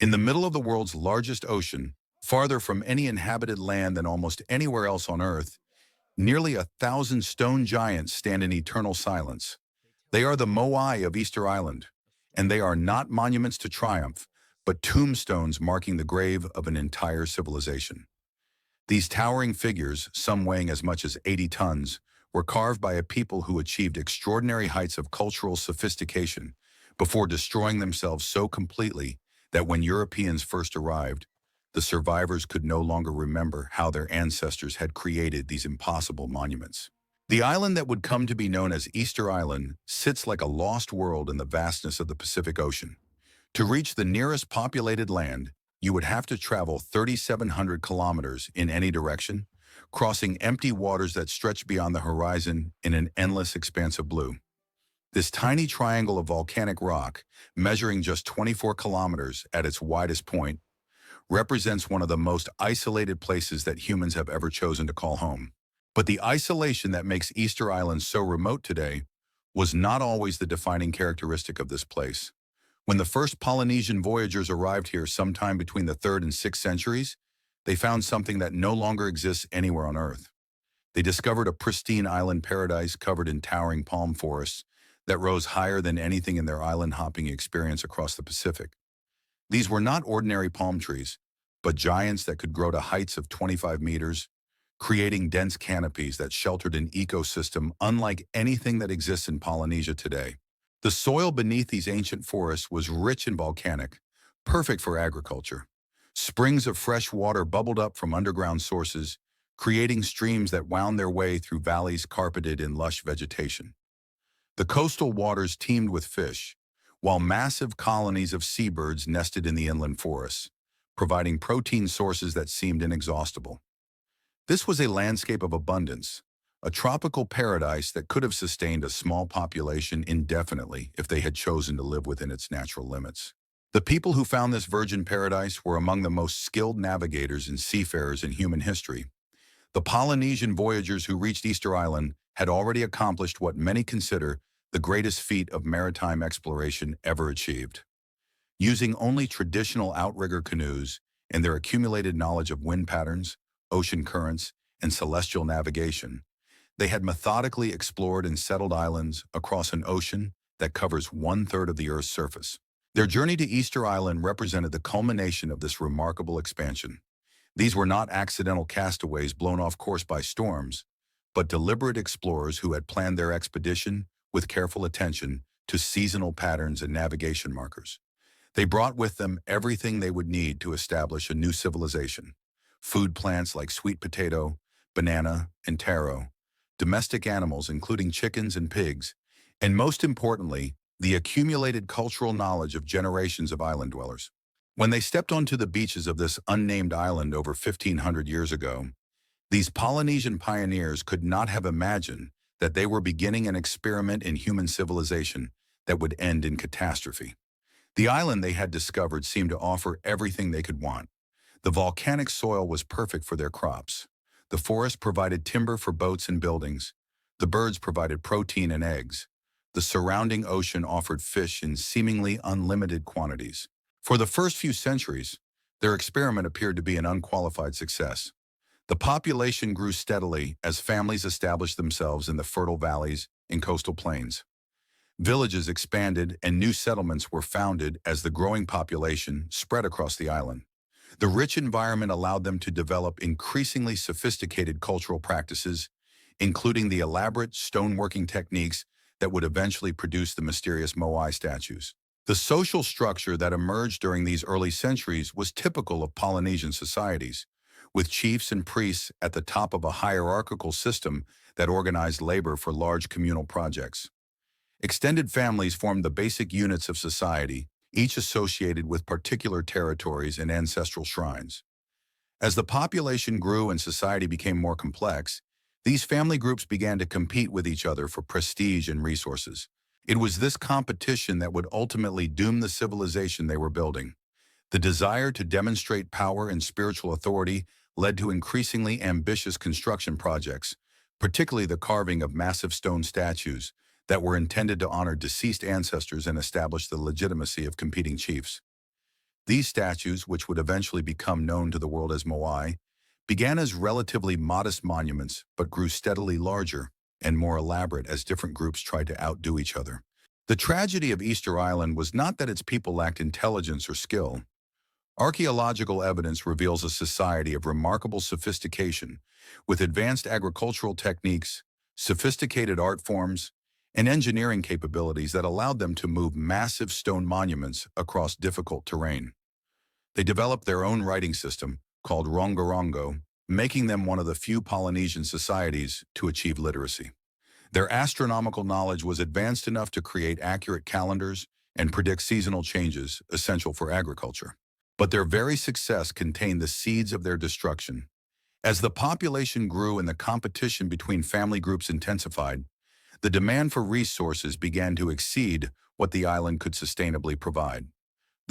In the middle of the world's largest ocean, farther from any inhabited land than almost anywhere else on Earth, nearly 1,000 stone giants stand in eternal silence. They are the Moai of Easter Island, and they are not monuments to triumph, but tombstones marking the grave of an entire civilization. These towering figures, some weighing as much as 80 tons, were carved by a people who achieved extraordinary heights of cultural sophistication before destroying themselves so completely that when Europeans first arrived, the survivors could no longer remember how their ancestors had created these impossible monuments. The island that would come to be known as Easter Island sits like a lost world in the vastness of the Pacific Ocean. To reach the nearest populated land, you would have to travel 3,700 kilometers in any direction, crossing empty waters that stretch beyond the horizon in an endless expanse of blue. This tiny triangle of volcanic rock, measuring just 24 kilometers at its widest point, represents one of the most isolated places that humans have ever chosen to call home. But the isolation that makes Easter Island so remote today was not always the defining characteristic of this place. When the first Polynesian voyagers arrived here sometime between the 3rd and 6th centuries, they found something that no longer exists anywhere on Earth. They discovered a pristine island paradise covered in towering palm forests that rose higher than anything in their island-hopping experience across the Pacific. These were not ordinary palm trees, but giants that could grow to heights of 25 meters, creating dense canopies that sheltered an ecosystem unlike anything that exists in Polynesia today. The soil beneath these ancient forests was rich and volcanic, perfect for agriculture. Springs of fresh water bubbled up from underground sources, creating streams that wound their way through valleys carpeted in lush vegetation. The coastal waters teemed with fish, while massive colonies of seabirds nested in the inland forests, providing protein sources that seemed inexhaustible. This was a landscape of abundance, a tropical paradise that could have sustained a small population indefinitely if they had chosen to live within its natural limits. The people who found this virgin paradise were among the most skilled navigators and seafarers in human history. The Polynesian voyagers who reached Easter Island had already accomplished what many consider the greatest feat of maritime exploration ever achieved. Using only traditional outrigger canoes and their accumulated knowledge of wind patterns, ocean currents, and celestial navigation, they had methodically explored and settled islands across an ocean that covers 1/3 of the Earth's surface. Their journey to Easter Island represented the culmination of this remarkable expansion. These were not accidental castaways blown off course by storms, but deliberate explorers who had planned their expedition with careful attention to seasonal patterns and navigation markers. They brought with them everything they would need to establish a new civilization: food plants like sweet potato, banana, and taro, domestic animals including chickens and pigs, and most importantly, the accumulated cultural knowledge of generations of island dwellers. When they stepped onto the beaches of this unnamed island over 1,500 years ago, these Polynesian pioneers could not have imagined that they were beginning an experiment in human civilization that would end in catastrophe. The island they had discovered seemed to offer everything they could want. The volcanic soil was perfect for their crops. The forest provided timber for boats and buildings. The birds provided protein and eggs. The surrounding ocean offered fish in seemingly unlimited quantities. For the first few centuries, their experiment appeared to be an unqualified success. The population grew steadily as families established themselves in the fertile valleys and coastal plains. Villages expanded and new settlements were founded as the growing population spread across the island. The rich environment allowed them to develop increasingly sophisticated cultural practices, including the elaborate stoneworking techniques that would eventually produce the mysterious Moai statues. The social structure that emerged during these early centuries was typical of Polynesian societies, with chiefs and priests at the top of a hierarchical system that organized labor for large communal projects. Extended families formed the basic units of society, each associated with particular territories and ancestral shrines. As the population grew and society became more complex, these family groups began to compete with each other for prestige and resources. It was this competition that would ultimately doom the civilization they were building. The desire to demonstrate power and spiritual authority led to increasingly ambitious construction projects, particularly the carving of massive stone statues that were intended to honor deceased ancestors and establish the legitimacy of competing chiefs. These statues, which would eventually become known to the world as Moai, began as relatively modest monuments but grew steadily larger and more elaborate as different groups tried to outdo each other. The tragedy of Easter Island was not that its people lacked intelligence or skill. Archaeological evidence reveals a society of remarkable sophistication, with advanced agricultural techniques, sophisticated art forms, and engineering capabilities that allowed them to move massive stone monuments across difficult terrain. They developed their own writing system, called rongorongo, making them one of the few Polynesian societies to achieve literacy. Their astronomical knowledge was advanced enough to create accurate calendars and predict seasonal changes essential for agriculture. But their very success contained the seeds of their destruction. As the population grew and the competition between family groups intensified, the demand for resources began to exceed what the island could sustainably provide.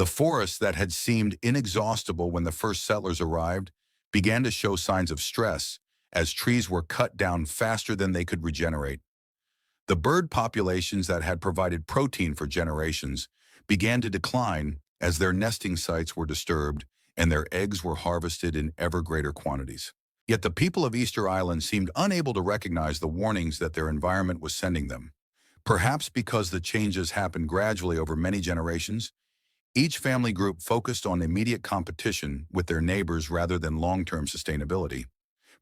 The forests that had seemed inexhaustible when the first settlers arrived began to show signs of stress as trees were cut down faster than they could regenerate. The bird populations that had provided protein for generations began to decline as their nesting sites were disturbed and their eggs were harvested in ever greater quantities. Yet the people of Easter Island seemed unable to recognize the warnings that their environment was sending them. Perhaps because the changes happened gradually over many generations, each family group focused on immediate competition with their neighbors rather than long-term sustainability.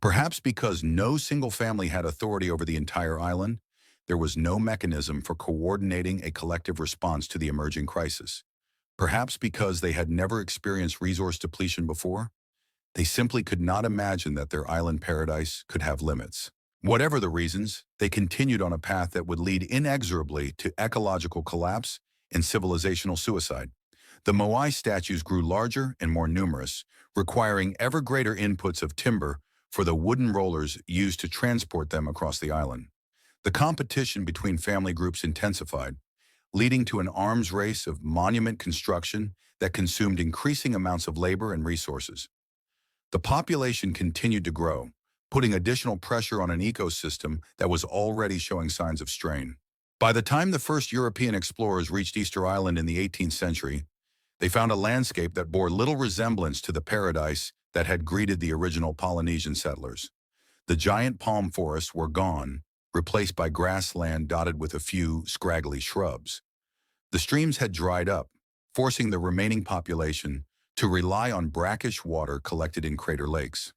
Perhaps because no single family had authority over the entire island, there was no mechanism for coordinating a collective response to the emerging crisis. Perhaps because they had never experienced resource depletion before, they simply could not imagine that their island paradise could have limits. Whatever the reasons, they continued on a path that would lead inexorably to ecological collapse and civilizational suicide. The Moai statues grew larger and more numerous, requiring ever greater inputs of timber for the wooden rollers used to transport them across the island. The competition between family groups intensified, leading to an arms race of monument construction that consumed increasing amounts of labor and resources. The population continued to grow, putting additional pressure on an ecosystem that was already showing signs of strain. By the time the first European explorers reached Easter Island in the 18th century, they found a landscape that bore little resemblance to the paradise that had greeted the original Polynesian settlers. The giant palm forests were gone, replaced by grassland dotted with a few scraggly shrubs. The streams had dried up, forcing the remaining population to rely on brackish water collected in crater lakes.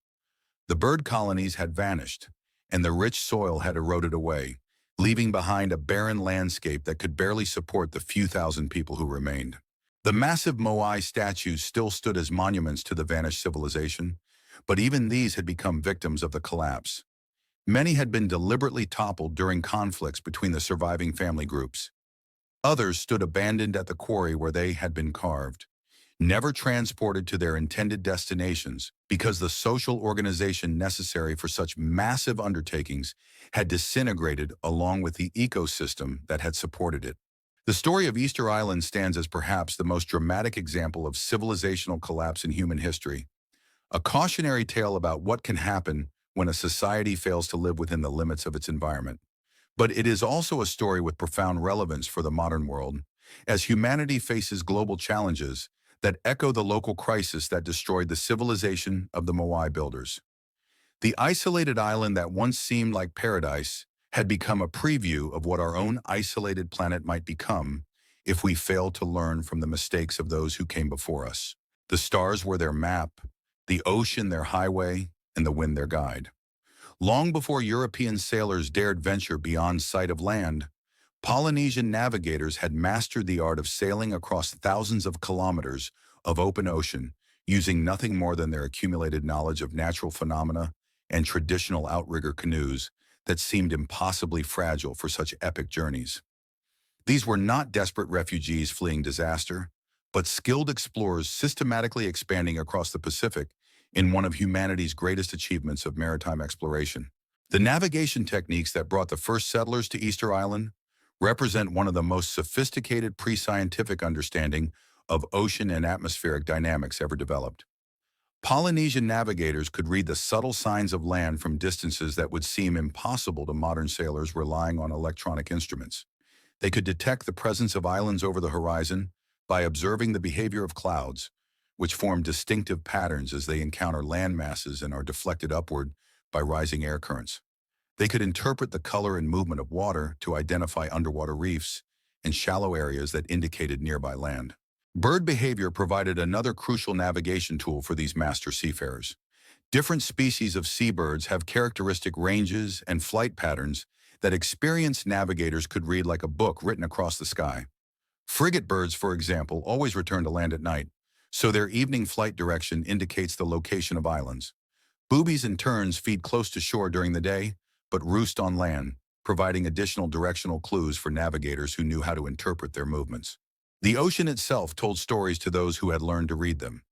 The bird colonies had vanished, and the rich soil had eroded away, leaving behind a barren landscape that could barely support the few thousand people who remained. The massive Moai statues still stood as monuments to the vanished civilization, but even these had become victims of the collapse. Many had been deliberately toppled during conflicts between the surviving family groups. Others stood abandoned at the quarry where they had been carved, never transported to their intended destinations because the social organization necessary for such massive undertakings had disintegrated along with the ecosystem that had supported it. The story of Easter Island stands as perhaps the most dramatic example of civilizational collapse in human history, a cautionary tale about what can happen when a society fails to live within the limits of its environment. But it is also a story with profound relevance for the modern world, as humanity faces global challenges that echo the local crisis that destroyed the civilization of the Moai builders. The isolated island that once seemed like paradise had become a preview of what our own isolated planet might become if we failed to learn from the mistakes of those who came before us. The stars were their map, the ocean their highway, and the wind their guide. Long before European sailors dared venture beyond sight of land, Polynesian navigators had mastered the art of sailing across thousands of kilometers of open ocean, using nothing more than their accumulated knowledge of natural phenomena and traditional outrigger canoes that seemed impossibly fragile for such epic journeys. These were not desperate refugees fleeing disaster, but skilled explorers systematically expanding across the Pacific in one of humanity's greatest achievements of maritime exploration. The navigation techniques that brought the first settlers to Easter Island represent one of the most sophisticated pre-scientific understanding of ocean and atmospheric dynamics ever developed. Polynesian navigators could read the subtle signs of land from distances that would seem impossible to modern sailors relying on electronic instruments. They could detect the presence of islands over the horizon by observing the behavior of clouds, which form distinctive patterns as they encounter land masses and are deflected upward by rising air currents. They could interpret the color and movement of water to identify underwater reefs and shallow areas that indicated nearby land. Bird behavior provided another crucial navigation tool for these master seafarers. Different species of seabirds have characteristic ranges and flight patterns that experienced navigators could read like a book written across the sky. Frigate birds, for example, always return to land at night, so their evening flight direction indicates the location of islands. Boobies and terns feed close to shore during the day, but roost on land, providing additional directional clues for navigators who knew how to interpret their movements. The ocean itself told stories to those who had learned to read them.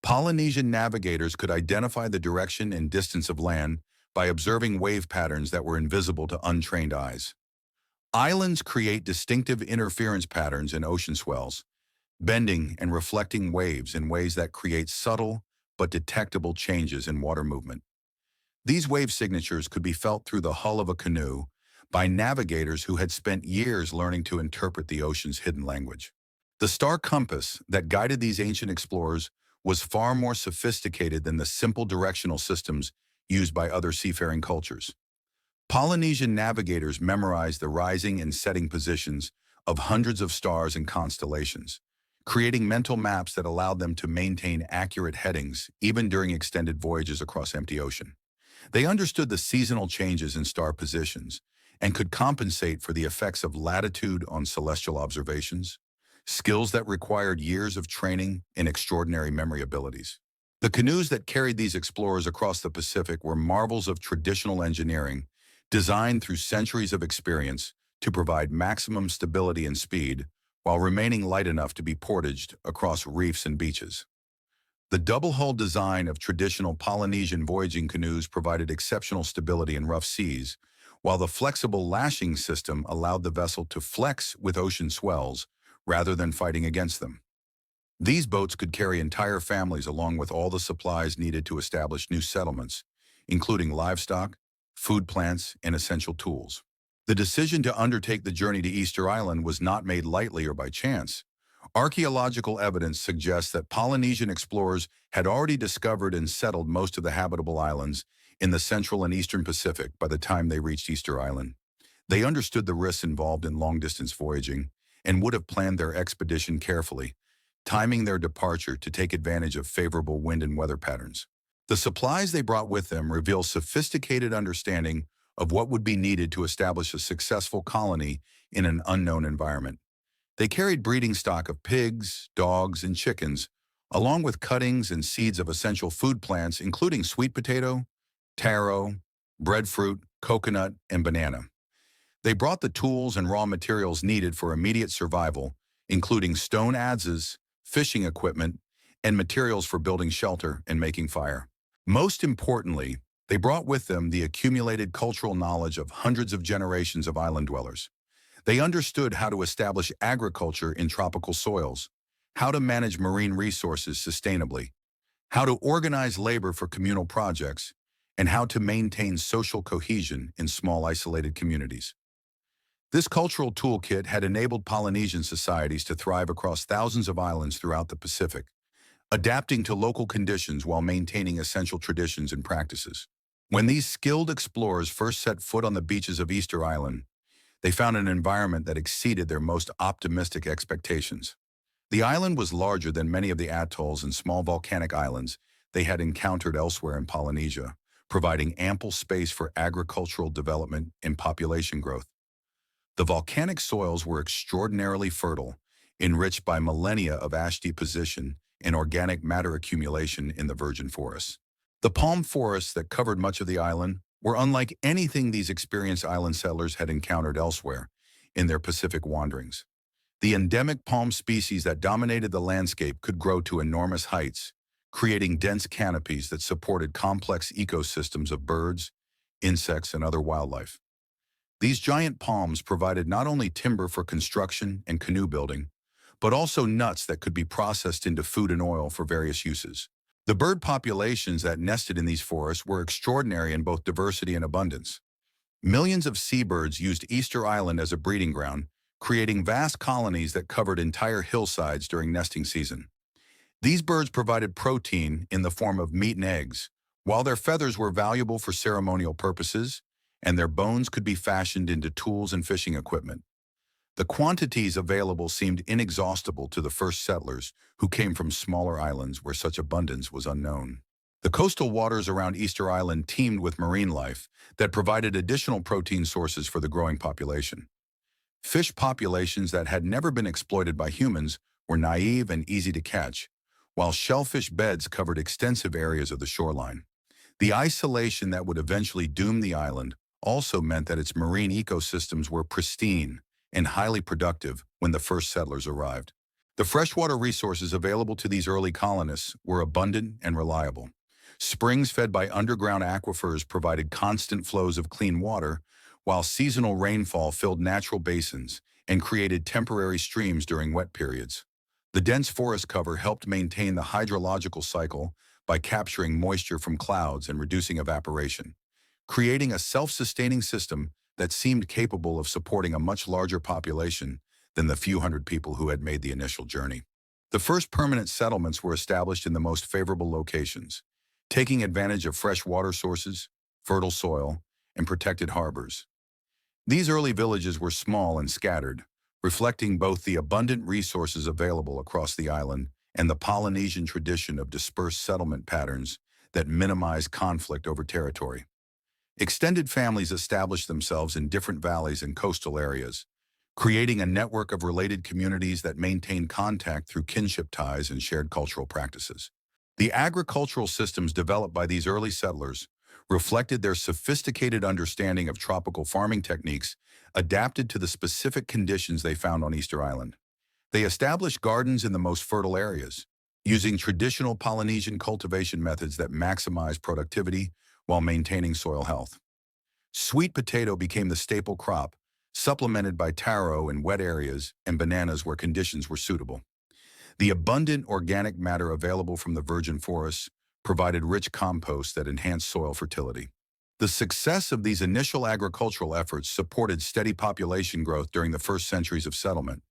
Polynesian navigators could identify the direction and distance of land by observing wave patterns that were invisible to untrained eyes. Islands create distinctive interference patterns in ocean swells, bending and reflecting waves in ways that create subtle but detectable changes in water movement. These wave signatures could be felt through the hull of a canoe by navigators who had spent years learning to interpret the ocean's hidden language. The star compass that guided these ancient explorers was far more sophisticated than the simple directional systems used by other seafaring cultures. Polynesian navigators memorized the rising and setting positions of hundreds of stars and constellations, creating mental maps that allowed them to maintain accurate headings even during extended voyages across empty ocean. They understood the seasonal changes in star positions and could compensate for the effects of latitude on celestial observations, skills that required years of training and extraordinary memory abilities. The canoes that carried these explorers across the Pacific were marvels of traditional engineering, designed through centuries of experience to provide maximum stability and speed while remaining light enough to be portaged across reefs and beaches. The double-hull design of traditional Polynesian voyaging canoes provided exceptional stability in rough seas, while the flexible lashing system allowed the vessel to flex with ocean swells rather than fighting against them. These boats could carry entire families along with all the supplies needed to establish new settlements, including livestock, food plants, and essential tools. The decision to undertake the journey to Easter Island was not made lightly or by chance. Archaeological evidence suggests that Polynesian explorers had already discovered and settled most of the habitable islands in the central and eastern Pacific by the time they reached Easter Island. They understood the risks involved in long-distance voyaging and would have planned their expedition carefully, timing their departure to take advantage of favorable wind and weather patterns. The supplies they brought with them reveal sophisticated understanding of what would be needed to establish a successful colony in an unknown environment. They carried breeding stock of pigs, dogs, and chickens, along with cuttings and seeds of essential food plants, including sweet potato, taro, breadfruit, coconut, and banana. They brought the tools and raw materials needed for immediate survival, including stone adzes, fishing equipment, and materials for building shelter and making fire. Most importantly, they brought with them the accumulated cultural knowledge of hundreds of generations of island dwellers. They understood how to establish agriculture in tropical soils, how to manage marine resources sustainably, how to organize labor for communal projects, and how to maintain social cohesion in small isolated communities. This cultural toolkit had enabled Polynesian societies to thrive across thousands of islands throughout the Pacific, adapting to local conditions while maintaining essential traditions and practices. When these skilled explorers first set foot on the beaches of Easter Island, they found an environment that exceeded their most optimistic expectations. The island was larger than many of the atolls and small volcanic islands they had encountered elsewhere in Polynesia, providing ample space for agricultural development and population growth. The volcanic soils were extraordinarily fertile, enriched by millennia of ash deposition and organic matter accumulation in the virgin forests. The palm forests that covered much of the island were unlike anything these experienced island settlers had encountered elsewhere in their Pacific wanderings. The endemic palm species that dominated the landscape could grow to enormous heights, creating dense canopies that supported complex ecosystems of birds, insects, and other wildlife. These giant palms provided not only timber for construction and canoe building, but also nuts that could be processed into food and oil for various uses. The bird populations that nested in these forests were extraordinary in both diversity and abundance. Millions of seabirds used Easter Island as a breeding ground, creating vast colonies that covered entire hillsides during nesting season. These birds provided protein in the form of meat and eggs, while their feathers were valuable for ceremonial purposes, and their bones could be fashioned into tools and fishing equipment. The quantities available seemed inexhaustible to the first settlers who came from smaller islands where such abundance was unknown. The coastal waters around Easter Island teemed with marine life that provided additional protein sources for the growing population. Fish populations that had never been exploited by humans were naive and easy to catch, while shellfish beds covered extensive areas of the shoreline. The isolation that would eventually doom the island also meant that its marine ecosystems were pristine and highly productive when the first settlers arrived. The freshwater resources available to these early colonists were abundant and reliable. Springs fed by underground aquifers provided constant flows of clean water, while seasonal rainfall filled natural basins and created temporary streams during wet periods. The dense forest cover helped maintain the hydrological cycle by capturing moisture from clouds and reducing evaporation, creating a self-sustaining system that seemed capable of supporting a much larger population than the few hundred people who had made the initial journey. The first permanent settlements were established in the most favorable locations, taking advantage of fresh water sources, fertile soil, and protected harbors. These early villages were small and scattered, reflecting both the abundant resources available across the island and the Polynesian tradition of dispersed settlement patterns that minimize conflict over territory. Extended families established themselves in different valleys and coastal areas, creating a network of related communities that maintained contact through kinship ties and shared cultural practices. The agricultural systems developed by these early settlers reflected their sophisticated understanding of tropical farming techniques adapted to the specific conditions they found on Easter Island. They established gardens in the most fertile areas, using traditional Polynesian cultivation methods that maximize productivity while maintaining soil health. Sweet potato became the staple crop, supplemented by taro in wet areas and bananas where conditions were suitable. The abundant organic matter available from the virgin forests provided rich compost that enhanced soil fertility. The success of these initial agricultural efforts supported steady population growth during the first centuries of settlement.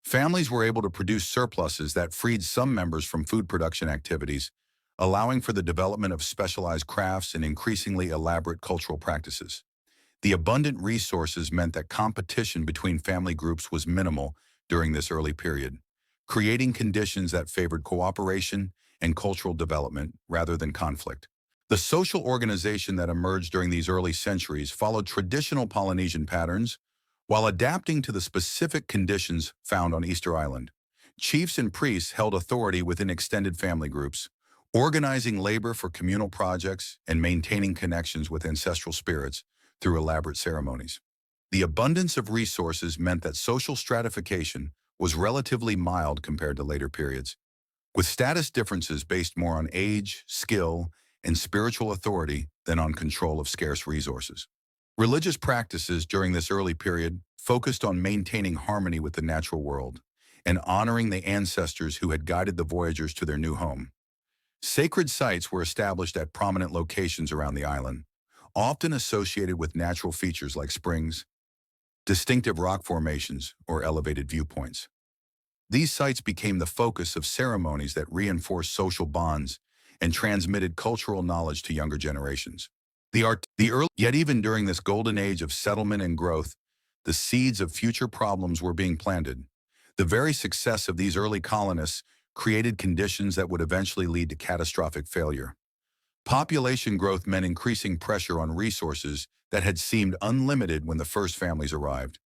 Families were able to produce surpluses that freed some members from food production activities, allowing for the development of specialized crafts and increasingly elaborate cultural practices. The abundant resources meant that competition between family groups was minimal during this early period, creating conditions that favored cooperation and cultural development rather than conflict. The social organization that emerged during these early centuries followed traditional Polynesian patterns while adapting to the specific conditions found on Easter Island. Chiefs and priests held authority within extended family groups, organizing labor for communal projects and maintaining connections with ancestral spirits through elaborate ceremonies. The abundance of resources meant that social stratification was relatively mild compared to later periods, with status differences based more on age, skill, and spiritual authority than on control of scarce resources. Religious practices during this early period focused on maintaining harmony with the natural world and honoring the ancestors who had guided the voyagers to their new home. Sacred sites were established at prominent locations around the island, often associated with natural features like springs, distinctive rock formations, or elevated viewpoints. These sites became the focus of ceremonies that reinforced social bonds and transmitted cultural knowledge to younger generations. Yet even during this golden age of settlement and growth, the seeds of future problems were being planted. The very success of these early colonists created conditions that would eventually lead to catastrophic failure. Population growth meant increasing pressure on resources that had seemed unlimited when the first families arrived.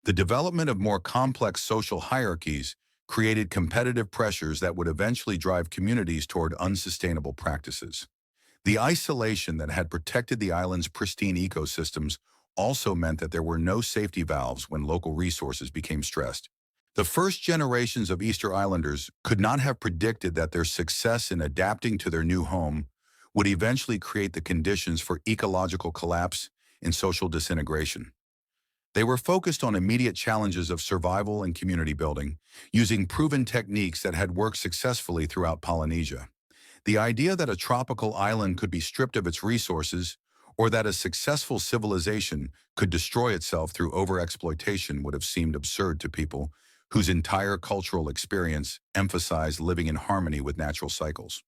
The development of more complex social hierarchies created competitive pressures that would eventually drive communities toward unsustainable practices. The isolation that had protected the island's pristine ecosystems also meant that there were no safety valves when local resources became stressed. The first generations of Easter Islanders could not have predicted that their success in adapting to their new home would eventually create the conditions for ecological collapse and social disintegration. They were focused on immediate challenges of survival and community building, using proven techniques that had worked successfully throughout Polynesia. The idea that a tropical island could be stripped of its resources, or that a successful civilization could destroy itself through overexploitation would have seemed absurd to people whose entire cultural experience emphasized living in harmony with natural cycles.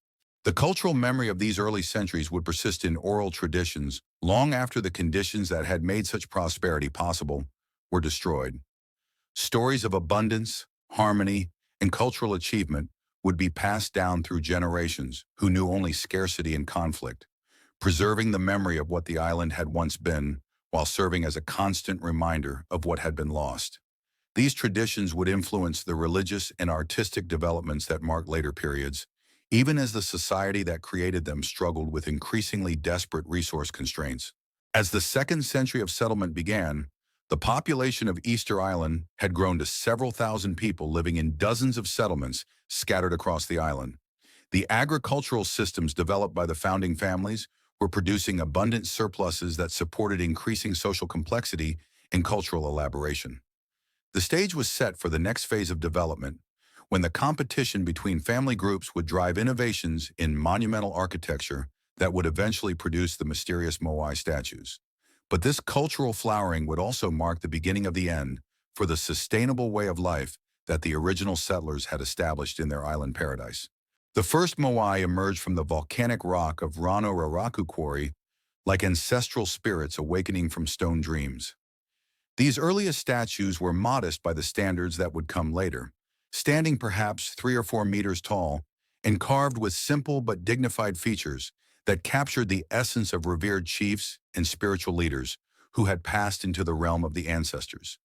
The cultural memory of these early centuries would persist in oral traditions long after the conditions that had made such prosperity possible were destroyed. Stories of abundance, harmony, and cultural achievement would be passed down through generations who knew only scarcity and conflict, preserving the memory of what the island had once been while serving as a constant reminder of what had been lost. These traditions would influence the religious and artistic developments that marked later periods, even as the society that created them struggled with increasingly desperate resource constraints. As the second century of settlement began, the population of Easter Island had grown to several thousand people living in dozens of settlements scattered across the island. The agricultural systems developed by the founding families were producing abundant surpluses that supported increasing social complexity and cultural elaboration. The stage was set for the next phase of development, when the competition between family groups would drive innovations in monumental architecture that would eventually produce the mysterious Moai statues. But this cultural flowering would also mark the beginning of the end for the sustainable way of life that the original settlers had established in their island paradise. The first Moai emerged from the volcanic rock of Rano Raraku quarry like ancestral spirits awakening from stone dreams. These earliest statues were modest by the standards that would come later, standing perhaps 3 or 4 meters tall and carved with simple but dignified features that captured the essence of revered chiefs and spiritual leaders who had passed into the realm of the ancestors.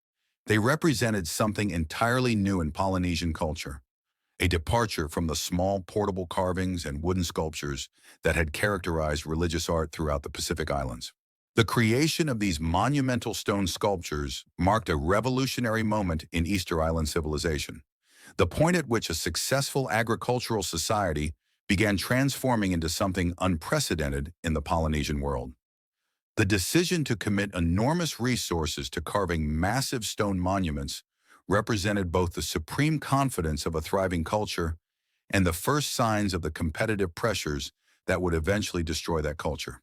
They represented something entirely new in Polynesian culture, a departure from the small portable carvings and wooden sculptures that had characterized religious art throughout the Pacific Islands. The creation of these monumental stone sculptures marked a revolutionary moment in Easter Island civilization, the point at which a successful agricultural society began transforming into something unprecedented in the Polynesian world. The decision to commit enormous resources to carving massive stone monuments represented both the supreme confidence of a thriving culture and the first signs of the competitive pressures that would eventually destroy that culture.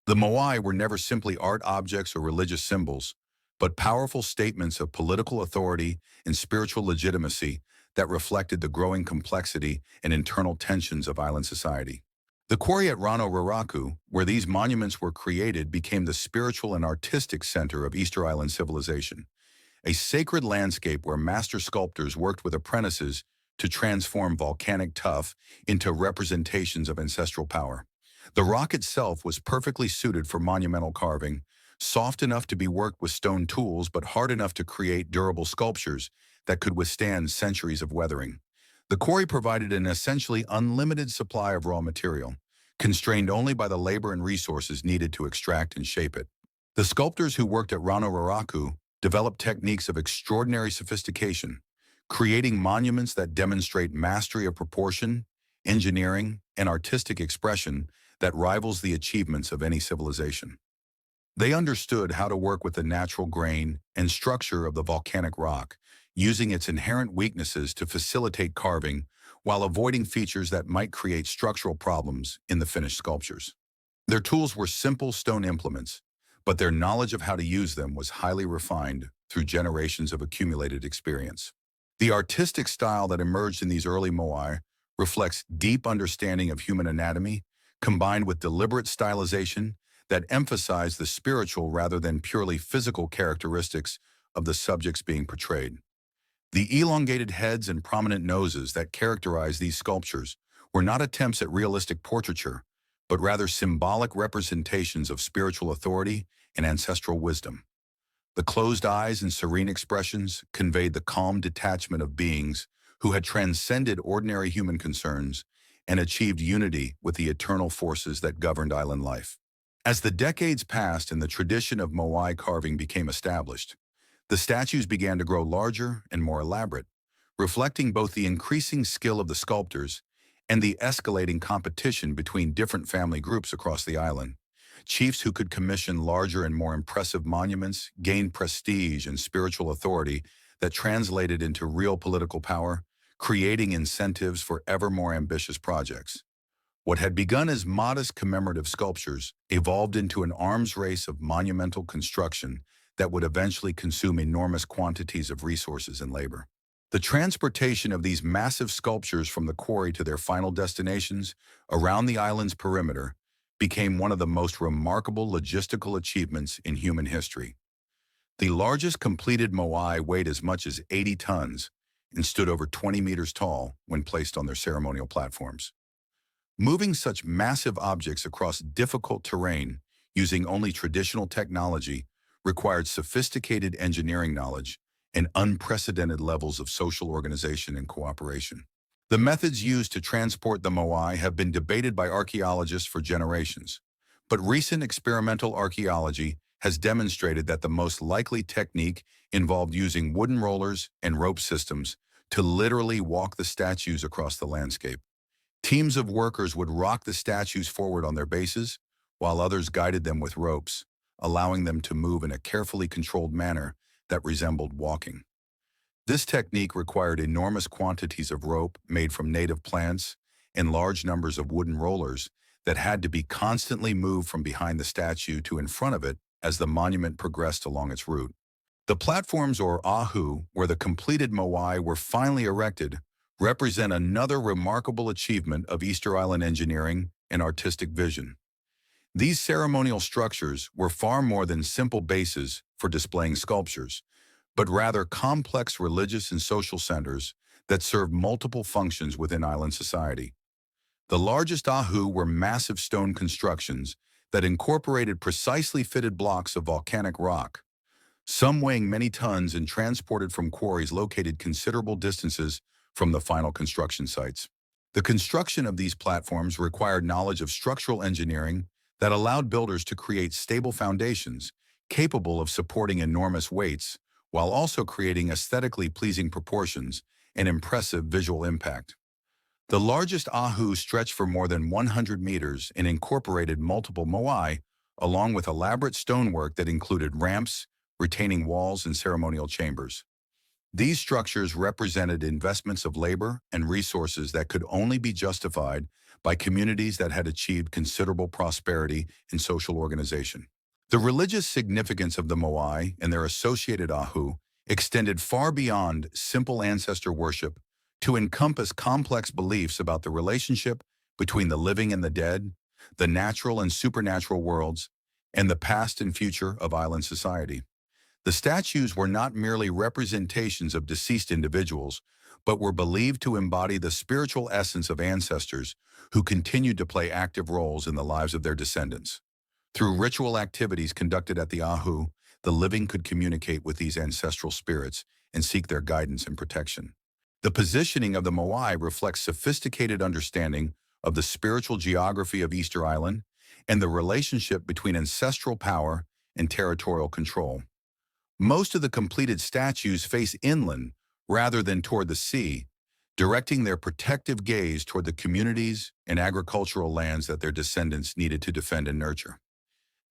The Moai were never simply art objects or religious symbols, but powerful statements of political authority and spiritual legitimacy that reflected the growing complexity and internal tensions of island society. The quarry at Rano Raraku, where these monuments were created, became the spiritual and artistic center of Easter Island civilization, a sacred landscape where master sculptors worked with apprentices to transform volcanic tuff into representations of ancestral power. The rock itself was perfectly suited for monumental carving, soft enough to be worked with stone tools but hard enough to create durable sculptures that could withstand centuries of weathering. The quarry provided an essentially unlimited supply of raw material, constrained only by the labor and resources needed to extract and shape it. The sculptors who worked at Rano Raraku developed techniques of extraordinary sophistication, creating monuments that demonstrate mastery of proportion, engineering, and artistic expression that rivals the achievements of any civilization. They understood how to work with the natural grain and structure of the volcanic rock, using its inherent weaknesses to facilitate carving while avoiding features that might create structural problems in the finished sculptures. Their tools were simple stone implements, but their knowledge of how to use them was highly refined through generations of accumulated experience. The artistic style that emerged in these early Moai reflects deep understanding of human anatomy, combined with deliberate stylization that emphasized the spiritual rather than purely physical characteristics of the subjects being portrayed. The elongated heads and prominent noses that characterize these sculptures were not attempts at realistic portraiture, but rather symbolic representations of spiritual authority and ancestral wisdom. The closed eyes and serene expressions conveyed the calm detachment of beings who had transcended ordinary human concerns and achieved unity with the eternal forces that governed island life. As the decades passed and the tradition of Moai carving became established, the statues began to grow larger and more elaborate, reflecting both the increasing skill of the sculptors and the escalating competition between different family groups across the island. Chiefs who could commission larger and more impressive monuments gained prestige and spiritual authority that translated into real political power, creating incentives for ever more ambitious projects. What had begun as modest commemorative sculptures evolved into an arms race of monumental construction that would eventually consume enormous quantities of resources and labor. The transportation of these massive sculptures from the quarry to their final destinations around the island's perimeter became one of the most remarkable logistical achievements in human history. The largest completed Moai weighed as much as 80 tons and stood over 20 meters tall when placed on their ceremonial platforms. Moving such massive objects across difficult terrain using only traditional technology required sophisticated engineering knowledge and unprecedented levels of social organization and cooperation. The methods used to transport the Moai have been debated by archaeologists for generations, but recent experimental archaeology has demonstrated that the most likely technique involved using wooden rollers and rope systems to literally walk the statues across the landscape. Teams of workers would rock the statues forward on their bases, while others guided them with ropes, allowing them to move in a carefully controlled manner that resembled walking. This technique required enormous quantities of rope made from native plants and large numbers of wooden rollers that had to be constantly moved from behind the statue to in front of it as the monument progressed along its route. The platforms, or ahu, where the completed Moai were finally erected, represent another remarkable achievement of Easter Island engineering and artistic vision. These ceremonial structures were far more than simple bases for displaying sculptures, but rather complex religious and social centers that served multiple functions within island society. The largest ahu were massive stone constructions that incorporated precisely fitted blocks of volcanic rock, some weighing many tons and transported from quarries located considerable distances from the final construction sites. The construction of these platforms required knowledge of structural engineering that allowed builders to create stable foundations capable of supporting enormous weights, while also creating aesthetically pleasing proportions and impressive visual impact. The largest ahu stretched for more than 100 meters and incorporated multiple moai, along with elaborate stonework that included ramps, retaining walls, and ceremonial chambers. These structures represented investments of labor and resources that could only be justified by communities that had achieved considerable prosperity and social organization. The religious significance of the Moai and their associated ahu extended far beyond simple ancestor worship to encompass complex beliefs about the relationship between the living and the dead, the natural and supernatural worlds, and the past and future of island society. The statues were not merely representations of deceased individuals, but were believed to embody the spiritual essence of ancestors who continued to play active roles in the lives of their descendants. Through ritual activities conducted at the ahu, the living could communicate with these ancestral spirits and seek their guidance and protection. The positioning of the Moai reflects sophisticated understanding of the spiritual geography of Easter Island and the relationship between ancestral power and territorial control. Most of the completed statues face inland rather than toward the sea, directing their protective gaze toward the communities and agricultural lands that their descendants needed to defend and nurture.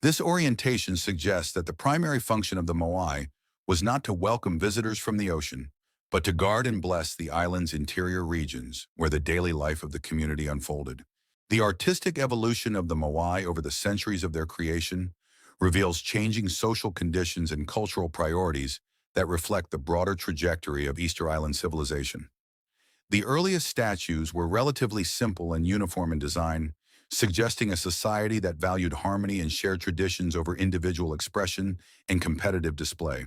This orientation suggests that the primary function of the Moai was not to welcome visitors from the ocean, but to guard and bless the island's interior regions where the daily life of the community unfolded. The artistic evolution of the Moai over the centuries of their creation reveals changing social conditions and cultural priorities that reflect the broader trajectory of Easter Island civilization. The earliest statues were relatively simple and uniform in design, suggesting a society that valued harmony and shared traditions over individual expression and competitive display.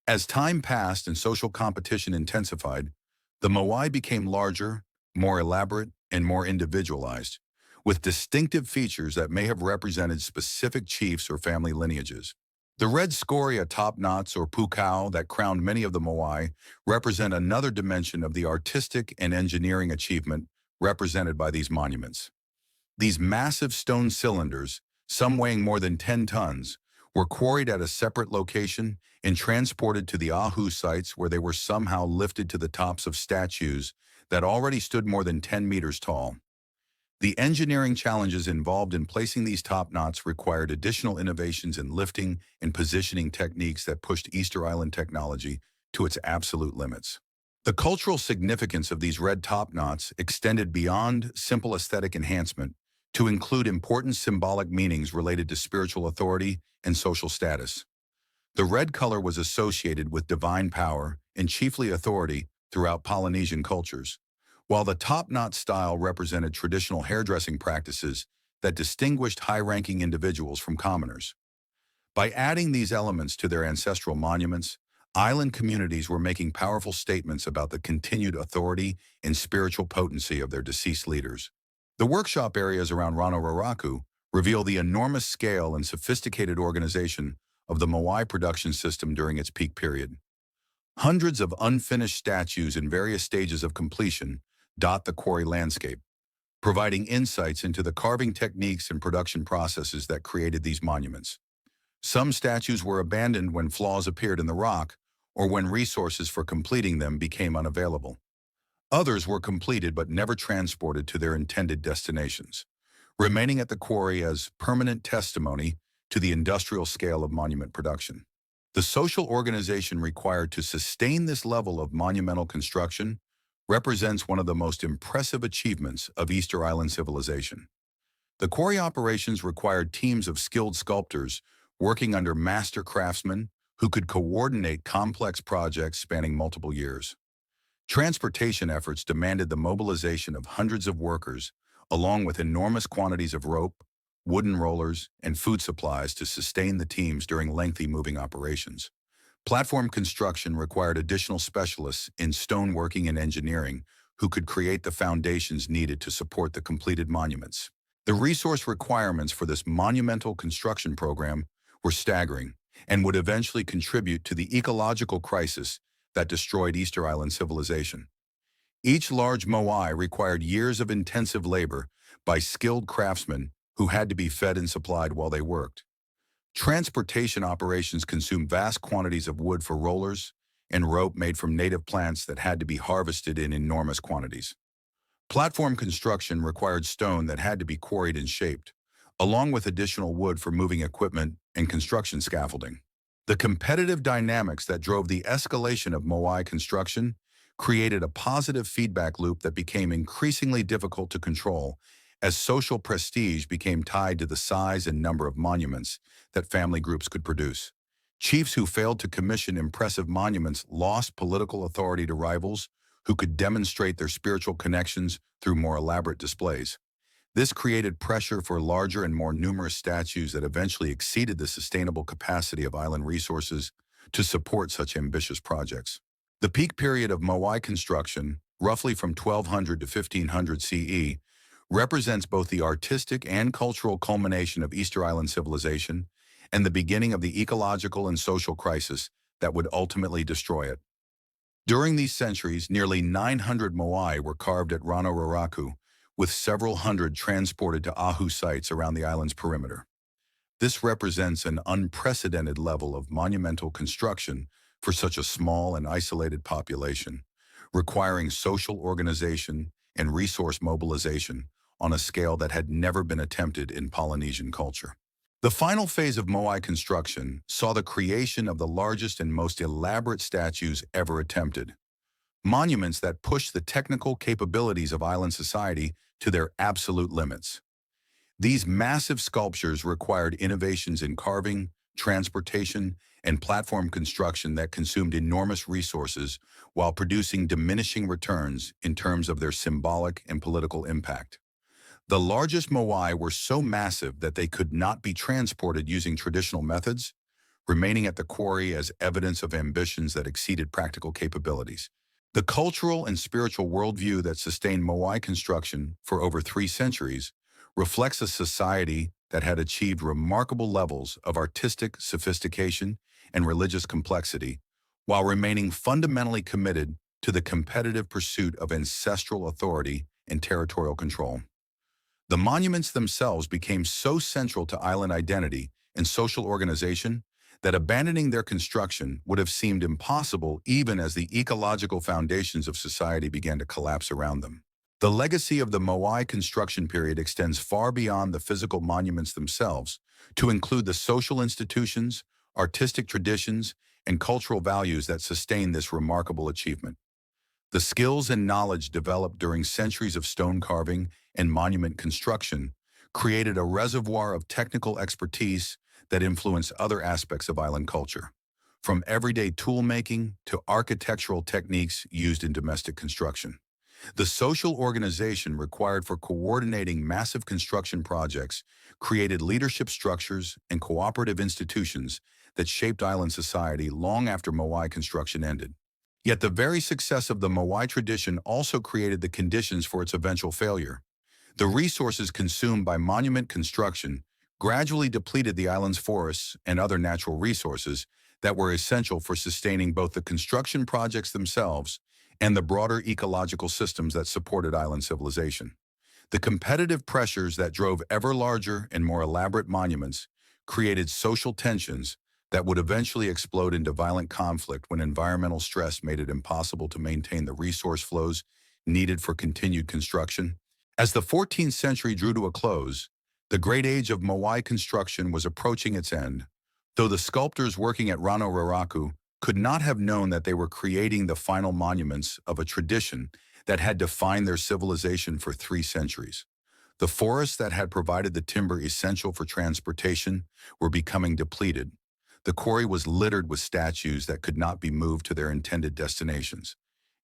As time passed and social competition intensified, the Moai became larger, more elaborate, and more individualized, with distinctive features that may have represented specific chiefs or family lineages. The red scoria top knots, or pukao, that crowned many of the Moai represent another dimension of the artistic and engineering achievement represented by these monuments. These massive stone cylinders, some weighing more than 10 tons, were quarried at a separate location and transported to the ahu sites, where they were somehow lifted to the tops of statues that already stood more than 10 meters tall. The engineering challenges involved in placing these top knots required additional innovations in lifting and positioning techniques that pushed Easter Island technology to its absolute limits. The cultural significance of these red top knots extended beyond simple aesthetic enhancement to include important symbolic meanings related to spiritual authority and social status. The red color was associated with divine power and chiefly authority throughout Polynesian cultures, while the top-knot style represented traditional hairdressing practices that distinguished high-ranking individuals from commoners. By adding these elements to their ancestral monuments, island communities were making powerful statements about the continued authority and spiritual potency of their deceased leaders. The workshop areas around Rano Raraku reveal the enormous scale and sophisticated organization of the Moai production system during its peak period. Hundreds of unfinished statues in various stages of completion dot the quarry landscape, providing insights into the carving techniques and production processes that created these monuments. Some statues were abandoned when flaws appeared in the rock or when resources for completing them became unavailable. Others were completed but never transported to their intended destinations, remaining at the quarry as permanent testimony to the industrial scale of monument production. The social organization required to sustain this level of monumental construction represents one of the most impressive achievements of Easter Island civilization. The quarry operations required teams of skilled sculptors working under master craftsmen who could coordinate complex projects spanning multiple years. Transportation efforts demanded the mobilization of hundreds of workers, along with enormous quantities of rope, wooden rollers, and food supplies to sustain the teams during lengthy moving operations. Platform construction required additional specialists in stoneworking and engineering who could create the foundations needed to support the completed monuments. The resource requirements for this monumental construction program were staggering and would eventually contribute to the ecological crisis that destroyed Easter Island civilization. Each large moai required years of intensive labor by skilled craftsmen who had to be fed and supplied while they worked. Transportation operations consumed vast quantities of wood for rollers and rope made from native plants that had to be harvested in enormous quantities. Platform construction required stone that had to be quarried and shaped, along with additional wood for moving equipment and construction scaffolding. The competitive dynamics that drove the escalation of Moai construction created a positive feedback loop that became increasingly difficult to control as social prestige became tied to the size and number of monuments that family groups could produce. Chiefs who failed to commission impressive monuments lost political authority to rivals who could demonstrate their spiritual connections through more elaborate displays. This created pressure for larger and more numerous statues that eventually exceeded the sustainable capacity of island resources to support such ambitious projects. The peak period of Moai construction, roughly from 1200 to 1500 CE, represents both the artistic and cultural culmination of Easter Island civilization and the beginning of the ecological and social crisis that would ultimately destroy it. During these centuries, nearly 900 moai were carved at Rano Raraku, with several hundred transported to Ahu sites around the island's perimeter. This represents an unprecedented level of monumental construction for such a small and isolated population, requiring social organization and resource mobilization on a scale that had never been attempted in Polynesian culture. The final phase of Moai construction saw the creation of the largest and most elaborate statues ever attempted, monuments that pushed the technical capabilities of island society to their absolute limits. These massive sculptures required innovations in carving, transportation, and platform construction that consumed enormous resources while producing diminishing returns in terms of their symbolic and political impact. The largest moai were so massive that they could not be transported using traditional methods, remaining at the quarry as evidence of ambitions that exceeded practical capabilities. The cultural and spiritual worldview that sustained Moai construction for over 3 centuries reflects a society that had achieved remarkable levels of artistic sophistication and religious complexity, while remaining fundamentally committed to the competitive pursuit of ancestral authority and territorial control. The monuments themselves became so central to island identity and social organization that abandoning their construction would have seemed impossible even as the ecological foundations of society began to collapse around them. The legacy of the Moai construction period extends far beyond the physical monuments themselves to include the social institutions, artistic traditions, and cultural values that sustain this remarkable achievement. The skills and knowledge developed during centuries of stone carving and monument construction created a reservoir of technical expertise that influenced other aspects of island culture. from everyday tool-making to architectural techniques used in domestic construction. The social organization required for coordinating massive construction projects created leadership structures and cooperative institutions that shaped island society long after Moai construction ended. Yet the very success of the Moai tradition also created the conditions for its eventual failure. The resources consumed by monument construction gradually depleted the island's forests and other natural resources that were essential for sustaining both the construction projects themselves and the broader ecological systems that supported island civilization. The competitive pressures that drove ever larger and more elaborate monuments created social tensions that would eventually explode into violent conflict when environmental stress made it impossible to maintain the resource flows needed for continued construction. As the 14th century drew to a close, the great age of Moai construction was approaching its end, though the sculptors working at Rano Raraku could not have known that they were creating the final monuments of a tradition that had defined their civilization for 3 centuries. The forests that had provided the timber essential for transportation were becoming depleted. The quarry was littered with statues that could not be moved to their intended destinations,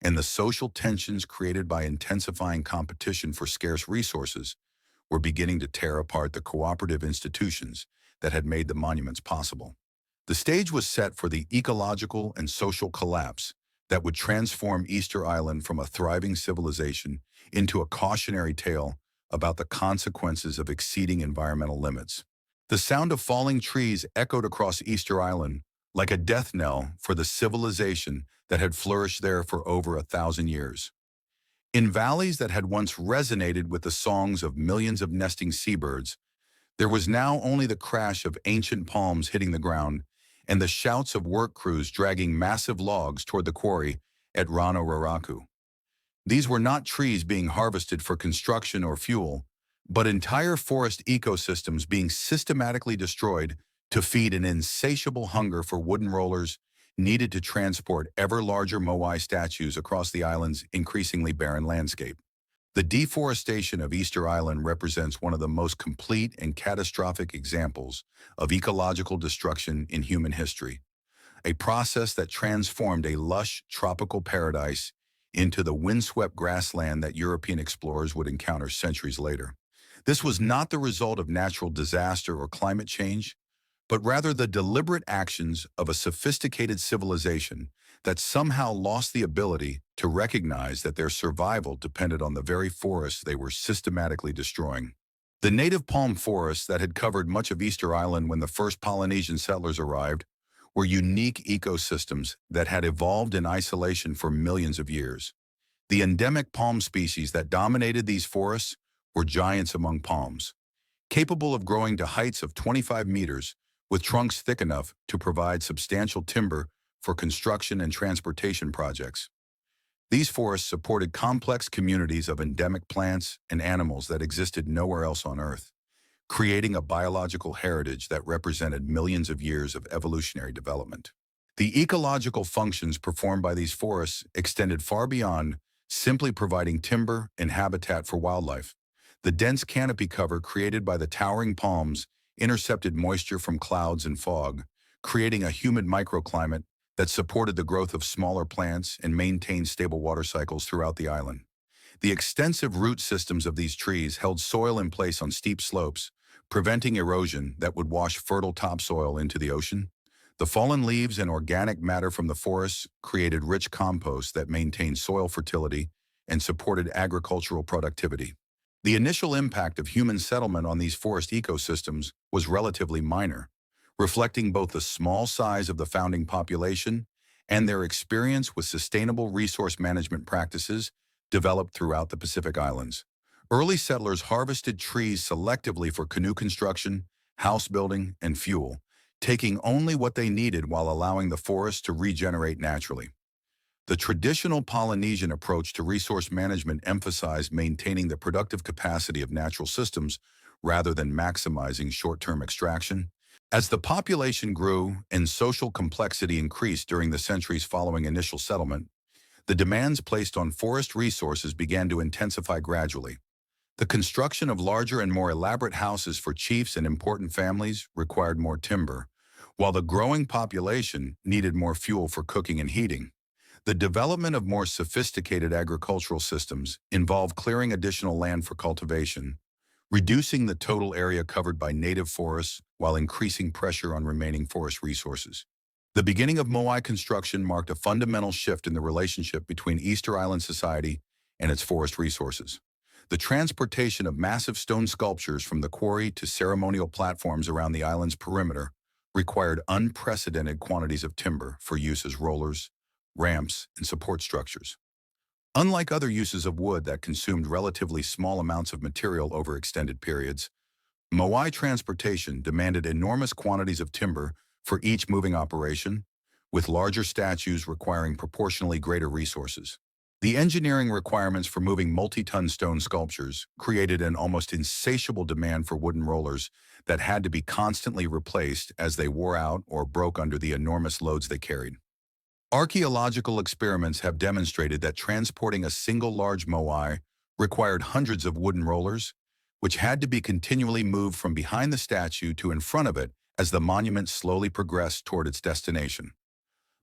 and the social tensions created by intensifying competition for scarce resources were beginning to tear apart the cooperative institutions that had made the monuments possible. The stage was set for the ecological and social collapse that would transform Easter Island from a thriving civilization into a cautionary tale about the consequences of exceeding environmental limits. The sound of falling trees echoed across Easter Island like a death knell for the civilization that had flourished there for over 1,000 years. In valleys that had once resonated with the songs of millions of nesting seabirds, there was now only the crash of ancient palms hitting the ground and the shouts of work crews dragging massive logs toward the quarry at Rano Raraku. These were not trees being harvested for construction or fuel, but entire forest ecosystems being systematically destroyed to feed an insatiable hunger for wooden rollers needed to transport ever larger Moai statues across the island's increasingly barren landscape. The deforestation of Easter Island represents one of the most complete and catastrophic examples of ecological destruction in human history, a process that transformed a lush tropical paradise into the windswept grassland that European explorers would encounter centuries later. This was not the result of natural disaster or climate change, but rather the deliberate actions of a sophisticated civilization that somehow lost the ability to recognize that their survival depended on the very forests they were systematically destroying. The native palm forests that had covered much of Easter Island when the first Polynesian settlers arrived were unique ecosystems that had evolved in isolation for millions of years. The endemic palm species that dominated these forests were giants among palms, capable of growing to heights of 25 meters with trunks thick enough to provide substantial timber for construction and transportation projects. These forests supported complex communities of endemic plants and animals that existed nowhere else on Earth, creating a biological heritage that represented millions of years of evolutionary development. The ecological functions performed by these forests extended far beyond simply providing timber and habitat for wildlife. The dense canopy cover created by the towering palms intercepted moisture from clouds and fog, creating a humid microclimate that supported the growth of smaller plants and maintained stable water cycles throughout the island. The extensive root systems of these trees held soil in place on steep slopes, preventing erosion that would wash fertile topsoil into the ocean. The fallen leaves and organic matter from the forests created rich compost that maintained soil fertility and supported agricultural productivity. The initial impact of human settlement on these forest ecosystems was relatively minor, reflecting both the small size of the founding population and their experience with sustainable resource management practices developed throughout the Pacific Islands. Early settlers harvested trees selectively for canoe construction, house building, and fuel, taking only what they needed while allowing the forest to regenerate naturally. The traditional Polynesian approach to resource management emphasized maintaining the productive capacity of natural systems rather than maximizing short-term extraction. As the population grew and social complexity increased during the centuries following initial settlement, the demands placed on forest resources began to intensify gradually. The construction of larger and more elaborate houses for chiefs and important families required more timber, While the growing population needed more fuel for cooking and heating, the development of more sophisticated agricultural systems involved clearing additional land for cultivation, reducing the total area covered by native forests while increasing pressure on remaining forest resources. The beginning of Moai construction marked a fundamental shift in the relationship between Easter Island society and its forest resources. The transportation of massive stone sculptures from the quarry to ceremonial platforms around the island's perimeter required unprecedented quantities of timber for use as rollers, ramps, and support structures. Unlike other uses of wood that consumed relatively small amounts of material over extended periods, Moai transportation demanded enormous quantities of timber for each moving operation, with larger statues requiring proportionally greater resources. The engineering requirements for moving multi-ton stone sculptures created an almost insatiable demand for wooden rollers that had to be constantly replaced as they wore out or broke under the enormous loads they carried. Archaeological experiments have demonstrated that transporting a single large moai required hundreds of wooden rollers, which had to be continually moved from behind the statue to in front of it as the monument slowly progressed toward its destination.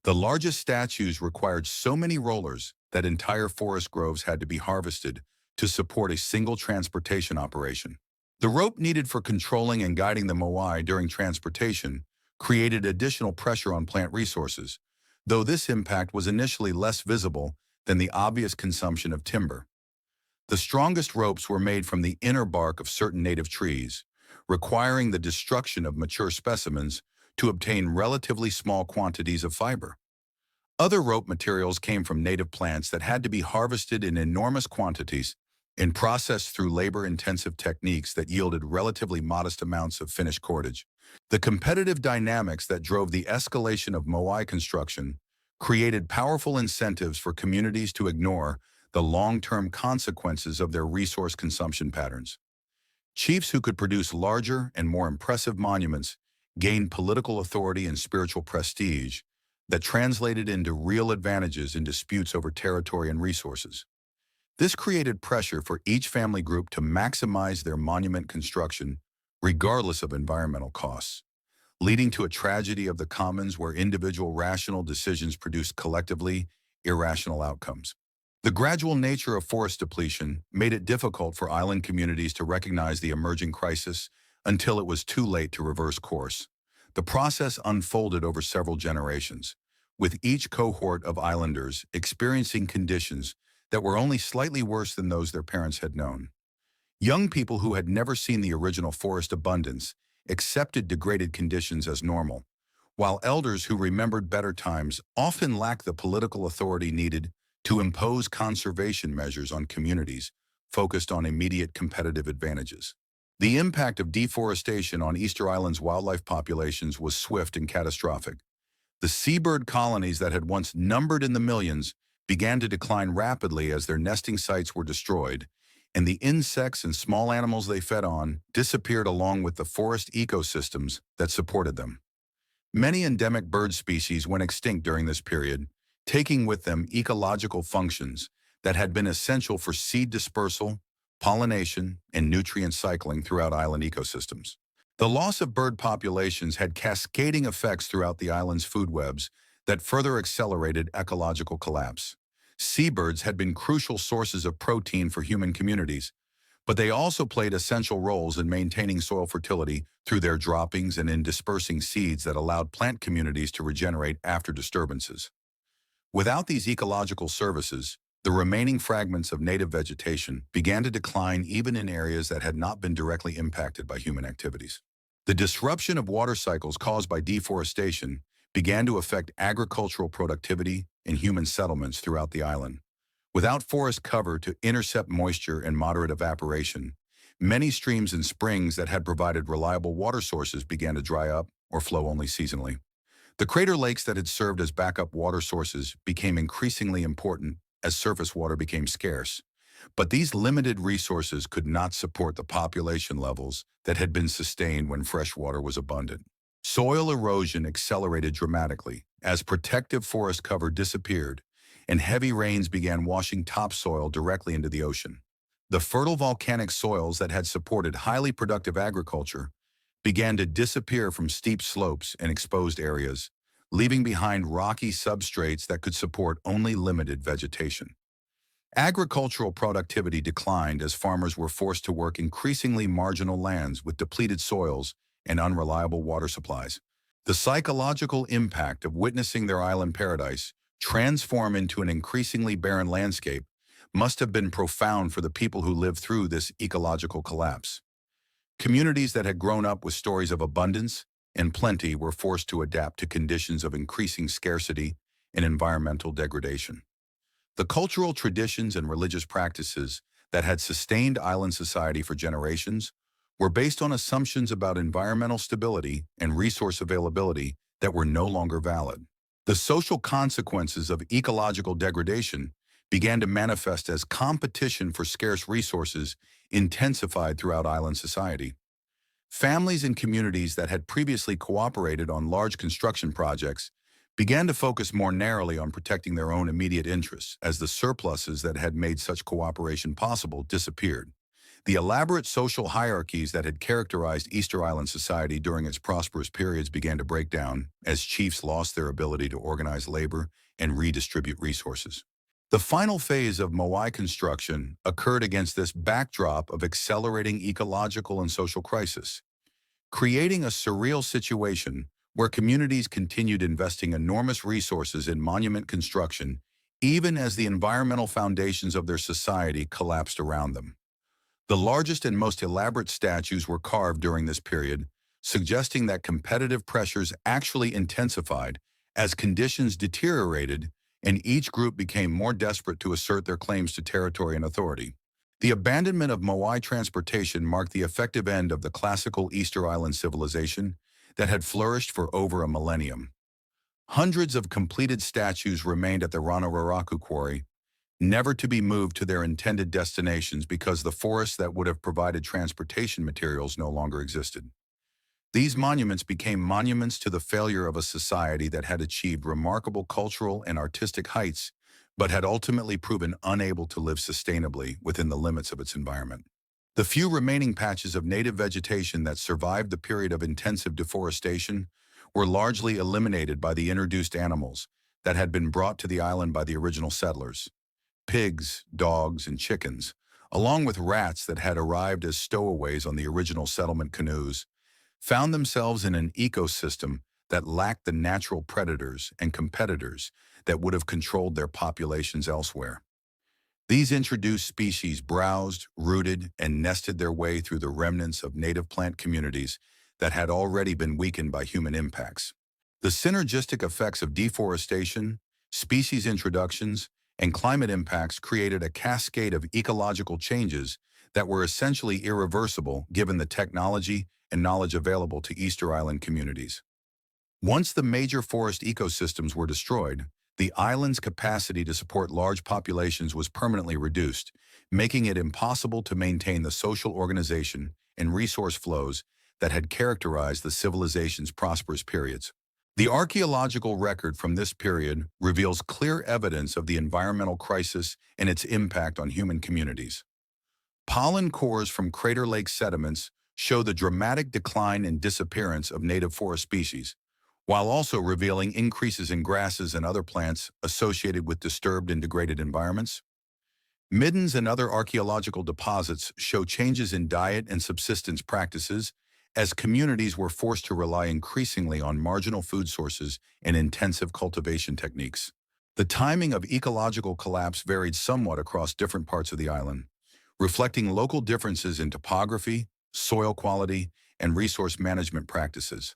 The largest statues required so many rollers that entire forest groves had to be harvested to support a single transportation operation. The rope needed for controlling and guiding the moai during transportation created additional pressure on plant resources, though this impact was initially less visible than the obvious consumption of timber. The strongest ropes were made from the inner bark of certain native trees, requiring the destruction of mature specimens to obtain relatively small quantities of fiber. Other rope materials came from native plants that had to be harvested in enormous quantities and processed through labor-intensive techniques that yielded relatively modest amounts of finished cordage. The competitive dynamics that drove the escalation of moai construction created powerful incentives for communities to ignore the long-term consequences of their resource consumption patterns. Chiefs who could produce larger and more impressive monuments gained political authority and spiritual prestige that translated into real advantages in disputes over territory and resources. This created pressure for each family group to maximize their monument construction regardless of environmental costs, leading to a tragedy of the commons where individual rational decisions produced collectively irrational outcomes. The gradual nature of forest depletion made it difficult for island communities to recognize the emerging crisis until it was too late to reverse course. The process unfolded over several generations, with each cohort of islanders experiencing conditions that were only slightly worse than those their parents had known. Young people who had never seen the original forest abundance accepted degraded conditions as normal, while elders who remembered better times often lacked the political authority needed to impose conservation measures on communities focused on immediate competitive advantages. The impact of deforestation on Easter Island's wildlife populations was swift and catastrophic. The seabird colonies that had once numbered in the millions began to decline rapidly as their nesting sites were destroyed, and the insects and small animals they fed on disappeared along with the forest ecosystems that supported them. Many endemic bird species went extinct during this period, taking with them ecological functions that had been essential for seed dispersal, pollination, and nutrient cycling throughout island ecosystems. The loss of bird populations had cascading effects throughout the island's food webs that further accelerated ecological collapse. Seabirds had been crucial sources of protein for human communities, but they also played essential roles in maintaining soil fertility through their droppings and in dispersing seeds that allowed plant communities to regenerate after disturbances. Without these ecological services, the remaining fragments of native vegetation began to decline even in areas that had not been directly impacted by human activities. The disruption of water cycles caused by deforestation began to affect agricultural productivity and human settlements throughout the island. Without forest cover to intercept moisture and moderate evaporation, many streams and springs that had provided reliable water sources began to dry up or flow only seasonally. The crater lakes that had served as backup water sources became increasingly important as surface water became scarce, but these limited resources could not support the population levels that had been sustained when fresh water was abundant. Soil erosion accelerated dramatically as protective forest cover disappeared and heavy rains began washing topsoil directly into the ocean. The fertile volcanic soils that had supported highly productive agriculture began to disappear from steep slopes and exposed areas, leaving behind rocky substrates that could support only limited vegetation. Agricultural productivity declined as farmers were forced to work increasingly marginal lands with depleted soils and unreliable water supplies. The psychological impact of witnessing their island paradise transform into an increasingly barren landscape must have been profound for the people who lived through this ecological collapse. Communities that had grown up with stories of abundance and plenty were forced to adapt to conditions of increasing scarcity and environmental degradation. The cultural traditions and religious practices that had sustained island society for generations were based on assumptions about environmental stability and resource availability that were no longer valid. The social consequences of ecological degradation began to manifest as competition for scarce resources intensified throughout island society. Families and communities that had previously cooperated on large construction projects began to focus more narrowly on protecting their own immediate interests as the surpluses that had made such cooperation possible disappeared. The elaborate social hierarchies that had characterized Easter Island society during its prosperous periods began to break down as chiefs lost their ability to organize labor and redistribute resources. The final phase of Moai construction occurred against this backdrop of accelerating ecological and social crisis, creating a surreal situation where communities continued investing enormous resources in monument construction even as the environmental foundations of their society collapsed around them. The largest and most elaborate statues were carved during this period, suggesting that competitive pressures actually intensified as conditions deteriorated and each group became more desperate to assert their claims to territory and authority. The abandonment of Moai transportation marked the effective end of the classical Easter Island civilization that had flourished for over a millennium. Hundreds of completed statues remained at the Rana quarry, never to be moved to their intended destinations because the forests that would have provided transportation materials no longer existed. These monuments became monuments to the failure of a society that had achieved remarkable cultural and artistic heights, but had ultimately proven unable to live sustainably within the limits of its environment. The few remaining patches of native vegetation that survived the period of intensive deforestation were largely eliminated by the introduced animals that had been brought to the island by the original settlers. Pigs, dogs, and chickens, along with rats that had arrived as stowaways on the original settlement canoes, found themselves in an ecosystem that lacked the natural predators and competitors that would have controlled their populations elsewhere. These introduced species browsed, rooted, and nested their way through the remnants of native plant communities that had already been weakened by human impacts. The synergistic effects of deforestation, species introductions, and climate impacts created a cascade of ecological changes that were essentially irreversible given the technology and knowledge available to Easter Island communities. Once the major forest ecosystems were destroyed, the island's capacity to support large populations was permanently reduced, making it impossible to maintain the social organization and resource flows that had characterized the civilization's prosperous periods. The archaeological record from this period reveals clear evidence of the environmental crisis and its impact on human communities. Pollen cores from crater lake sediments show the dramatic decline and disappearance of native forest species, while also revealing increases in grasses and other plants associated with disturbed and degraded environments. Middens and other archaeological deposits show changes in diet and subsistence practices as communities were forced to rely increasingly on marginal food sources and intensive cultivation techniques. The timing of ecological collapse varied somewhat across different parts of the island, reflecting local differences in topography, soil quality, and resource management practices.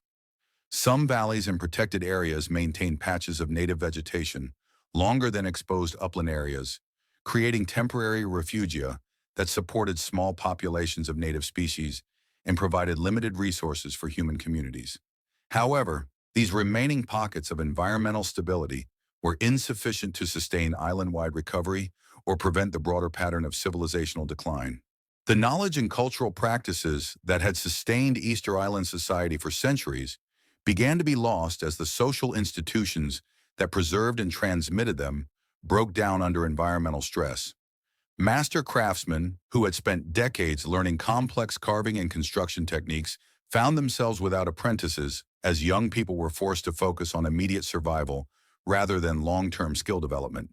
Some valleys and protected areas maintained patches of native vegetation longer than exposed upland areas, creating temporary refugia that supported small populations of native species and provided limited resources for human communities. However, these remaining pockets of environmental stability were insufficient to sustain island-wide recovery or prevent the broader pattern of civilizational decline. The knowledge and cultural practices that had sustained Easter Island society for centuries began to be lost as the social institutions that preserved and transmitted them broke down under environmental stress. Master craftsmen who had spent decades learning complex carving and construction techniques found themselves without apprentices as young people were forced to focus on immediate survival rather than long-term skill development.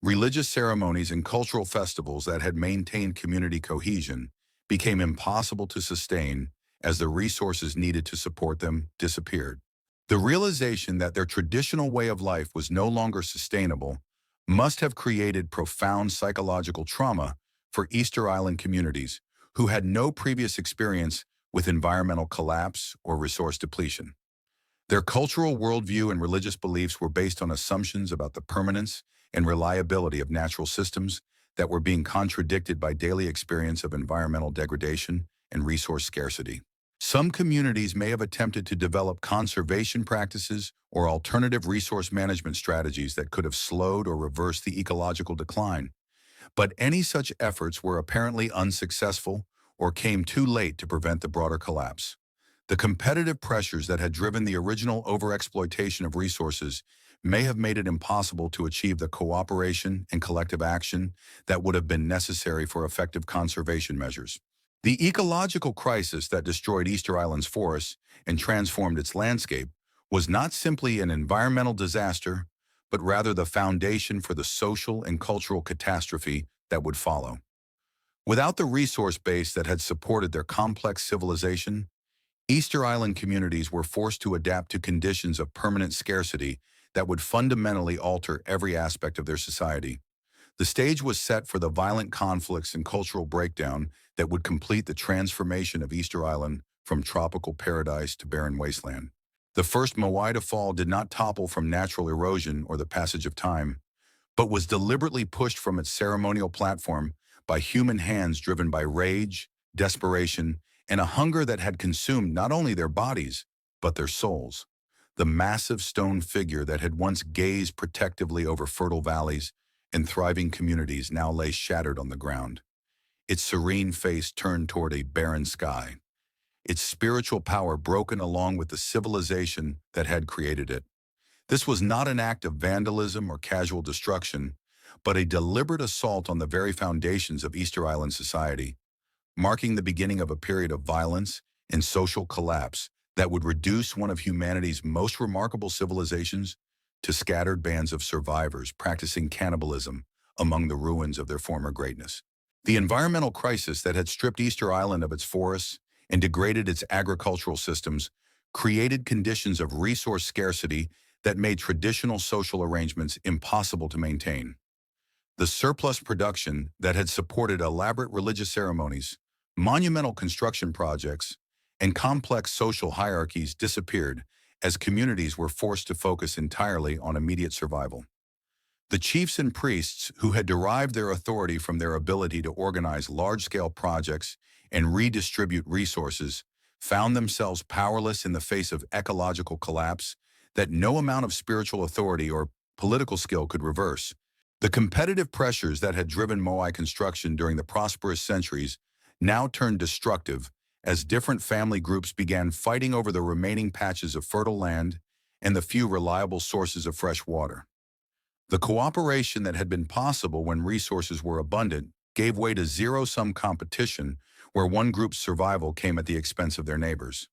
Religious ceremonies and cultural festivals that had maintained community cohesion became impossible to sustain as the resources needed to support them disappeared. The realization that their traditional way of life was no longer sustainable must have created profound psychological trauma for Easter Island communities who had no previous experience with environmental collapse or resource depletion. Their cultural worldview and religious beliefs were based on assumptions about the permanence and reliability of natural systems that were being contradicted by daily experience of environmental degradation and resource scarcity. Some communities may have attempted to develop conservation practices or alternative resource management strategies that could have slowed or reversed the ecological decline, but any such efforts were apparently unsuccessful or came too late to prevent the broader collapse. The competitive pressures that had driven the original overexploitation of resources may have made it impossible to achieve the cooperation and collective action that would have been necessary for effective conservation measures. The ecological crisis that destroyed Easter Island's forests and transformed its landscape was not simply an environmental disaster, but rather the foundation for the social and cultural catastrophe that would follow. Without the resource base that had supported their complex civilization, Easter Island communities were forced to adapt to conditions of permanent scarcity that would fundamentally alter every aspect of their society. The stage was set for the violent conflicts and cultural breakdown that would complete the transformation of Easter Island from tropical paradise to barren wasteland. The first Moai to fall did not topple from natural erosion or the passage of time, but was deliberately pushed from its ceremonial platform by human hands driven by rage, desperation, and a hunger that had consumed not only their bodies, but their souls. The massive stone figure that had once gazed protectively over fertile valleys and thriving communities now lay shattered on the ground, its serene face turned toward a barren sky, its spiritual power broken along with the civilization that had created it. This was not an act of vandalism or casual destruction, but a deliberate assault on the very foundations of Easter Island society, marking the beginning of a period of violence and social collapse that would reduce one of humanity's most remarkable civilizations to scattered bands of survivors practicing cannibalism among the ruins of their former greatness. The environmental crisis that had stripped Easter Island of its forests and degraded its agricultural systems created conditions of resource scarcity that made traditional social arrangements impossible to maintain. The surplus production that had supported elaborate religious ceremonies, monumental construction projects, and complex social hierarchies disappeared as communities were forced to focus entirely on immediate survival. The chiefs and priests, who had derived their authority from their ability to organize large-scale projects and redistribute resources, found themselves powerless in the face of ecological collapse that no amount of spiritual authority or political skill could reverse. The competitive pressures that had driven Moai construction during the prosperous centuries now turned destructive as different family groups began fighting over the remaining patches of fertile land and the few reliable sources of fresh water. The cooperation that had been possible when resources were abundant gave way to zero-sum competition where one group's survival came at the expense of their neighbors.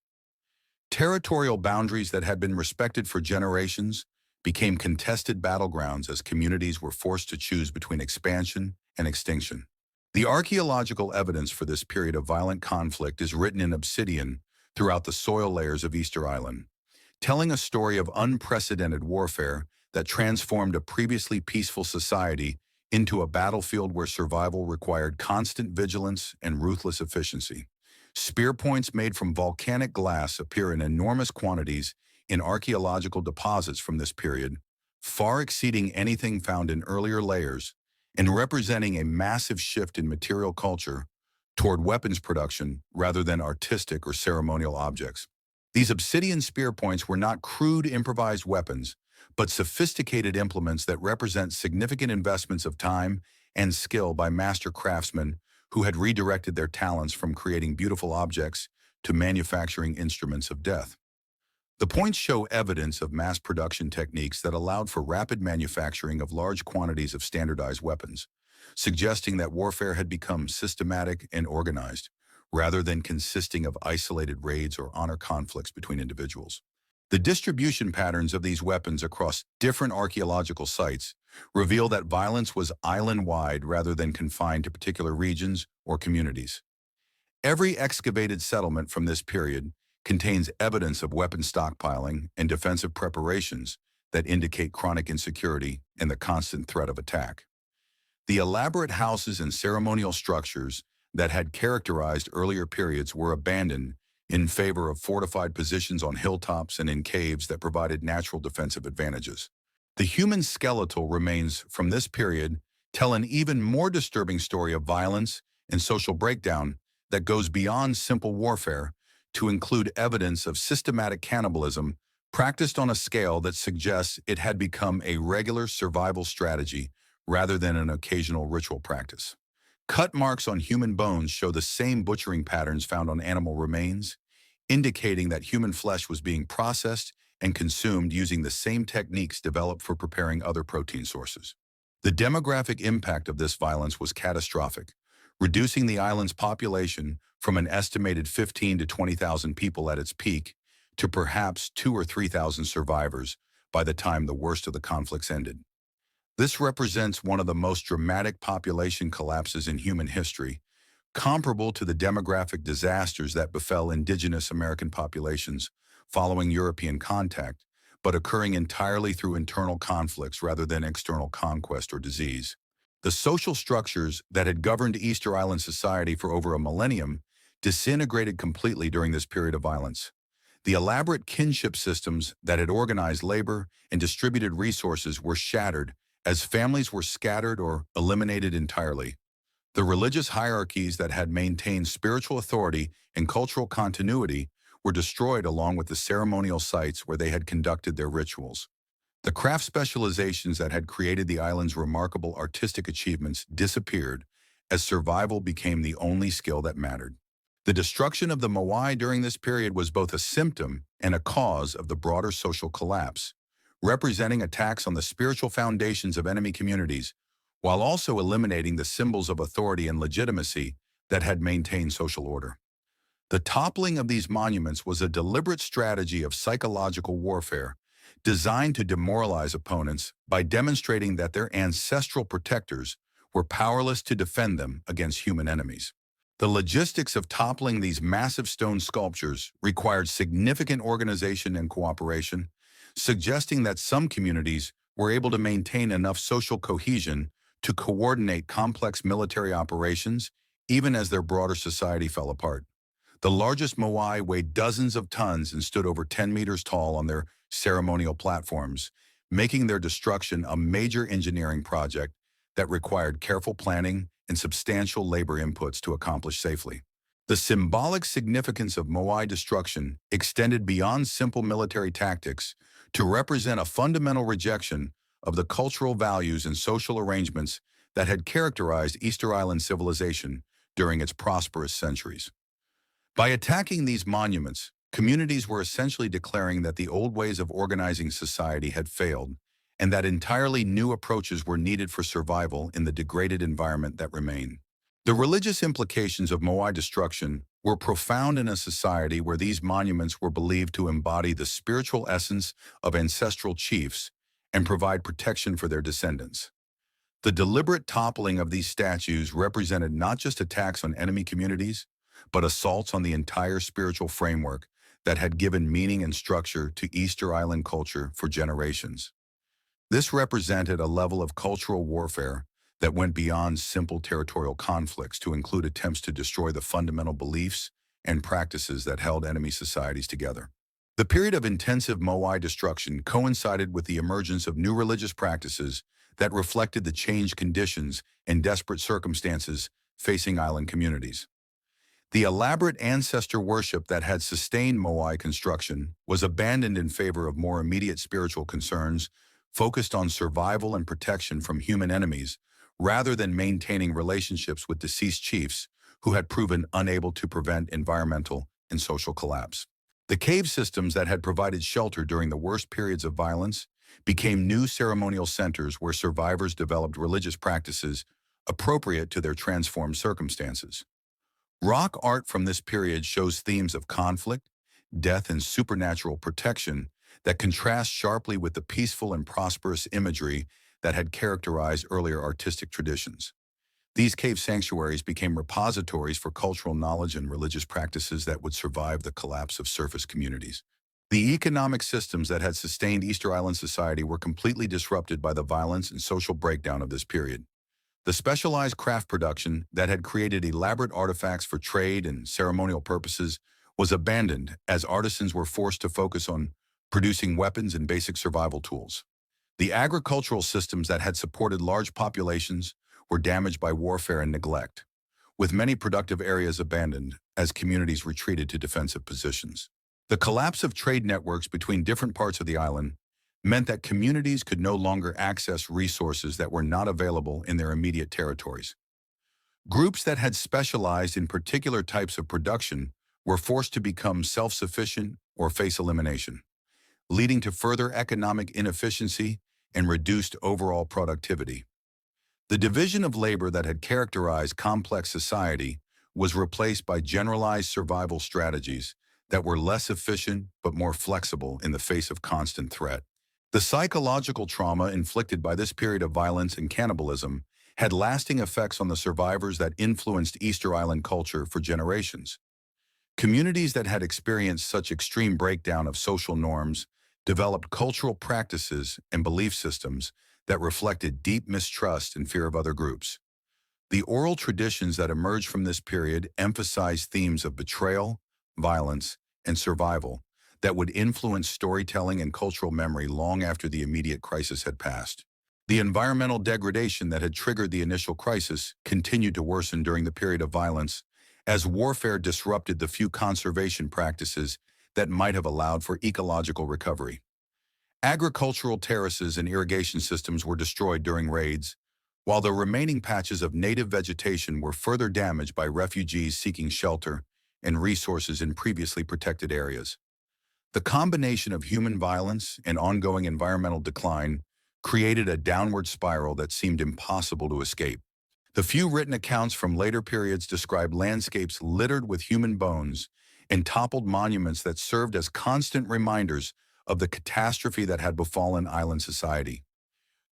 Territorial boundaries that had been respected for generations became contested battlegrounds as communities were forced to choose between expansion and extinction. The archaeological evidence for this period of violent conflict is written in obsidian throughout the soil layers of Easter Island, telling a story of unprecedented warfare that transformed a previously peaceful society into a battlefield where survival required constant vigilance and ruthless efficiency. Spear points made from volcanic glass appear in enormous quantities in archaeological deposits from this period, far exceeding anything found in earlier layers, and representing a massive shift in material culture toward weapons production rather than artistic or ceremonial objects. These obsidian spear points were not crude improvised weapons, but sophisticated implements that represent significant investments of time and skill by master craftsmen who had redirected their talents from creating beautiful objects to manufacturing instruments of death. The points show evidence of mass production techniques that allowed for rapid manufacturing of large quantities of standardized weapons, suggesting that warfare had become systematic and organized, rather than consisting of isolated raids or honor conflicts between individuals. The distribution patterns of these weapons across different archaeological sites reveal that violence was island-wide rather than confined to particular regions or communities. Every excavated settlement from this period contains evidence of weapon stockpiling and defensive preparations that indicate chronic insecurity and the constant threat of attack. The elaborate houses and ceremonial structures that had characterized earlier periods were abandoned in favor of fortified positions on hilltops and in caves that provided natural defensive advantages. The human skeletal remains from this period tell an even more disturbing story of violence and social breakdown that goes beyond simple warfare to include evidence of systematic cannibalism practiced on a scale that suggests it had become a regular survival strategy rather than an occasional ritual practice. Cut marks on human bones show the same butchering patterns found on animal remains, indicating that human flesh was being processed and consumed using the same techniques developed for preparing other protein sources. The demographic impact of this violence was catastrophic, reducing the island's population from an estimated 15 to 20,000 people at its peak to perhaps 2 or 3,000 survivors by the time the worst of the conflicts ended. This represents one of the most dramatic population collapses in human history, comparable to the demographic disasters that befell indigenous American populations following European contact, but occurring entirely through internal conflicts rather than external conquest or disease. The social structures that had governed Easter Island society for over a millennium disintegrated completely during this period of violence. The elaborate kinship systems that had organized labor and distributed resources were shattered as families were scattered or eliminated entirely. The religious hierarchies that had maintained spiritual authority and cultural continuity were destroyed along with the ceremonial sites where they had conducted their rituals. The craft specializations that had created the island's remarkable artistic achievements disappeared as survival became the only skill that mattered. The destruction of the Moai during this period was both a symptom and a cause of the broader social collapse, representing attacks on the spiritual foundations of enemy communities, while also eliminating the symbols of authority and legitimacy that had maintained social order. The toppling of these monuments was a deliberate strategy of psychological warfare designed to demoralize opponents by demonstrating that their ancestral protectors were powerless to defend them against human enemies. The logistics of toppling these massive stone sculptures required significant organization and cooperation, suggesting that some communities were able to maintain enough social cohesion to coordinate complex military operations even as their broader society fell apart. The largest Moai weighed dozens of tons and stood over 10 meters tall on their ceremonial platforms, making their destruction a major engineering project that required careful planning and substantial labor inputs to accomplish safely. The symbolic significance of Moai destruction extended beyond simple military tactics to represent a fundamental rejection of the cultural values and social arrangements that had characterized Easter Island civilization during its prosperous centuries. By attacking these monuments, communities were essentially declaring that the old ways of organizing society had failed and that entirely new approaches were needed for survival in the degraded environment that remained. The religious implications of Moai destruction were profound in a society where these monuments were believed to embody the spiritual essence of ancestral chiefs and provide protection for their descendants. The deliberate toppling of these statues represented not just attacks on enemy communities, but assaults on the entire spiritual framework that had given meaning and structure to Easter Island culture for generations. This represented a level of cultural warfare that went beyond simple territorial conflicts to include attempts to destroy the fundamental beliefs and practices that held enemy societies together. The period of intensive Moai destruction coincided with the emergence of new religious practices that reflected the changed conditions and desperate circumstances facing island communities. The elaborate ancestor worship that had sustained Moai construction was abandoned in favor of more immediate spiritual concerns focused on survival and protection from human enemies rather than maintaining relationships with deceased chiefs who had proven unable to prevent environmental and social collapse. The cave systems that had provided shelter during the worst periods of violence became new ceremonial centers where survivors developed religious practices appropriate to their transformed circumstances. Rock art from this period shows themes of conflict, death, and supernatural protection that contrast sharply with the peaceful and prosperous imagery that had characterized earlier artistic traditions. These cave sanctuaries became repositories for cultural knowledge and religious practices that would survive the collapse of surface communities. The economic systems that had sustained Easter Island society were completely disrupted by the violence and social breakdown of this period. The specialized craft production that had created elaborate artifacts for trade and ceremonial purposes was abandoned as artisans were forced to focus on producing weapons and basic survival tools. The agricultural systems that had supported large populations were damaged by warfare and neglect, with many productive areas abandoned as communities retreated to defensive positions. The collapse of trade networks between different parts of the island meant that communities could no longer access resources that were not available in their immediate territories. Groups that had specialized in particular types of production were forced to become self-sufficient or face elimination, leading to further economic inefficiency and reduced overall productivity. The division of labor that had characterized complex society was replaced by generalized survival strategies that were less efficient but more flexible in the face of constant threat. The psychological trauma inflicted by this period of violence and cannibalism had lasting effects on the survivors that influenced Easter Island culture for generations. Communities that had experienced such extreme breakdown of social norms developed cultural practices and belief systems that reflected deep mistrust and fear of other groups. The oral traditions that emerged from this period emphasized themes of betrayal, violence, and survival that would influence storytelling and cultural memory long after the immediate crisis had passed. The environmental degradation that had triggered the initial crisis continued to worsen during the period of violence as warfare disrupted the few conservation practices that might have allowed for ecological recovery. Agricultural terraces and irrigation systems were destroyed during raids, while the remaining patches of native vegetation were further damaged by refugees seeking shelter and resources in previously protected areas. The combination of human violence and ongoing environmental decline created a downward spiral that seemed impossible to escape. The few written accounts from later periods describe landscapes littered with human bones and toppled monuments that served as constant reminders of the catastrophe that had befallen island society.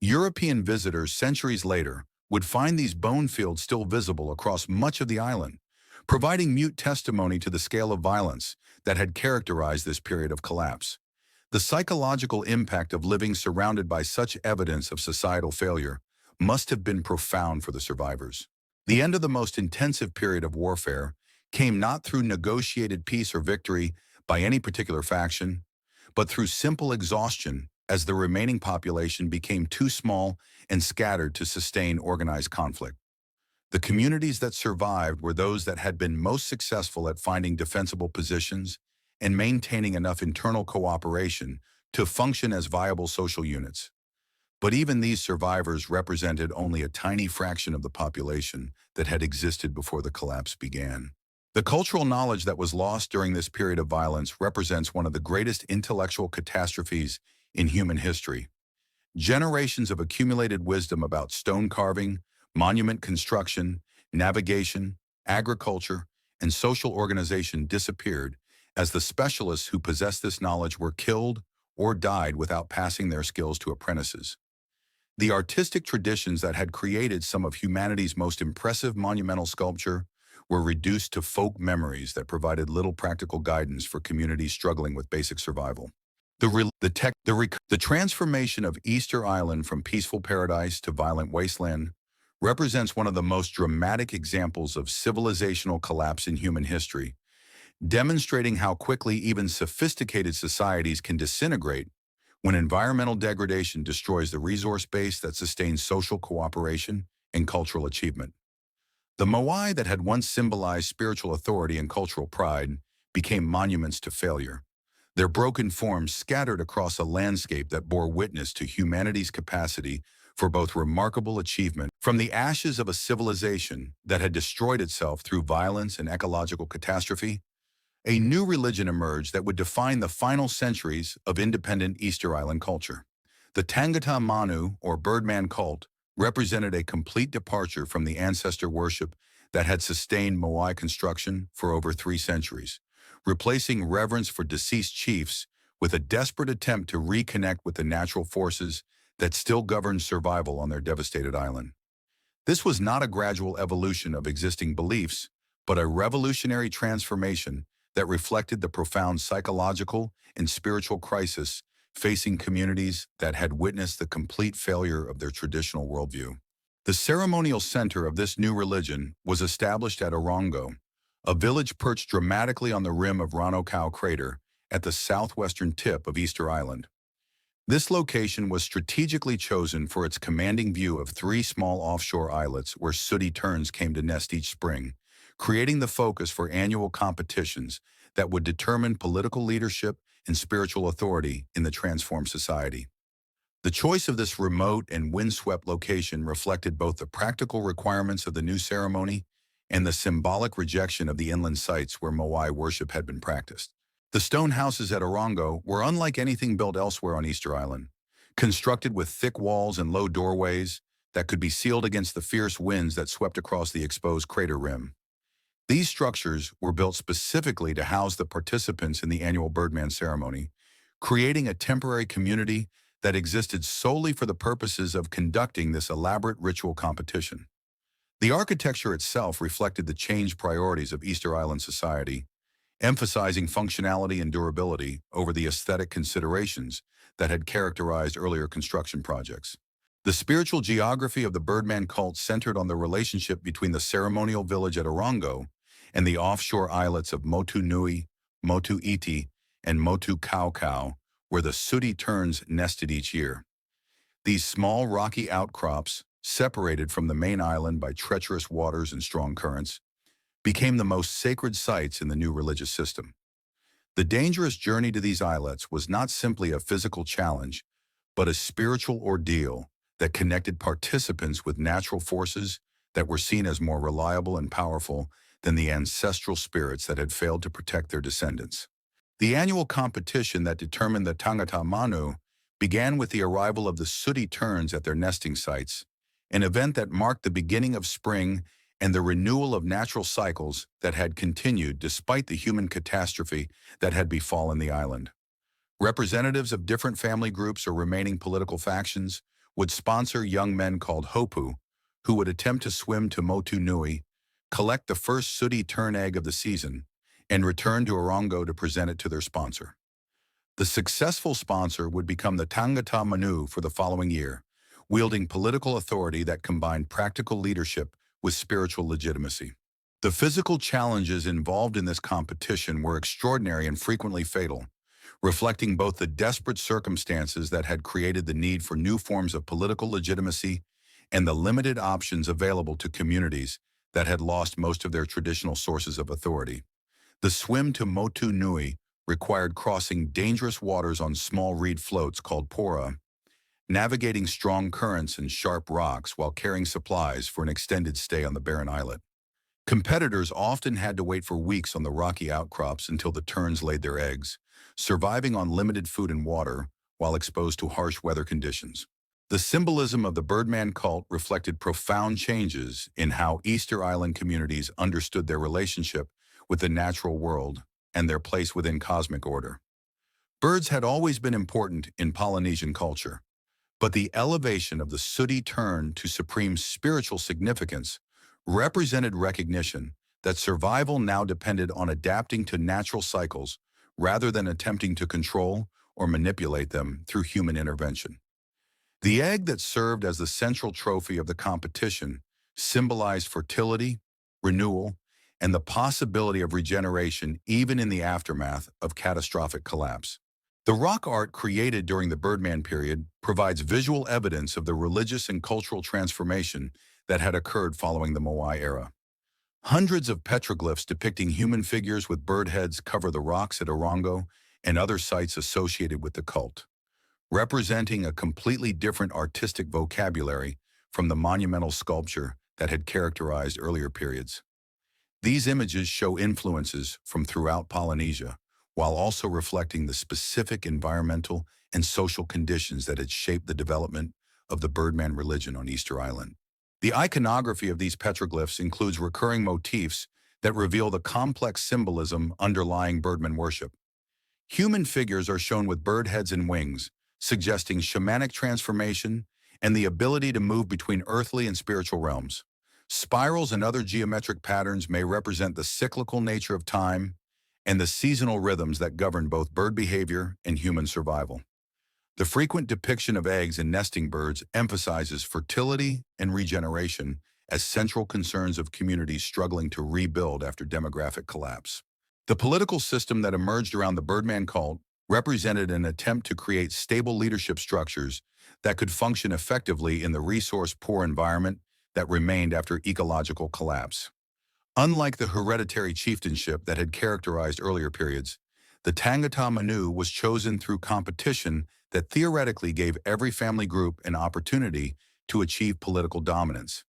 European visitors centuries later would find these bone fields still visible across much of the island, providing mute testimony to the scale of violence that had characterized this period of collapse. The psychological impact of living surrounded by such evidence of societal failure must have been profound for the survivors. The end of the most intensive period of warfare came not through negotiated peace or victory by any particular faction, but through simple exhaustion as the remaining population became too small and scattered to sustain organized conflict. The communities that survived were those that had been most successful at finding defensible positions and maintaining enough internal cooperation to function as viable social units. But even these survivors represented only a tiny fraction of the population that had existed before the collapse began. The cultural knowledge that was lost during this period of violence represents one of the greatest intellectual catastrophes in human history. Generations of accumulated wisdom about stone carving, monument construction, navigation, agriculture, and social organization disappeared as the specialists who possessed this knowledge were killed or died without passing their skills to apprentices. The artistic traditions that had created some of humanity's most impressive monumental sculpture were reduced to folk memories that provided little practical guidance for communities struggling with basic survival. The transformation of Easter Island from peaceful paradise to violent wasteland represents one of the most dramatic examples of civilizational collapse in human history, demonstrating how quickly even sophisticated societies can disintegrate when environmental degradation destroys the resource base that sustains social cooperation and cultural achievement. The Moai that had once symbolized spiritual authority and cultural pride became monuments to failure, their broken forms scattered across a landscape that bore witness to humanity's capacity for both remarkable achievement. From the ashes of a civilization that had destroyed itself through violence and ecological catastrophe, a new religion emerged that would define the final centuries of independent Easter Island culture. The Tangata Manu, or Birdman cult, represented a complete departure from the ancestor worship that had sustained Moai construction for over 3 centuries, replacing reverence for deceased chiefs with a desperate attempt to reconnect with the natural forces that still governed survival on their devastated island. This was not a gradual evolution of existing beliefs, but a revolutionary transformation that reflected the profound psychological and spiritual crisis facing communities that had witnessed the complete failure of their traditional worldview. The ceremonial center of this new religion was established at Orongo, a village perched dramatically on the rim of Ranokau crater at the southwestern tip of Easter Island. This location was strategically chosen for its commanding view of 3 small offshore islets where sooty terns came to nest each spring, creating the focus for annual competitions that would determine political leadership and spiritual authority in the transformed society. The choice of this remote and windswept location reflected both the practical requirements of the new ceremony and the symbolic rejection of the inland sites where Moai worship had been practiced. The stone houses at Orongo were unlike anything built elsewhere on Easter Island, constructed with thick walls and low doorways that could be sealed against the fierce winds that swept across the exposed crater rim. These structures were built specifically to house the participants in the annual Birdman ceremony, creating a temporary community that existed solely for the purposes of conducting this elaborate ritual competition. The architecture itself reflected the changed priorities of Easter Island society, emphasizing functionality and durability over the aesthetic considerations that had characterized earlier construction projects. The spiritual geography of the Birdman cult centered on the relationship between the ceremonial village at Orongo and the offshore islets of Motu Nui, Motu Iti, and Motu Kau, where the sooty terns nested each year. These small rocky outcrops, separated from the main island by treacherous waters and strong currents, became the most sacred sites in the new religious system. The dangerous journey to these islets was not simply a physical challenge, but a spiritual ordeal that connected participants with natural forces that were seen as more reliable and powerful than the ancestral spirits that had failed to protect their descendants. The annual competition that determined the Tangata Manu began with the arrival of the sooty terns at their nesting sites, an event that marked the beginning of spring and the renewal of natural cycles that had continued despite the human catastrophe that had befallen the island. Representatives of different family groups or remaining political factions would sponsor young men called hopu, who would attempt to swim to Motu Nui, collect the first sooty tern egg of the season, and return to Orongo to present it to their sponsor. The successful sponsor would become the Tangata Manu for the following year, wielding political authority that combined practical leadership with spiritual legitimacy. The physical challenges involved in this competition were extraordinary and frequently fatal, reflecting both the desperate circumstances that had created the need for new forms of political legitimacy and the limited options available to communities that had lost most of their traditional sources of authority. The swim to Motu Nui required crossing dangerous waters on small reed floats called pora, navigating strong currents and sharp rocks while carrying supplies for an extended stay on the barren islet. Competitors often had to wait for weeks on the rocky outcrops until the terns laid their eggs, surviving on limited food and water while exposed to harsh weather conditions. The symbolism of the Birdman cult reflected profound changes in how Easter Island communities understood their relationship with the natural world and their place within cosmic order. Birds had always been important in Polynesian culture, but the elevation of the sooty tern to supreme spiritual significance represented recognition that survival now depended on adapting to natural cycles rather than attempting to control or manipulate them through human intervention. The egg that served as the central trophy of the competition symbolized fertility, renewal, and the possibility of regeneration even in the aftermath of catastrophic collapse. The rock art created during the Birdman period provides visual evidence of the religious and cultural transformation that had occurred following the Moai era. Hundreds of petroglyphs depicting human figures with bird heads cover the rocks at Orongo and other sites associated with the cult, representing a completely different artistic vocabulary from the monumental sculpture that had characterized earlier periods. These images show influences from throughout Polynesia, while also reflecting the specific environmental and social conditions that had shaped the development of the Birdman religion on Easter Island. The iconography of these petroglyphs includes recurring motifs that reveal the complex symbolism underlying birdman worship. Human figures are shown with bird heads and wings, suggesting shamanic transformation and the ability to move between earthly and spiritual realms. Spirals and other geometric patterns may represent the cyclical nature of time and the seasonal rhythms that govern both bird behavior and human survival. The frequent depiction of eggs and nesting birds emphasizes fertility and regeneration as central concerns of communities struggling to rebuild after demographic collapse. The political system that emerged around the Birdman cult represented an attempt to create stable leadership structures that could function effectively in the resource-poor environment that remained after ecological collapse. Unlike the hereditary chieftainship that had characterized earlier periods, the Tangata Manu was chosen through competition that theoretically gave every family group an opportunity to achieve political dominance.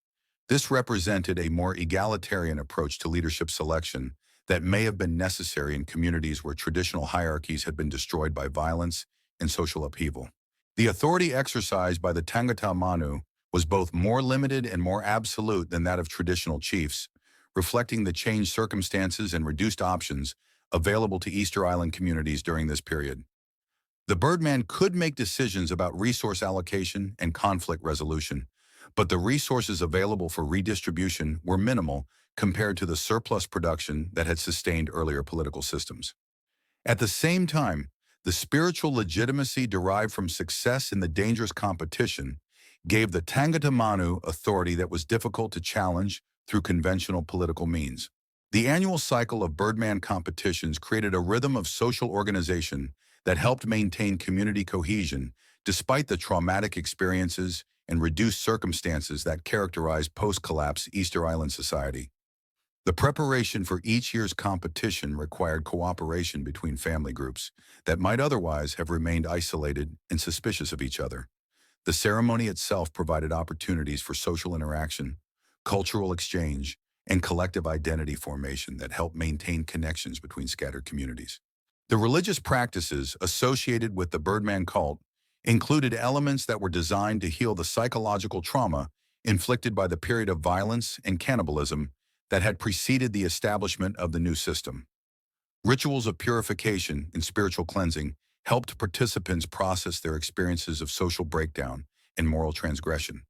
This represented a more egalitarian approach to leadership selection that may have been necessary in communities where traditional hierarchies had been destroyed by violence and social upheaval. The authority exercised by the Tangata Manu was both more limited and more absolute than that of traditional chiefs, reflecting the changed circumstances and reduced options available to Easter Island communities during this period. The Birdman could make decisions about resource allocation and conflict resolution, but the resources available for redistribution were minimal compared to the surplus production that had sustained earlier political systems. At the same time, the spiritual legitimacy derived from success in the dangerous competition gave the Tangata Manu authority that was difficult to challenge through conventional political means. The annual cycle of Birdman competitions created a rhythm of social organization that helped maintain community cohesion despite the traumatic experiences and reduced circumstances that characterized post-collapse Easter Island society. The preparation for each year's competition required cooperation between family groups that might otherwise have remained isolated and suspicious of each other. The ceremony itself provided opportunities for social interaction, cultural exchange, and collective identity formation that helped maintain connections between scattered communities. The religious practices associated with the Birdman cult included elements that were designed to heal the psychological trauma inflicted by the period of violence and cannibalism that had preceded the establishment of the new system. Rituals of purification and spiritual cleansing helped participants process their experiences of social breakdown and moral transgression.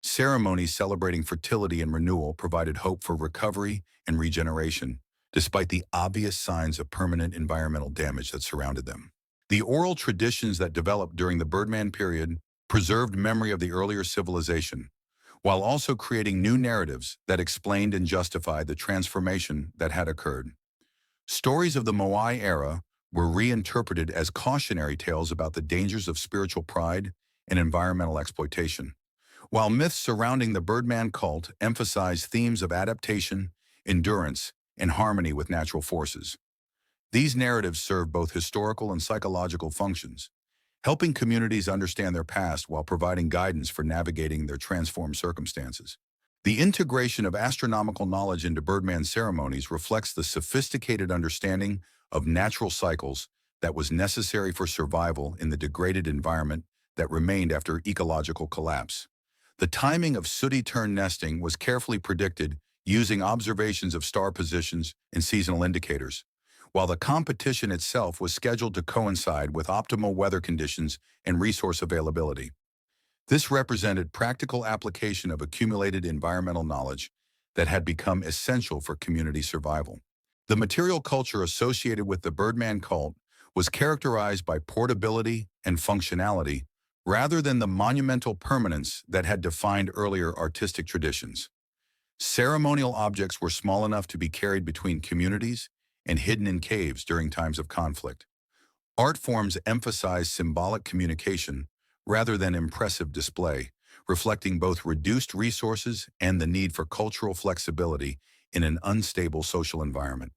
Ceremonies celebrating fertility and renewal provided hope for recovery and regeneration, despite the obvious signs of permanent environmental damage that surrounded them. The oral traditions that developed during the Birdman period preserved memory of the earlier civilization, while also creating new narratives that explained and justified the transformation that had occurred. Stories of the Moai era were reinterpreted as cautionary tales about the dangers of spiritual pride and environmental exploitation, while myths surrounding the Birdman cult emphasized themes of adaptation, endurance, and harmony with natural forces. These narratives serve both historical and psychological functions, helping communities understand their past while providing guidance for navigating their transformed circumstances. The integration of astronomical knowledge into Birdman ceremonies reflects the sophisticated understanding of natural cycles that was necessary for survival in the degraded environment that remained after ecological collapse. The timing of sooty tern nesting was carefully predicted using observations of star positions and seasonal indicators, while the competition itself was scheduled to coincide with optimal weather conditions and resource availability. This represented practical application of accumulated environmental knowledge that had become essential for community survival. The material culture associated with the Birdman cult was characterized by portability and functionality rather than the monumental permanence that had defined earlier artistic traditions. Ceremonial objects were small enough to be carried between communities and hidden in caves during times of conflict. Art forms emphasized symbolic communication rather than impressive display, reflecting both reduced resources and the need for cultural flexibility in an unstable social environment.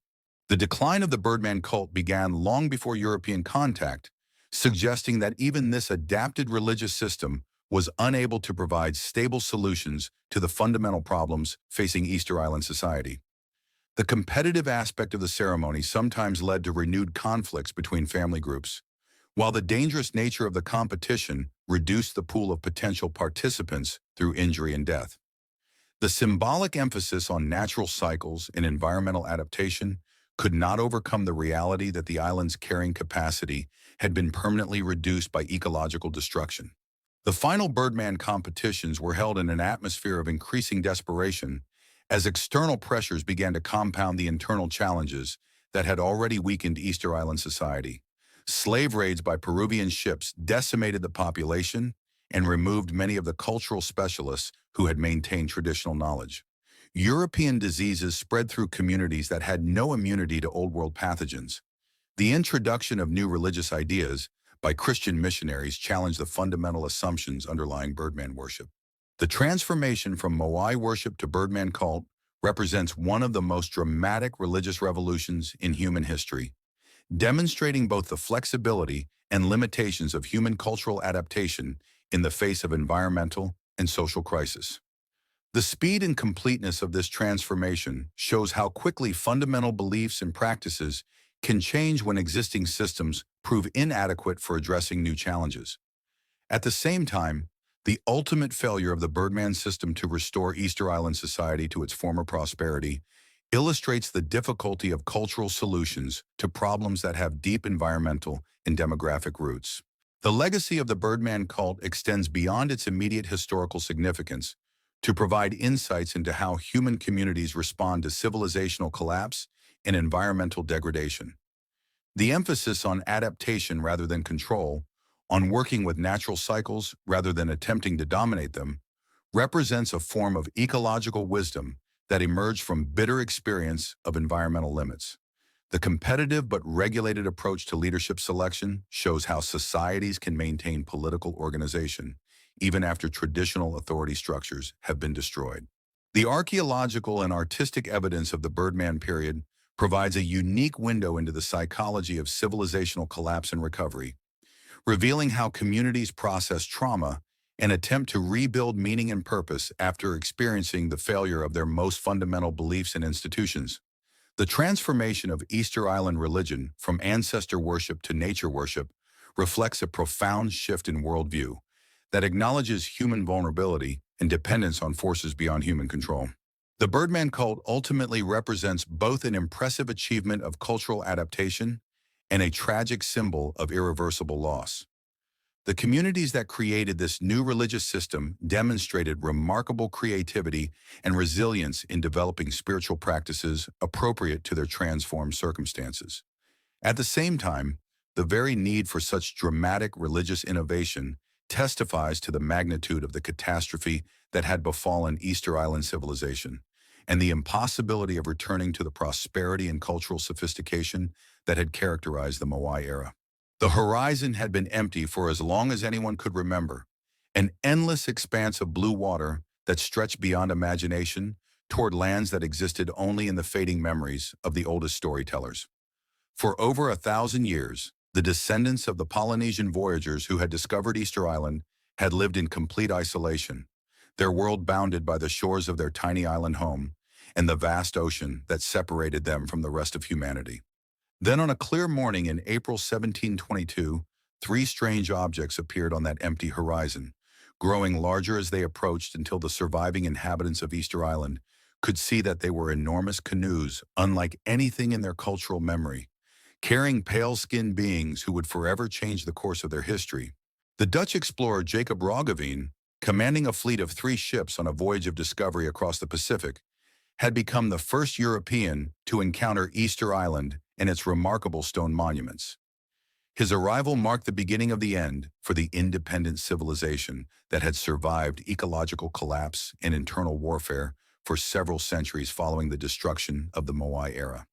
The decline of the Birdman cult began long before European contact, suggesting that even this adapted religious system was unable to provide stable solutions to the fundamental problems facing Easter Island society. The competitive aspect of the ceremony sometimes led to renewed conflicts between family groups, while the dangerous nature of the competition reduced the pool of potential participants through injury and death. The symbolic emphasis on natural cycles and environmental adaptation could not overcome the reality that the island's carrying capacity had been permanently reduced by ecological destruction. The final Birdman competitions were held in an atmosphere of increasing desperation as external pressures began to compound the internal challenges that had already weakened Easter Island society. Slave raids by Peruvian ships decimated the population and removed many of the cultural specialists who had maintained traditional knowledge. European diseases spread through communities that had no immunity to Old World pathogens. The introduction of new religious ideas by Christian missionaries challenged the fundamental assumptions underlying Birdman worship. The transformation from Moai worship to Birdman cult represents one of the most dramatic religious revolutions in human history, demonstrating both the flexibility and limitations of human cultural adaptation in the face of environmental and social crisis. The speed and completeness of this transformation shows how quickly fundamental beliefs and practices can change when existing systems prove inadequate for addressing new challenges. At the same time, the ultimate failure of the Birdman system to restore Easter Island society to its former prosperity illustrates the difficulty of cultural solutions to problems that have deep environmental and demographic roots. The legacy of the Birdman cult extends beyond its immediate historical significance to provide insights into how human communities respond to civilizational collapse and environmental degradation. The emphasis on adaptation rather than control, on working with natural cycles rather than attempting to dominate them, represents a form of ecological wisdom that emerged from bitter experience of environmental limits. The competitive but regulated approach to leadership selection shows how societies can maintain political organization even after traditional authority structures have been destroyed. The archaeological and artistic evidence of the Birdman period provides a unique window into the psychology of civilizational collapse and recovery, revealing how communities process trauma and attempt to rebuild meaning and purpose after experiencing the failure of their most fundamental beliefs and institutions. The transformation of Easter Island religion from ancestor worship to nature worship reflects a profound shift in worldview that acknowledges human vulnerability and dependence on forces beyond human control. The Birdman cult ultimately represents both an impressive achievement of cultural adaptation and a tragic symbol of irreversible loss. The communities that created this new religious system demonstrated remarkable creativity and resilience in developing spiritual practices appropriate to their transformed circumstances. At the same time, the very need for such dramatic religious innovation testifies to the magnitude of the catastrophe that had befallen Easter Island civilization and the impossibility of returning to the prosperity and cultural sophistication that had characterized the Moai era. The horizon had been empty for as long as anyone could remember, an endless expanse of blue water that stretched beyond imagination toward lands that existed only in the fading memories of the oldest storytellers. For over 1,000 years, the descendants of the Polynesian voyagers who had discovered Easter Island had lived in complete isolation, their world bounded by the shores of their tiny island home and the vast ocean that separated them from the rest of humanity. Then on a clear morning in April 1722, three strange objects appeared on that empty horizon, growing larger as they approached until the surviving inhabitants of Easter Island could see that they were enormous canoes unlike anything in their cultural memory, carrying pale-skinned beings who would forever change the course of their history. The Dutch explorer Jacob Roggeveen, commanding a fleet of 3 ships on a voyage of discovery across the Pacific, had become the first European to encounter Easter Island and its remarkable stone monuments. His arrival marked the beginning of the end for the independent civilization that had survived ecological collapse and internal warfare for several centuries following the destruction of the Moai era.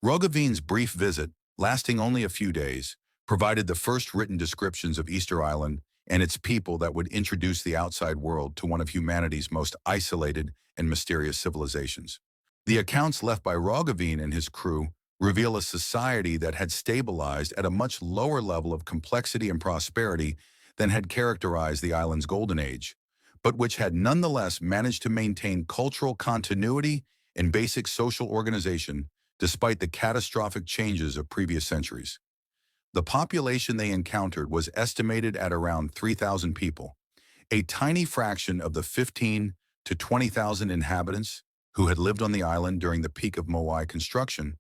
Roggeveen's brief visit, lasting only a few days, provided the first written descriptions of Easter Island and its people that would introduce the outside world to one of humanity's most isolated and mysterious civilizations. The accounts left by Roggeveen and his crew reveal a society that had stabilized at a much lower level of complexity and prosperity than had characterized the island's golden age, but which had nonetheless managed to maintain cultural continuity and basic social organization despite the catastrophic changes of previous centuries. The population they encountered was estimated at around 3,000 people, a tiny fraction of the 15 to 20,000 inhabitants who had lived on the island during the peak of Moai construction,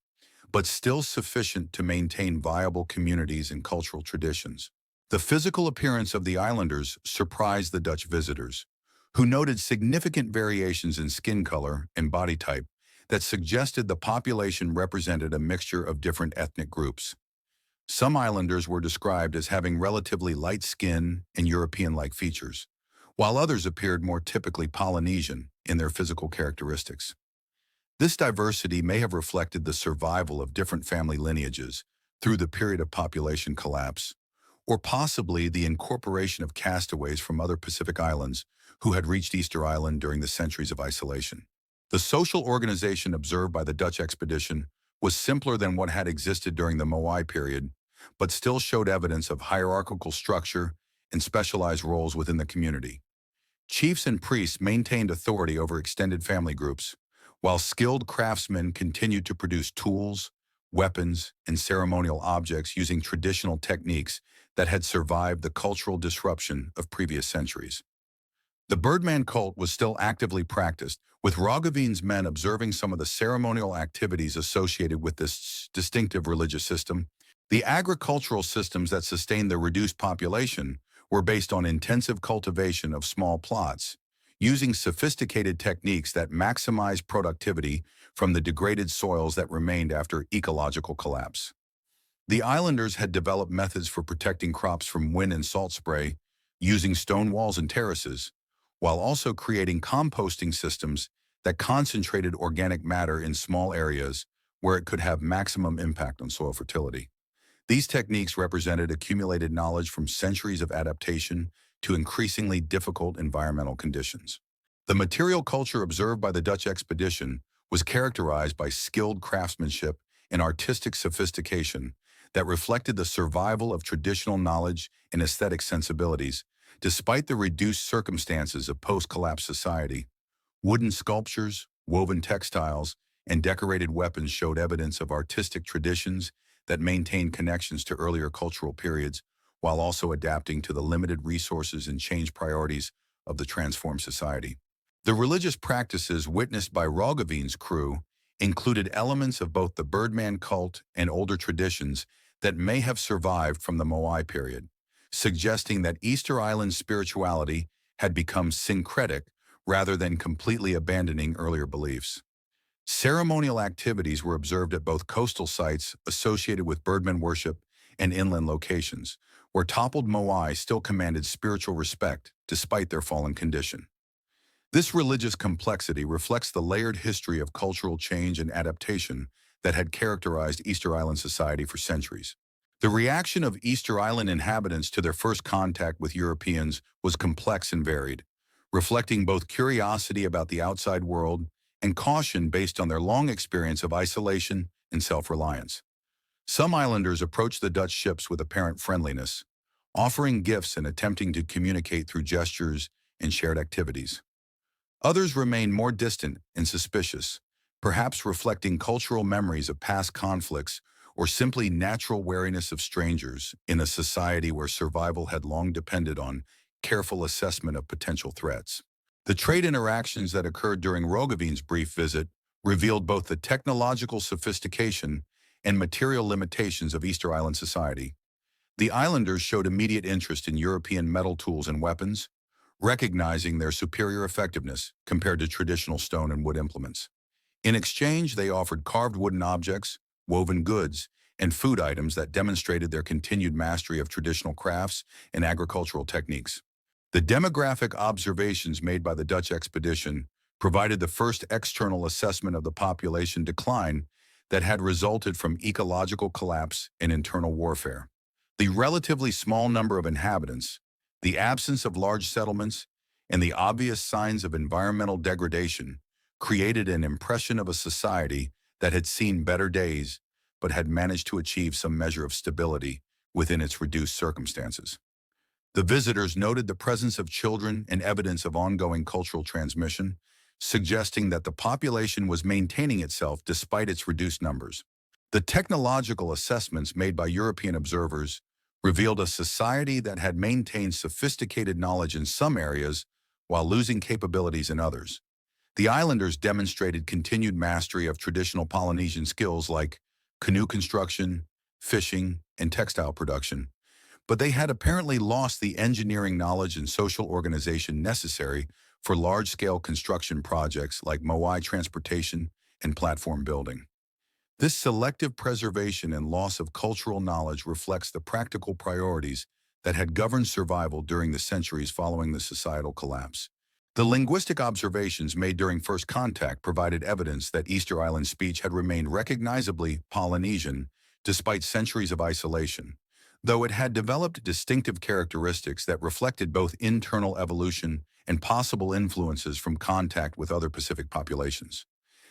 but still sufficient to maintain viable communities and cultural traditions. The physical appearance of the islanders surprised the Dutch visitors, who noted significant variations in skin color and body type that suggested the population represented a mixture of different ethnic groups. Some islanders were described as having relatively light skin and European-like features, while others appeared more typically Polynesian in their physical characteristics. This diversity may have reflected the survival of different family lineages through the period of population collapse, or possibly the incorporation of castaways from other Pacific islands who had reached Easter Island during the centuries of isolation. The social organization observed by the Dutch expedition was simpler than what had existed during the Moai period, but still showed evidence of hierarchical structure and specialized roles within the community. Chiefs and priests maintained authority over extended family groups, while skilled craftsmen continued to produce tools, weapons, and ceremonial objects using traditional techniques that had survived the cultural disruption of previous centuries. The Birdman cult was still actively practiced, with Roggeveen's men observing some of the ceremonial activities associated with this distinctive religious system. The agricultural systems that sustained the reduced population were based on intensive cultivation of small plots, using sophisticated techniques that maximized productivity from the degraded soils that remained after ecological collapse. The islanders had developed methods for protecting crops from wind and salt spray, using stone walls and terraces, while also creating composting systems that concentrated organic matter in small areas where it could have maximum impact on soil fertility. These techniques represented accumulated knowledge from centuries of adaptation to increasingly difficult environmental conditions. The material culture observed by the Dutch expedition was characterized by skilled craftsmanship and artistic sophistication that reflected the survival of traditional knowledge and aesthetic sensibilities, despite the reduced circumstances of post-collapse society. Wooden sculptures, woven textiles, and decorated weapons showed evidence of artistic traditions that maintained connections to earlier cultural periods while also adapting to the limited resources and changed priorities of the transformed society. The religious practices witnessed by Roggeveen's crew included elements of both the Birdman cult and older traditions that may have survived from the Moai period, suggesting that Easter Island spirituality had become syncretic rather than completely abandoning earlier beliefs. Ceremonial activities were observed at both coastal sites associated with Birdman worship and inland locations, where toppled Moai still commanded spiritual respect despite their fallen condition. This religious complexity reflects the layered history of cultural change and adaptation that had characterized Easter Island society for centuries. The reaction of Easter Island inhabitants to their first contact with Europeans was complex and varied, reflecting both curiosity about the outside world and caution based on their long experience of isolation and self-reliance. Some islanders approached the Dutch ships with apparent friendliness, offering gifts and attempting to communicate through gestures and shared activities. Others remained more distant and suspicious, perhaps reflecting cultural memories of past conflicts or simply natural wariness of strangers in a society where survival had long depended on careful assessment of potential threats. The trade interactions that occurred during Roggeveen's brief visit revealed both the technological sophistication and material limitations of Easter Island society. The islanders showed immediate interest in European metal tools and weapons, recognizing their superior effectiveness compared to traditional stone and wood implements. In exchange, they offered carved wooden objects, woven goods, and food items that demonstrated their continued mastery of traditional crafts and agricultural techniques. The demographic observations made by the Dutch expedition provided the first external assessment of the population decline that had resulted from ecological collapse and internal warfare. The relatively small number of inhabitants, the absence of large settlements, and the obvious signs of environmental degradation created an impression of a society that had seen better days but had managed to achieve some measure of stability within its reduced circumstances. The visitors noted the presence of children and evidence of ongoing cultural transmission, suggesting that the population was maintaining itself despite its reduced numbers. The technological assessments made by European observers revealed a society that had maintained sophisticated knowledge in some areas while losing capabilities in others. The islanders demonstrated continued mastery of traditional Polynesian skills like canoe construction, fishing, and textile production, but they had apparently lost the engineering knowledge and social organization necessary for large-scale construction projects like Moai transportation and platform building. This selective preservation and loss of cultural knowledge reflects the practical priorities that had governed survival during the centuries following the societal collapse. The linguistic observations made during first contact provided evidence that Easter Island speech had remained recognizably Polynesian despite centuries of isolation, though it had developed distinctive characteristics that reflected both internal evolution and possible influences from contact with other Pacific populations.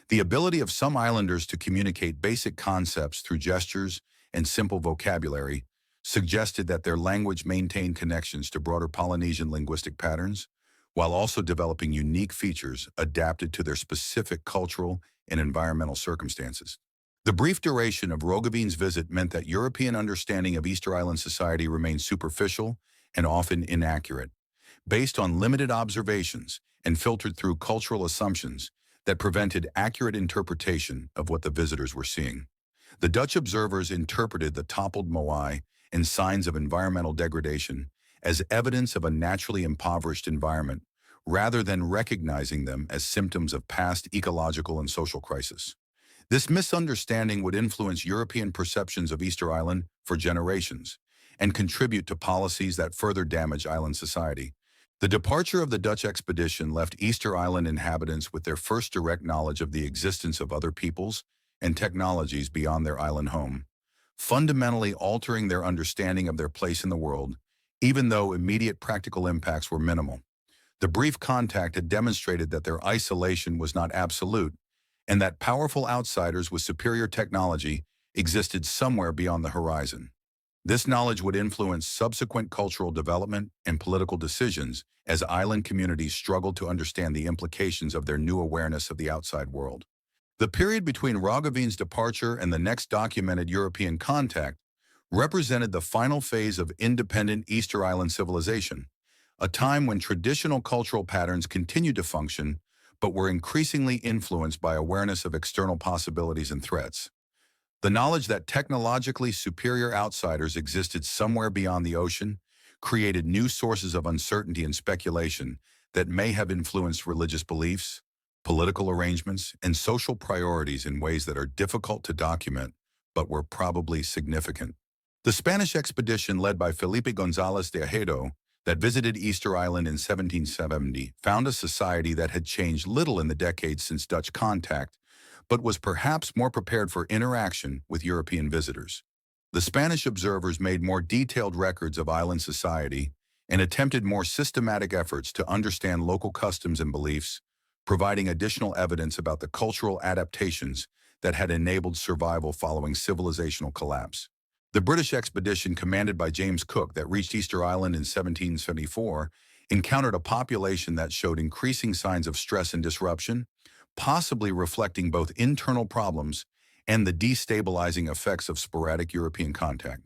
The ability of some islanders to communicate basic concepts through gestures and simple vocabulary suggested that their language maintained connections to broader Polynesian linguistic patterns, while also developing unique features adapted to their specific cultural and environmental circumstances. The brief duration of Roggeveen's visit meant that European understanding of Easter Island society remained superficial and often inaccurate, based on limited observations and filtered through cultural assumptions that prevented accurate interpretation of what the visitors were seeing. The Dutch observers interpreted the toppled Moai and signs of environmental degradation as evidence of a naturally impoverished environment, rather than recognizing them as symptoms of past ecological and social crisis. This misunderstanding would influence European perceptions of Easter Island for generations and contribute to policies that further damage island society. The departure of the Dutch expedition left Easter Island inhabitants with their first direct knowledge of the existence of other peoples and technologies beyond their island home, fundamentally altering their understanding of their place in the world, even though immediate practical impacts were minimal. The brief contact had demonstrated that their isolation was not absolute, and that powerful outsiders with superior technology existed somewhere beyond the horizon. This knowledge would influence subsequent cultural development and political decisions as island communities struggled to understand the implications of their new awareness of the outside world. The period between Roggeveen's departure and the next documented European contact represented the final phase of independent Easter Island civilization, a time when traditional cultural patterns continued to function but were increasingly influenced by awareness of external possibilities and threats. The knowledge that technologically superior outsiders existed somewhere beyond the ocean created new sources of uncertainty and speculation that may have influenced religious beliefs, political arrangements, and social priorities in ways that are difficult to document but were probably significant. The Spanish expedition led by Felipe González de Ajedo that visited Easter Island in 1770 found a society that had changed little in the decades since Dutch contact, but was perhaps more prepared for interaction with European visitors. The Spanish observers made more detailed records of island society and attempted more systematic efforts to understand local customs and beliefs, providing additional evidence about the cultural adaptations that had enabled survival following civilizational collapse. The British expedition commanded by James Cook that reached Easter Island in 1774 encountered a population that showed increasing signs of stress and disruption, possibly reflecting both internal problems and the destabilizing effects of sporadic European contact.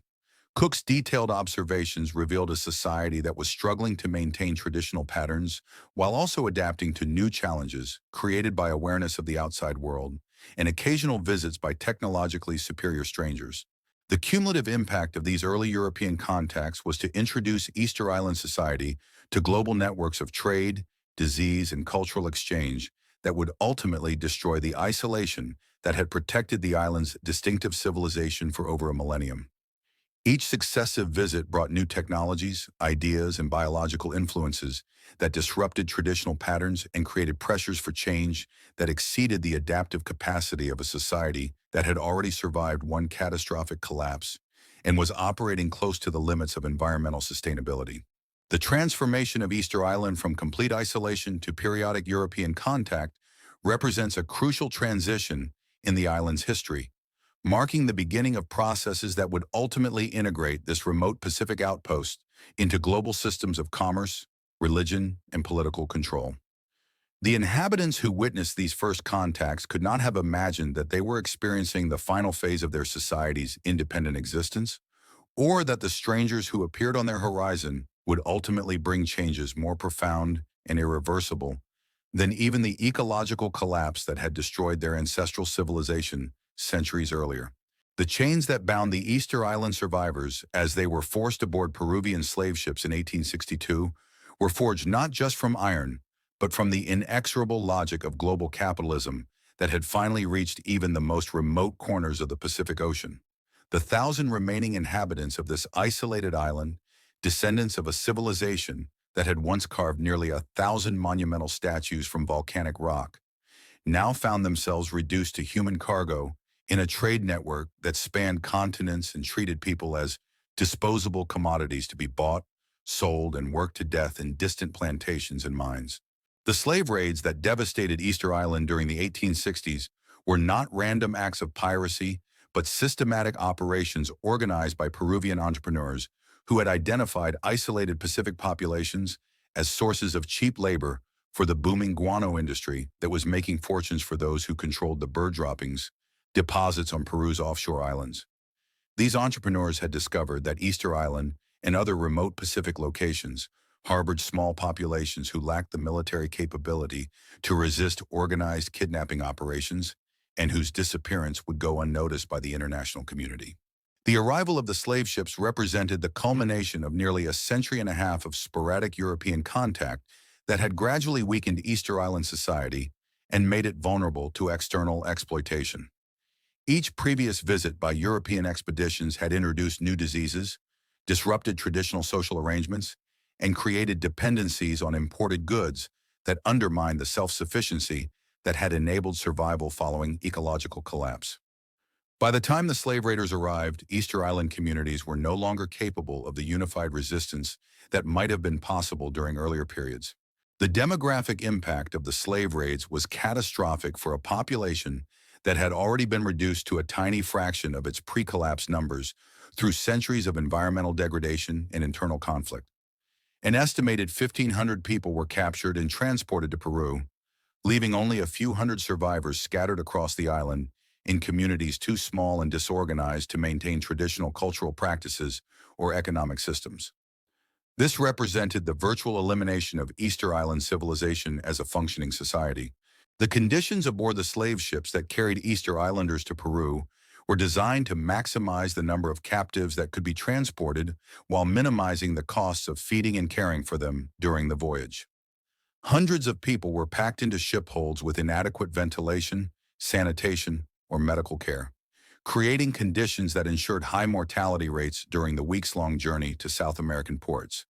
Cook's detailed observations revealed a society that was struggling to maintain traditional patterns while also adapting to new challenges created by awareness of the outside world and occasional visits by technologically superior strangers. The cumulative impact of these early European contacts was to introduce Easter Island society to global networks of trade, disease, and cultural exchange that would ultimately destroy the isolation that had protected the island's distinctive civilization for over a millennium. Each successive visit brought new technologies, ideas, and biological influences that disrupted traditional patterns and created pressures for change that exceeded the adaptive capacity of a society that had already survived one catastrophic collapse and was operating close to the limits of environmental sustainability. The transformation of Easter Island from complete isolation to periodic European contact represents a crucial transition in the island's history, marking the beginning of processes that would ultimately integrate this remote Pacific outpost into global systems of commerce, religion, and political control. The inhabitants who witnessed these first contacts could not have imagined that they were experiencing the final phase of their society's independent existence, or that the strangers who appeared on their horizon would ultimately bring changes more profound and irreversible than even the ecological collapse that had destroyed their ancestral civilization centuries earlier. The chains that bound the Easter Island survivors as they were forced aboard Peruvian slave ships in 1862 were forged not just from iron, but from the inexorable logic of global capitalism that had finally reached even the most remote corners of the Pacific Ocean. The 1,000 remaining inhabitants of this isolated island, descendants of a civilization that had once carved nearly 1,000 monumental statues from volcanic rock, now found themselves reduced to human cargo in a trade network that spanned continents and treated people as disposable commodities to be bought, sold, and worked to death in distant plantations and mines. The slave raids that devastated Easter Island during the 1860s were not random acts of piracy, but systematic operations organized by Peruvian entrepreneurs who had identified isolated Pacific populations as sources of cheap labor for the booming guano industry that was making fortunes for those who controlled the bird droppings deposits on Peru's offshore islands. These entrepreneurs had discovered that Easter Island and other remote Pacific locations harbored small populations who lacked the military capability to resist organized kidnapping operations and whose disappearance would go unnoticed by the international community. The arrival of the slave ships represented the culmination of nearly a century and a half of sporadic European contact that had gradually weakened Easter Island society and made it vulnerable to external exploitation. Each previous visit by European expeditions had introduced new diseases, disrupted traditional social arrangements, and created dependencies on imported goods that undermined the self-sufficiency that had enabled survival following ecological collapse. By the time the slave raiders arrived, Easter Island communities were no longer capable of the unified resistance that might have been possible during earlier periods. The demographic impact of the slave raids was catastrophic for a population that had already been reduced to a tiny fraction of its pre-collapse numbers through centuries of environmental degradation and internal conflict. An estimated 1,500 people were captured and transported to Peru, leaving only a few hundred survivors scattered across the island in communities too small and disorganized to maintain traditional cultural practices or economic systems. This represented the virtual elimination of Easter Island civilization as a functioning society. The conditions aboard the slave ships that carried Easter Islanders to Peru were designed to maximize the number of captives that could be transported while minimizing the costs of feeding and caring for them during the voyage. Hundreds of people were packed into ship holds with inadequate ventilation, sanitation, or medical care, creating conditions that ensured high mortality rates during the weeks-long journey to South American ports.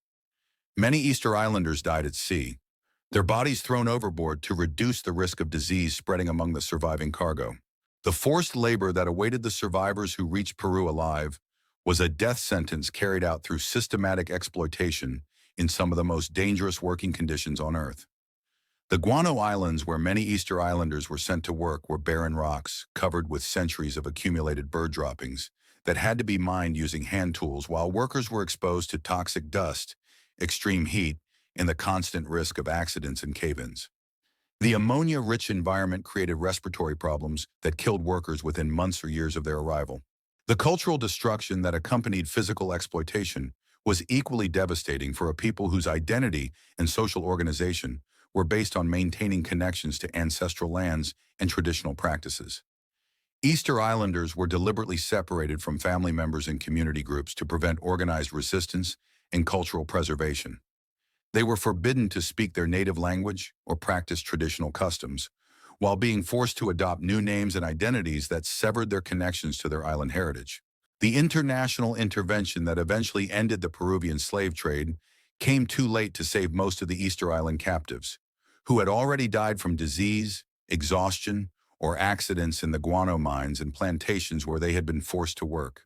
Many Easter Islanders died at sea, their bodies thrown overboard to reduce the risk of disease spreading among the surviving cargo. The forced labor that awaited the survivors who reached Peru alive was a death sentence carried out through systematic exploitation in some of the most dangerous working conditions on Earth. The Guano Islands, where many Easter Islanders were sent to work, were barren rocks covered with centuries of accumulated bird droppings that had to be mined using hand tools while workers were exposed to toxic dust, extreme heat, and the constant risk of accidents and cave-ins. The ammonia-rich environment created respiratory problems that killed workers within months or years of their arrival. The cultural destruction that accompanied physical exploitation was equally devastating for a people whose identity and social organization were based on maintaining connections to ancestral lands and traditional practices. Easter Islanders were deliberately separated from family members and community groups to prevent organized resistance and cultural preservation. They were forbidden to speak their native language or practice traditional customs, while being forced to adopt new names and identities that severed their connections to their island heritage. The international intervention that eventually ended the Peruvian slave trade came too late to save most of the Easter Island captives, who had already died from disease, exhaustion, or accidents in the guano mines and plantations where they had been forced to work.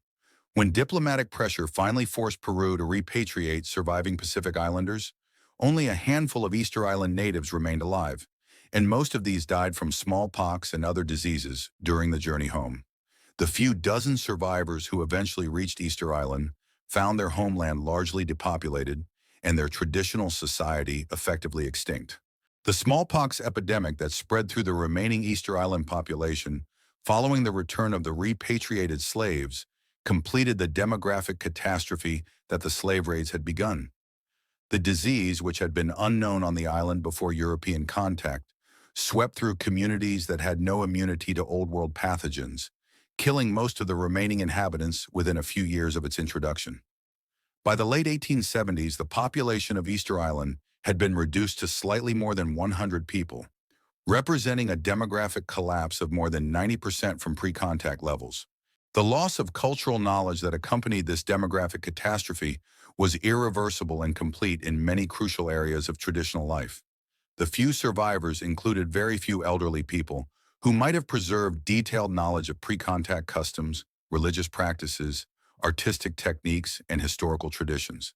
When diplomatic pressure finally forced Peru to repatriate surviving Pacific Islanders, only a handful of Easter Island natives remained alive, and most of these died from smallpox and other diseases during the journey home. The few dozen survivors who eventually reached Easter Island found their homeland largely depopulated and their traditional society effectively extinct. The smallpox epidemic that spread through the remaining Easter Island population following the return of the repatriated slaves completed the demographic catastrophe that the slave raids had begun. The disease, which had been unknown on the island before European contact, swept through communities that had no immunity to Old World pathogens, killing most of the remaining inhabitants within a few years of its introduction. By the late 1870s, the population of Easter Island had been reduced to slightly more than 100 people, representing a demographic collapse of more than 90% from pre-contact levels. The loss of cultural knowledge that accompanied this demographic catastrophe was irreversible and complete in many crucial areas of traditional life. The few survivors included very few elderly people who might have preserved detailed knowledge of pre-contact customs, religious practices, artistic techniques, and historical traditions.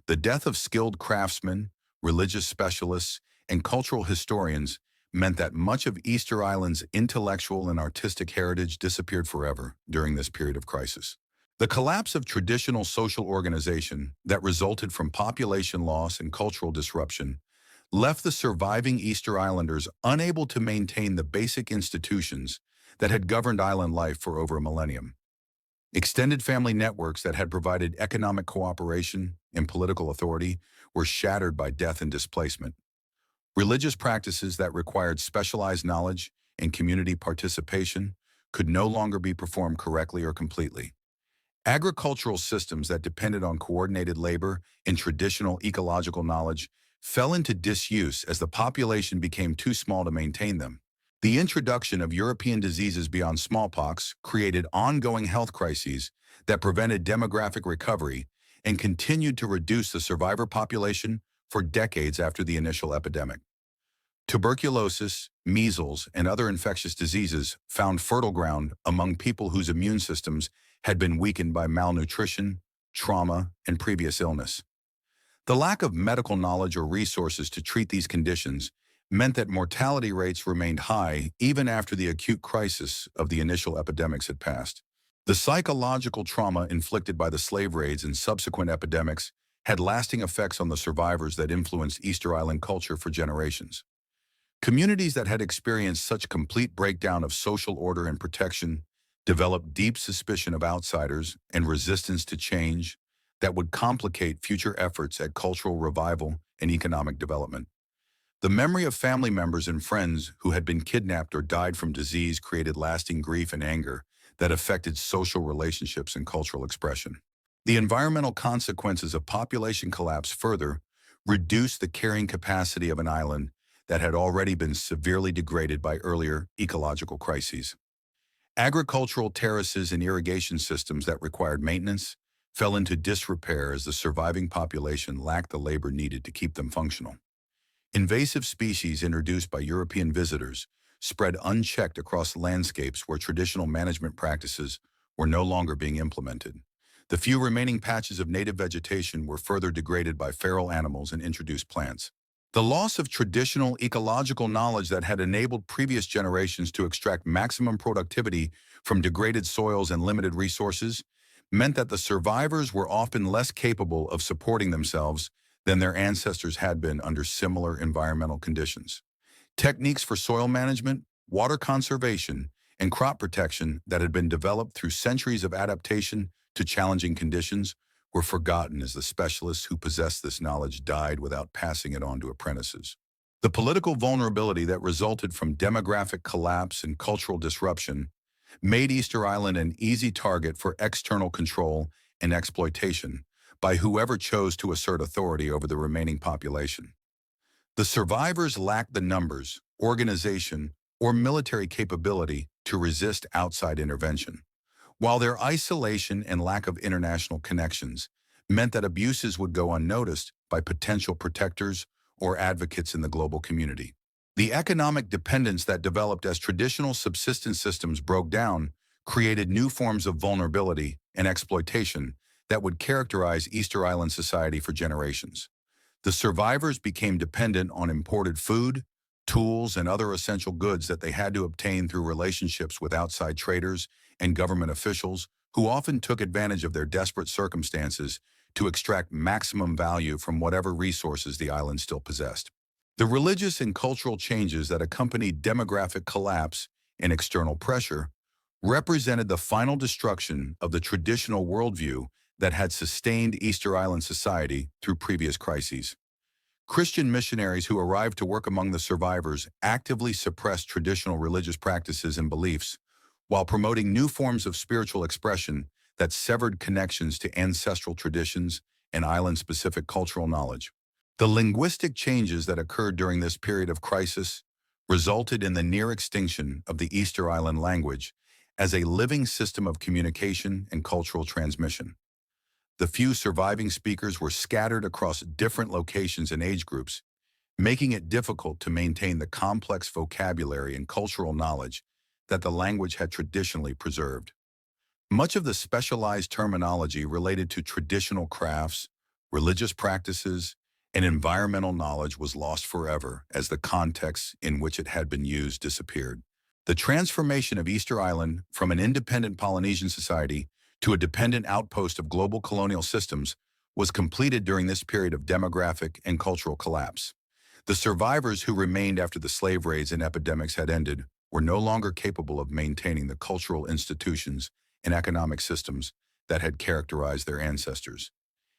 The death of skilled craftsmen, religious specialists, and cultural historians meant that much of Easter Island's intellectual and artistic heritage disappeared forever during this period of crisis. The collapse of traditional social organization that resulted from population loss and cultural disruption left the surviving Easter Islanders unable to maintain the basic institutions that had governed island life for over a millennium. Extended family networks that had provided economic cooperation and political authority were shattered by death and displacement. Religious practices that required specialized knowledge and community participation could no longer be performed correctly or completely. Agricultural systems that depended on coordinated labor and traditional ecological knowledge fell into disuse as the population became too small to maintain them. The introduction of European diseases beyond smallpox created ongoing health crises that prevented demographic recovery and continued to reduce the survivor population for decades after the initial epidemic. Tuberculosis, measles, and other infectious diseases found fertile ground among people whose immune systems had been weakened by malnutrition, trauma, and previous illness. The lack of medical knowledge or resources to treat these conditions meant that mortality rates remained high even after the acute crisis of the initial epidemics had passed. The psychological trauma inflicted by the slave raids and subsequent epidemics had lasting effects on the survivors that influenced Easter Island culture for generations. Communities that had experienced such complete breakdown of social order and protection developed deep suspicion of outsiders and resistance to change that would complicate future efforts at cultural revival and economic development. The memory of family members and friends who had been kidnapped or died from disease created lasting grief and anger that affected social relationships and cultural expression. The environmental consequences of population collapse further reduced the carrying capacity of an island that had already been severely degraded by earlier ecological crises. Agricultural terraces and irrigation systems that required maintenance fell into disrepair as the surviving population lacked the labor needed to keep them functional. Invasive species introduced by European visitors spread unchecked across landscapes where traditional management practices were no longer being implemented. The few remaining patches of native vegetation were further degraded by feral animals and introduced plants. The loss of traditional ecological knowledge that had enabled previous generations to extract maximum productivity from degraded soils and limited resources meant that the survivors were often less capable of supporting themselves than their ancestors had been under similar environmental conditions. Techniques for soil management, water conservation, and crop protection that had been developed through centuries of adaptation to challenging conditions were forgotten as the specialists who possessed this knowledge died without passing it on to apprentices. The political vulnerability that resulted from demographic collapse and cultural disruption made Easter Island an easy target for external control and exploitation by whoever chose to assert authority over the remaining population. The survivors lacked the numbers, organization, or military capability to resist outside intervention, while their isolation and lack of international connections meant that abuses would go unnoticed by potential protectors or advocates in the global community. The economic dependence that developed as traditional subsistence systems broke down created new forms of vulnerability and exploitation that would characterize Easter Island society for generations. The survivors became dependent on imported food, tools, and other essential goods that they had to obtain through relationships with outside traders and government officials who often took advantage of their desperate circumstances to extract maximum value from whatever resources the island still possessed. The religious and cultural changes that accompanied demographic collapse and external pressure represented the final destruction of the traditional worldview that had sustained Easter Island society through previous crises. Christian missionaries who arrived to work among the survivors actively suppressed traditional religious practices and beliefs, while promoting new forms of spiritual expression that severed connections to ancestral traditions and island-specific cultural knowledge. The linguistic changes that occurred during this period of crisis resulted in the near extinction of the Easter Island language as a living system of communication and cultural transmission. The few surviving speakers were scattered across different locations and age groups, making it difficult to maintain the complex vocabulary and cultural knowledge that the language had traditionally preserved. Much of the specialized terminology related to traditional crafts, religious practices, and environmental knowledge was lost forever as the context in which it had been used disappeared. The transformation of Easter Island from an independent Polynesian society to a dependent outpost of global colonial systems was completed during this period of demographic and cultural collapse. The survivors who remained after the slave raids and epidemics had ended were no longer capable of maintaining the cultural institutions and economic systems that had characterized their ancestors,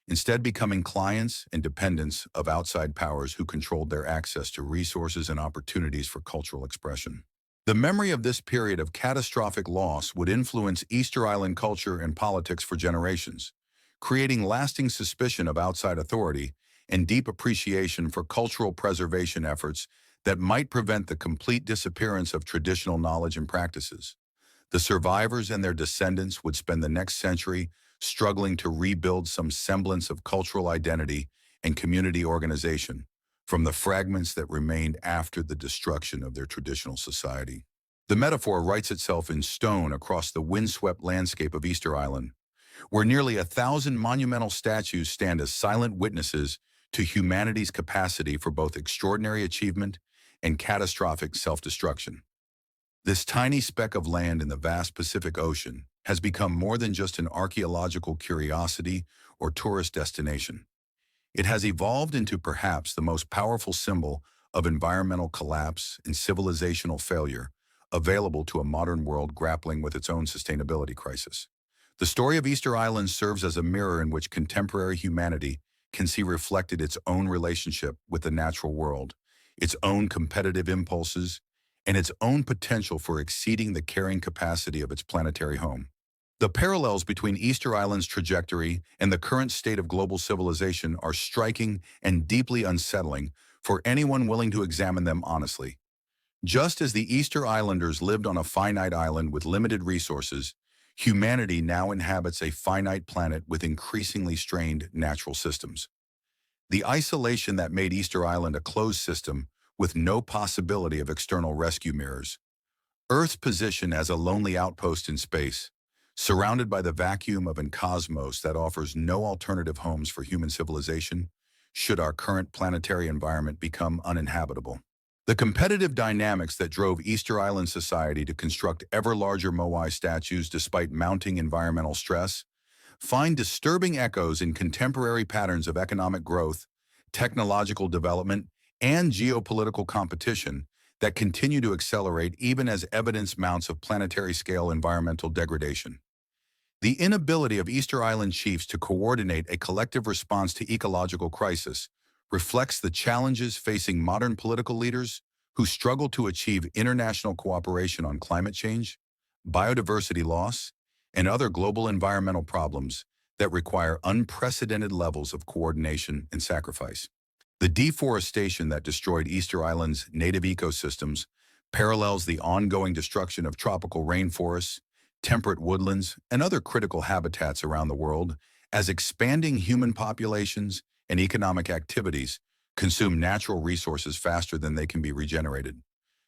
instead becoming clients and dependents of outside powers who controlled their access to resources and opportunities for cultural expression. The memory of this period of catastrophic loss would influence Easter Island culture and politics for generations, creating lasting suspicion of outside authority and deep appreciation for cultural preservation efforts that might prevent the complete disappearance of traditional knowledge and practices. The survivors and their descendants would spend the next century struggling to rebuild some semblance of cultural identity and community organization from the fragments that remained after the destruction of their traditional society. The metaphor writes itself in stone across the windswept landscape of Easter Island, where nearly 1,000 monumental statues stand as silent witnesses to humanity's capacity for both extraordinary achievement and catastrophic self-destruction. This tiny speck of land in the vast Pacific Ocean has become more than just an archaeological curiosity or tourist destination. It has evolved into perhaps the most powerful symbol of environmental collapse and civilizational failure available to a modern world grappling with its own sustainability crisis. The story of Easter Island serves as a mirror in which contemporary humanity can see reflected its own relationship with the natural world, its own competitive impulses, and its own potential for exceeding the carrying capacity of its planetary home. The parallels between Easter Island's trajectory and the current state of global civilization are striking and deeply unsettling for anyone willing to examine them honestly. Just as the Easter Islanders lived on a finite island with limited resources, humanity now inhabits a finite planet with increasingly strained natural systems. The isolation that made Easter Island a closed system with no possibility of external rescue mirrors, Earth's position as a lonely outpost in space, surrounded by the vacuum of an cosmos that offers no alternative homes for human civilization, should our current planetary environment become uninhabitable. The competitive dynamics that drove Easter Island society to construct ever larger Moai statues despite mounting environmental stress find disturbing echoes in contemporary patterns of economic growth, technological development, and geopolitical competition that continue to accelerate even as evidence mounts of planetary-scale environmental degradation. The inability of Easter Island chiefs to coordinate a collective response to ecological crisis reflects the challenges facing modern political leaders who struggle to achieve international cooperation on climate change, biodiversity loss, and other global environmental problems that require unprecedented levels of coordination and sacrifice. The deforestation that destroyed Easter Island's native ecosystems parallels the ongoing destruction of tropical rainforests, temperate woodlands, and other critical habitats around the world as expanding human populations and economic activities consume natural resources faster than they can be regenerated.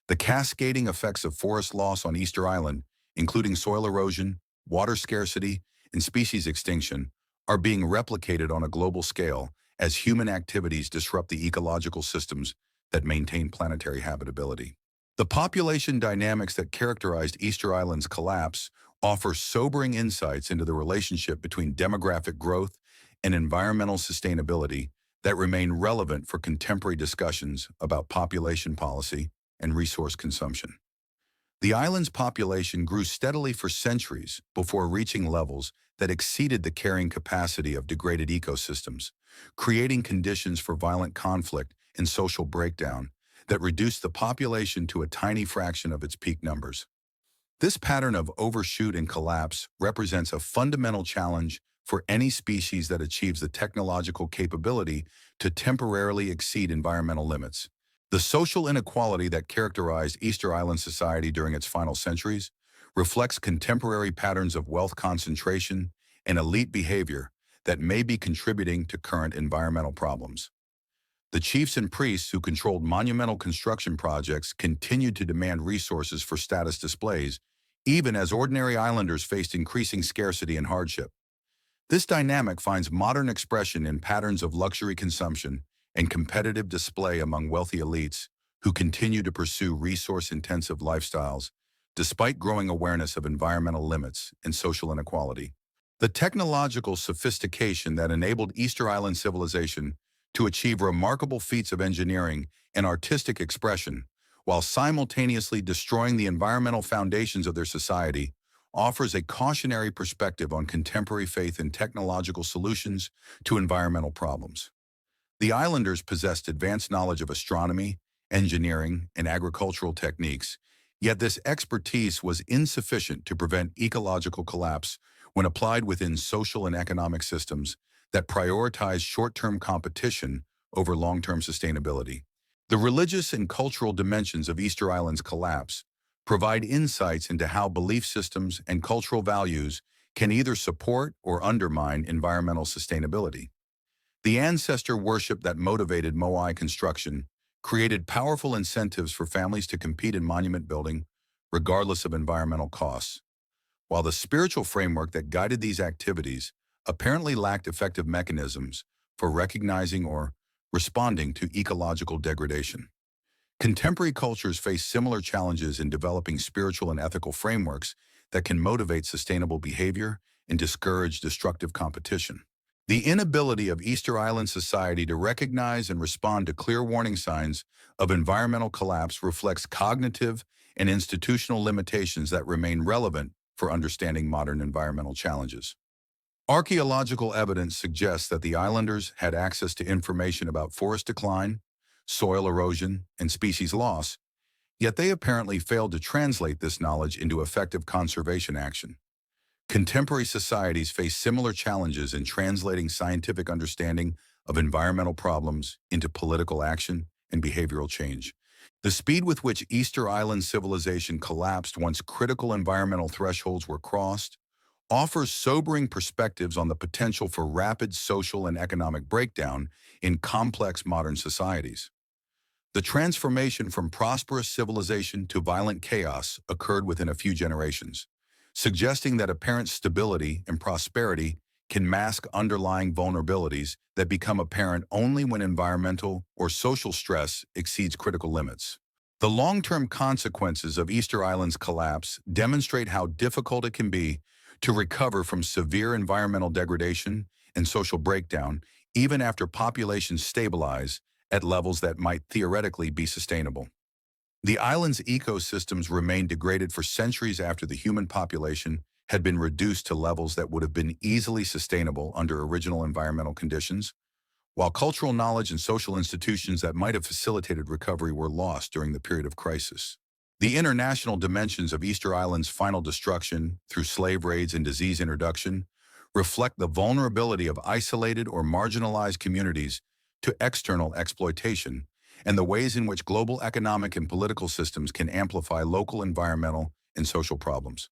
The cascading effects of forest loss on Easter Island, including soil erosion, water scarcity, and species extinction, are being replicated on a global scale as human activities disrupt the ecological systems that maintain planetary habitability. The population dynamics that characterized Easter Island's collapse offer sobering insights into the relationship between demographic growth and environmental sustainability that remain relevant for contemporary discussions about population policy and resource consumption. The island's population grew steadily for centuries before reaching levels that exceeded the carrying capacity of degraded ecosystems, creating conditions for violent conflict and social breakdown that reduced the population to a tiny fraction of its peak numbers. This pattern of overshoot and collapse represents a fundamental challenge for any species that achieves the technological capability to temporarily exceed environmental limits. The social inequality that characterized Easter Island society during its final centuries reflects contemporary patterns of wealth concentration and elite behavior that may be contributing to current environmental problems. The chiefs and priests who controlled monumental construction projects continued to demand resources for status displays, even as ordinary islanders faced increasing scarcity and hardship. This dynamic finds modern expression in patterns of luxury consumption and competitive display among wealthy elites who continue to pursue resource-intensive lifestyles despite growing awareness of environmental limits and social inequality. The technological sophistication that enabled Easter Island civilization to achieve remarkable feats of engineering and artistic expression, while simultaneously destroying the environmental foundations of their society, offers a cautionary perspective on contemporary faith in technological solutions to environmental problems. The islanders possessed advanced knowledge of astronomy, engineering, and agricultural techniques, yet this expertise was insufficient to prevent ecological collapse when applied within social and economic systems that prioritize short-term competition over long-term sustainability. The religious and cultural dimensions of Easter Island's collapse provide insights into how belief systems and cultural values can either support or undermine environmental sustainability. The ancestor worship that motivated Moai construction created powerful incentives for families to compete in monument building, regardless of environmental costs, while the spiritual framework that guided these activities apparently lacked effective mechanisms for recognizing or responding to ecological degradation. Contemporary cultures face similar challenges in developing spiritual and ethical frameworks that can motivate sustainable behavior and discourage destructive competition. The inability of Easter Island society to recognize and respond to clear warning signs of environmental collapse reflects cognitive and institutional limitations that remain relevant for understanding modern environmental challenges. Archaeological evidence suggests that the islanders had access to information about forest decline, soil erosion, and species loss, yet they apparently failed to translate this knowledge into effective conservation action. Contemporary societies face similar challenges in translating scientific understanding of environmental problems into political action and behavioral change. The speed with which Easter Island civilization collapsed once critical environmental thresholds were crossed offers sobering perspectives on the potential for rapid social and economic breakdown in complex modern societies. The transformation from prosperous civilization to violent chaos occurred within a few generations, suggesting that apparent stability and prosperity can mask underlying vulnerabilities that become apparent only when environmental or social stress exceeds critical limits. The long-term consequences of Easter Island's collapse demonstrate how difficult it can be to recover from severe environmental degradation and social breakdown, even after populations stabilize at levels that might theoretically be sustainable. The island's ecosystems remained degraded for centuries after the human population had been reduced to levels that would have been easily sustainable under original environmental conditions, while cultural knowledge and social institutions that might have facilitated recovery were lost during the period of crisis. The international dimensions of Easter Island's final destruction through slave raids and disease introduction reflect the vulnerability of isolated or marginalized communities to external exploitation and the ways in which global economic and political systems can amplify local environmental and social problems.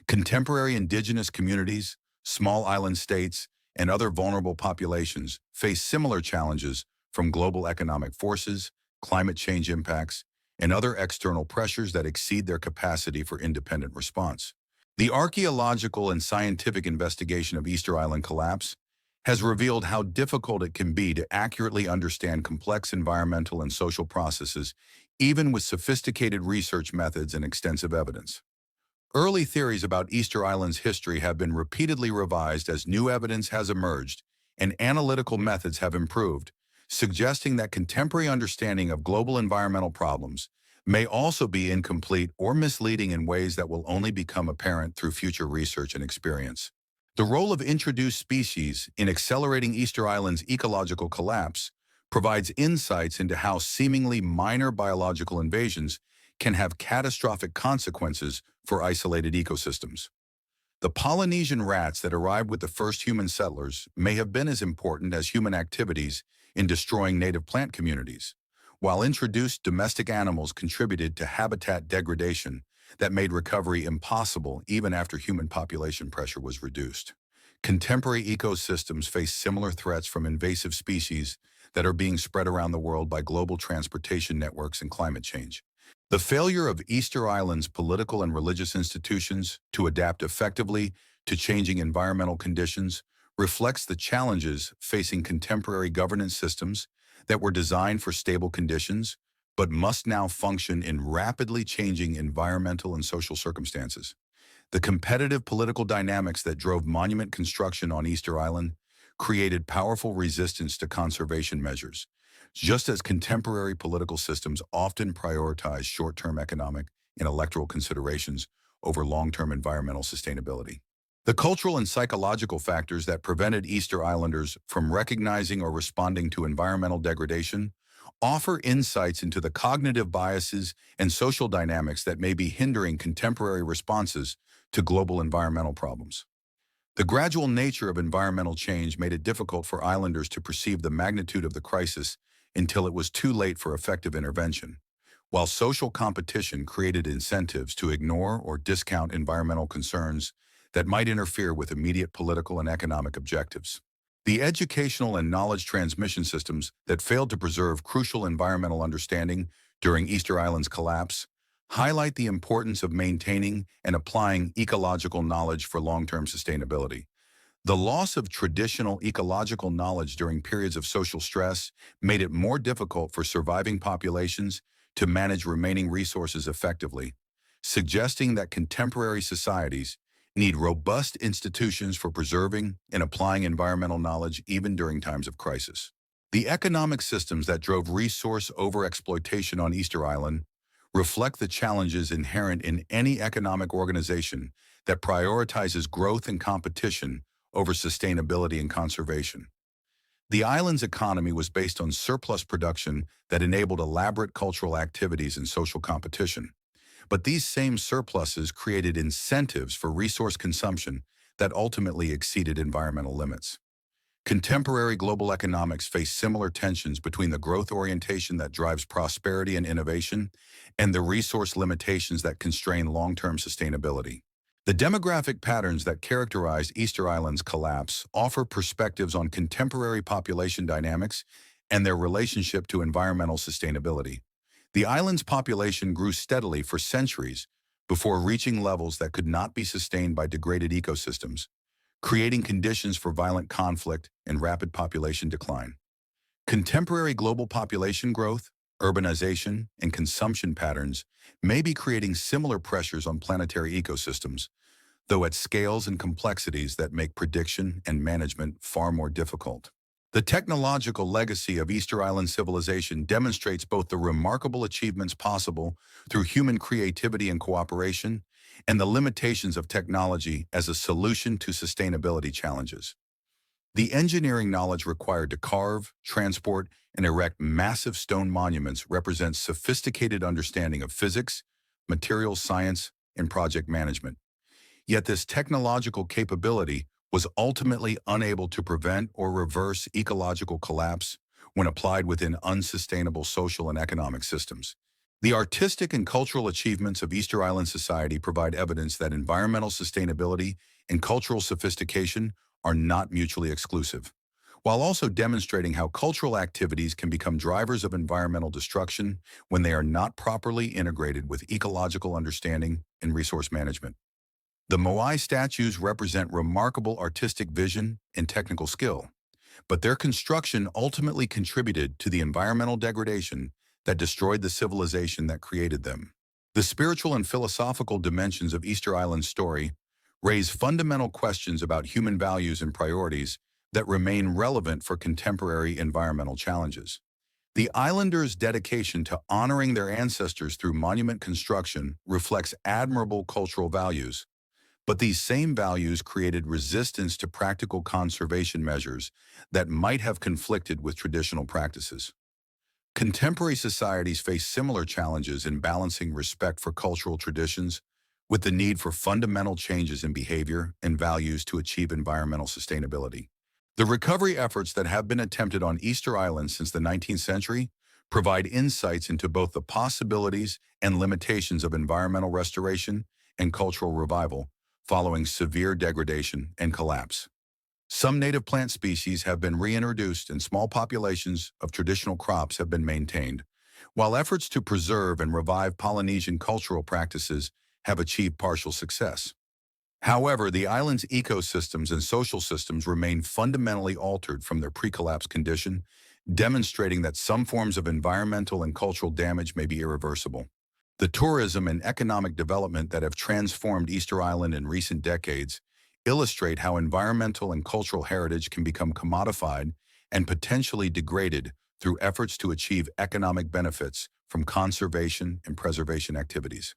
Contemporary indigenous communities, small island states, and other vulnerable populations face similar challenges from global economic forces, climate change impacts, and other external pressures that exceed their capacity for independent response. The archaeological and scientific investigation of Easter Island collapse has revealed how difficult it can be to accurately understand complex environmental and social processes, even with sophisticated research methods and extensive evidence. Early theories about Easter Island's history have been repeatedly revised as new evidence has emerged and analytical methods have improved, suggesting that contemporary understanding of global environmental problems may also be incomplete or misleading in ways that will only become apparent through future research and experience. The role of introduced species in accelerating Easter Island's ecological collapse provides insights into how seemingly minor biological invasions can have catastrophic consequences for isolated ecosystems. The Polynesian rats that arrived with the first human settlers may have been as important as human activities in destroying native plant communities, while introduced domestic animals contributed to habitat degradation that made recovery impossible even after human population pressure was reduced. Contemporary ecosystems face similar threats from invasive species that are being spread around the world by global transportation networks and climate change. The failure of Easter Island's political and religious institutions to adapt effectively to changing environmental conditions reflects the challenges facing contemporary governance systems that were designed for stable conditions, but must now function in rapidly changing environmental and social circumstances. The competitive political dynamics that drove monument construction on Easter Island created powerful resistance to conservation measures, just as contemporary political systems often prioritize short-term economic and electoral considerations over long-term environmental sustainability. The cultural and psychological factors that prevented Easter Islanders from recognizing or responding to environmental degradation offer insights into the cognitive biases and social dynamics that may be hindering contemporary responses to global environmental problems. The gradual nature of environmental change made it difficult for islanders to perceive the magnitude of the crisis until it was too late for effective intervention, while social competition created incentives to ignore or discount environmental concerns that might interfere with immediate political and economic objectives. The educational and knowledge transmission systems that failed to preserve crucial environmental understanding during Easter Island's collapse highlight the importance of maintaining and applying ecological knowledge for long-term sustainability. The loss of traditional ecological knowledge during periods of social stress made it more difficult for surviving populations to manage remaining resources effectively, suggesting that contemporary societies need robust institutions for preserving and applying environmental knowledge even during times of crisis. The economic systems that drove resource overexploitation on Easter Island reflect the challenges inherent in any economic organization that prioritizes growth and competition over sustainability and conservation. The island's economy was based on surplus production that enabled elaborate cultural activities and social competition. But these same surpluses created incentives for resource consumption that ultimately exceeded environmental limits. Contemporary global economics face similar tensions between the growth orientation that drives prosperity and innovation and the resource limitations that constrain long-term sustainability. The demographic patterns that characterized Easter Island's collapse offer perspectives on contemporary population dynamics and their relationship to environmental sustainability. The island's population grew steadily for centuries before reaching levels that could not be sustained by degraded ecosystems, creating conditions for violent conflict and rapid population decline. Contemporary global population growth, urbanization, and consumption patterns may be creating similar pressures on planetary ecosystems, though at scales and complexities that make prediction and management far more difficult. The technological legacy of Easter Island civilization demonstrates both the remarkable achievements possible through human creativity and cooperation and the limitations of technology as a solution to sustainability challenges. The engineering knowledge required to carve, transport, and erect massive stone monuments represents sophisticated understanding of physics, materials science, and project management. Yet this technological capability was ultimately unable to prevent or reverse ecological collapse when applied within unsustainable social and economic systems. The artistic and cultural achievements of Easter Island society provide evidence that environmental sustainability and cultural sophistication are not mutually exclusive, while also demonstrating how cultural activities can become drivers of environmental destruction when they are not properly integrated with ecological understanding and resource management. The Moai statues represent remarkable artistic vision and technical skill, but their construction ultimately contributed to the environmental degradation that destroyed the civilization that created them. The spiritual and philosophical dimensions of Easter Island's story raise fundamental questions about human values and priorities that remain relevant for contemporary environmental challenges. The islanders' dedication to honoring their ancestors through monument construction reflects admirable cultural values, But these same values created resistance to practical conservation measures that might have conflicted with traditional practices. Contemporary societies face similar challenges in balancing respect for cultural traditions with the need for fundamental changes in behavior and values to achieve environmental sustainability. The recovery efforts that have been attempted on Easter Island since the 19th century provide insights into both the possibilities and limitations of environmental restoration and cultural revival following severe degradation and collapse. Some native plant species have been reintroduced and small populations of traditional crops have been maintained, while efforts to preserve and revive Polynesian cultural practices have achieved partial success. However, the island's ecosystems and social systems remain fundamentally altered from their pre-collapse condition, demonstrating that some forms of environmental and cultural damage may be irreversible. The tourism and economic development that have transformed Easter Island in recent decades illustrate how environmental and cultural heritage can become commodified and potentially degraded through efforts to achieve economic benefits from conservation and preservation activities.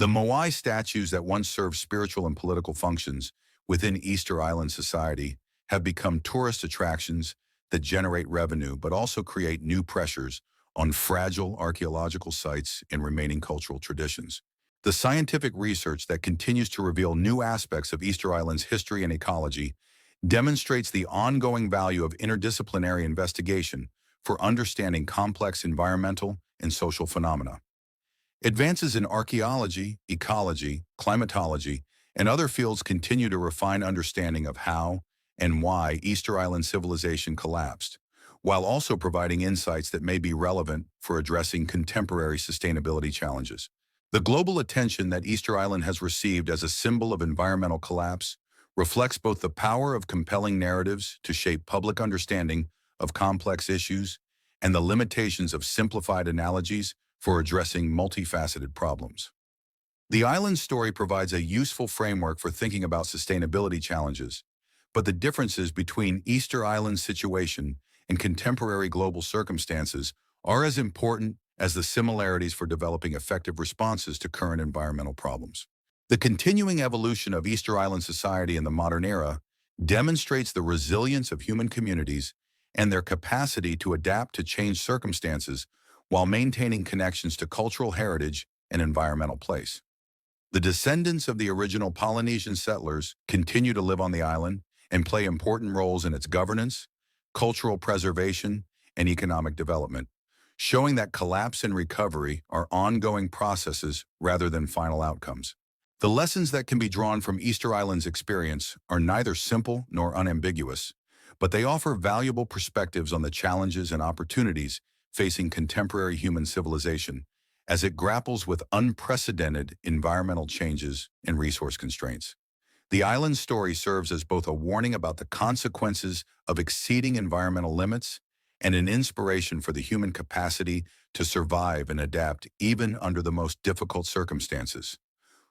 The Moai statues that once served spiritual and political functions within Easter Island society have become tourist attractions that generate revenue but also create new pressures on fragile archaeological sites and remaining cultural traditions. The scientific research that continues to reveal new aspects of Easter Island's history and ecology demonstrates the ongoing value of interdisciplinary investigation for understanding complex environmental and social phenomena. Advances in archaeology, ecology, climatology, and other fields continue to refine understanding of how and why Easter Island civilization collapsed, while also providing insights that may be relevant for addressing contemporary sustainability challenges. The global attention that Easter Island has received as a symbol of environmental collapse reflects both the power of compelling narratives to shape public understanding of complex issues and the limitations of simplified analogies for addressing multifaceted problems. The island's story provides a useful framework for thinking about sustainability challenges, but the differences between Easter Island's situation and contemporary global circumstances are as important as the similarities for developing effective responses to current environmental problems. The continuing evolution of Easter Island society in the modern era demonstrates the resilience of human communities and their capacity to adapt to changed circumstances while maintaining connections to cultural heritage and environmental place. The descendants of the original Polynesian settlers continue to live on the island and play important roles in its governance, cultural preservation, and economic development, showing that collapse and recovery are ongoing processes rather than final outcomes. The lessons that can be drawn from Easter Island's experience are neither simple nor unambiguous, but they offer valuable perspectives on the challenges and opportunities facing contemporary human civilization as it grapples with unprecedented environmental changes and resource constraints. The island's story serves as both a warning about the consequences of exceeding environmental limits and an inspiration for the human capacity to survive and adapt even under the most difficult circumstances.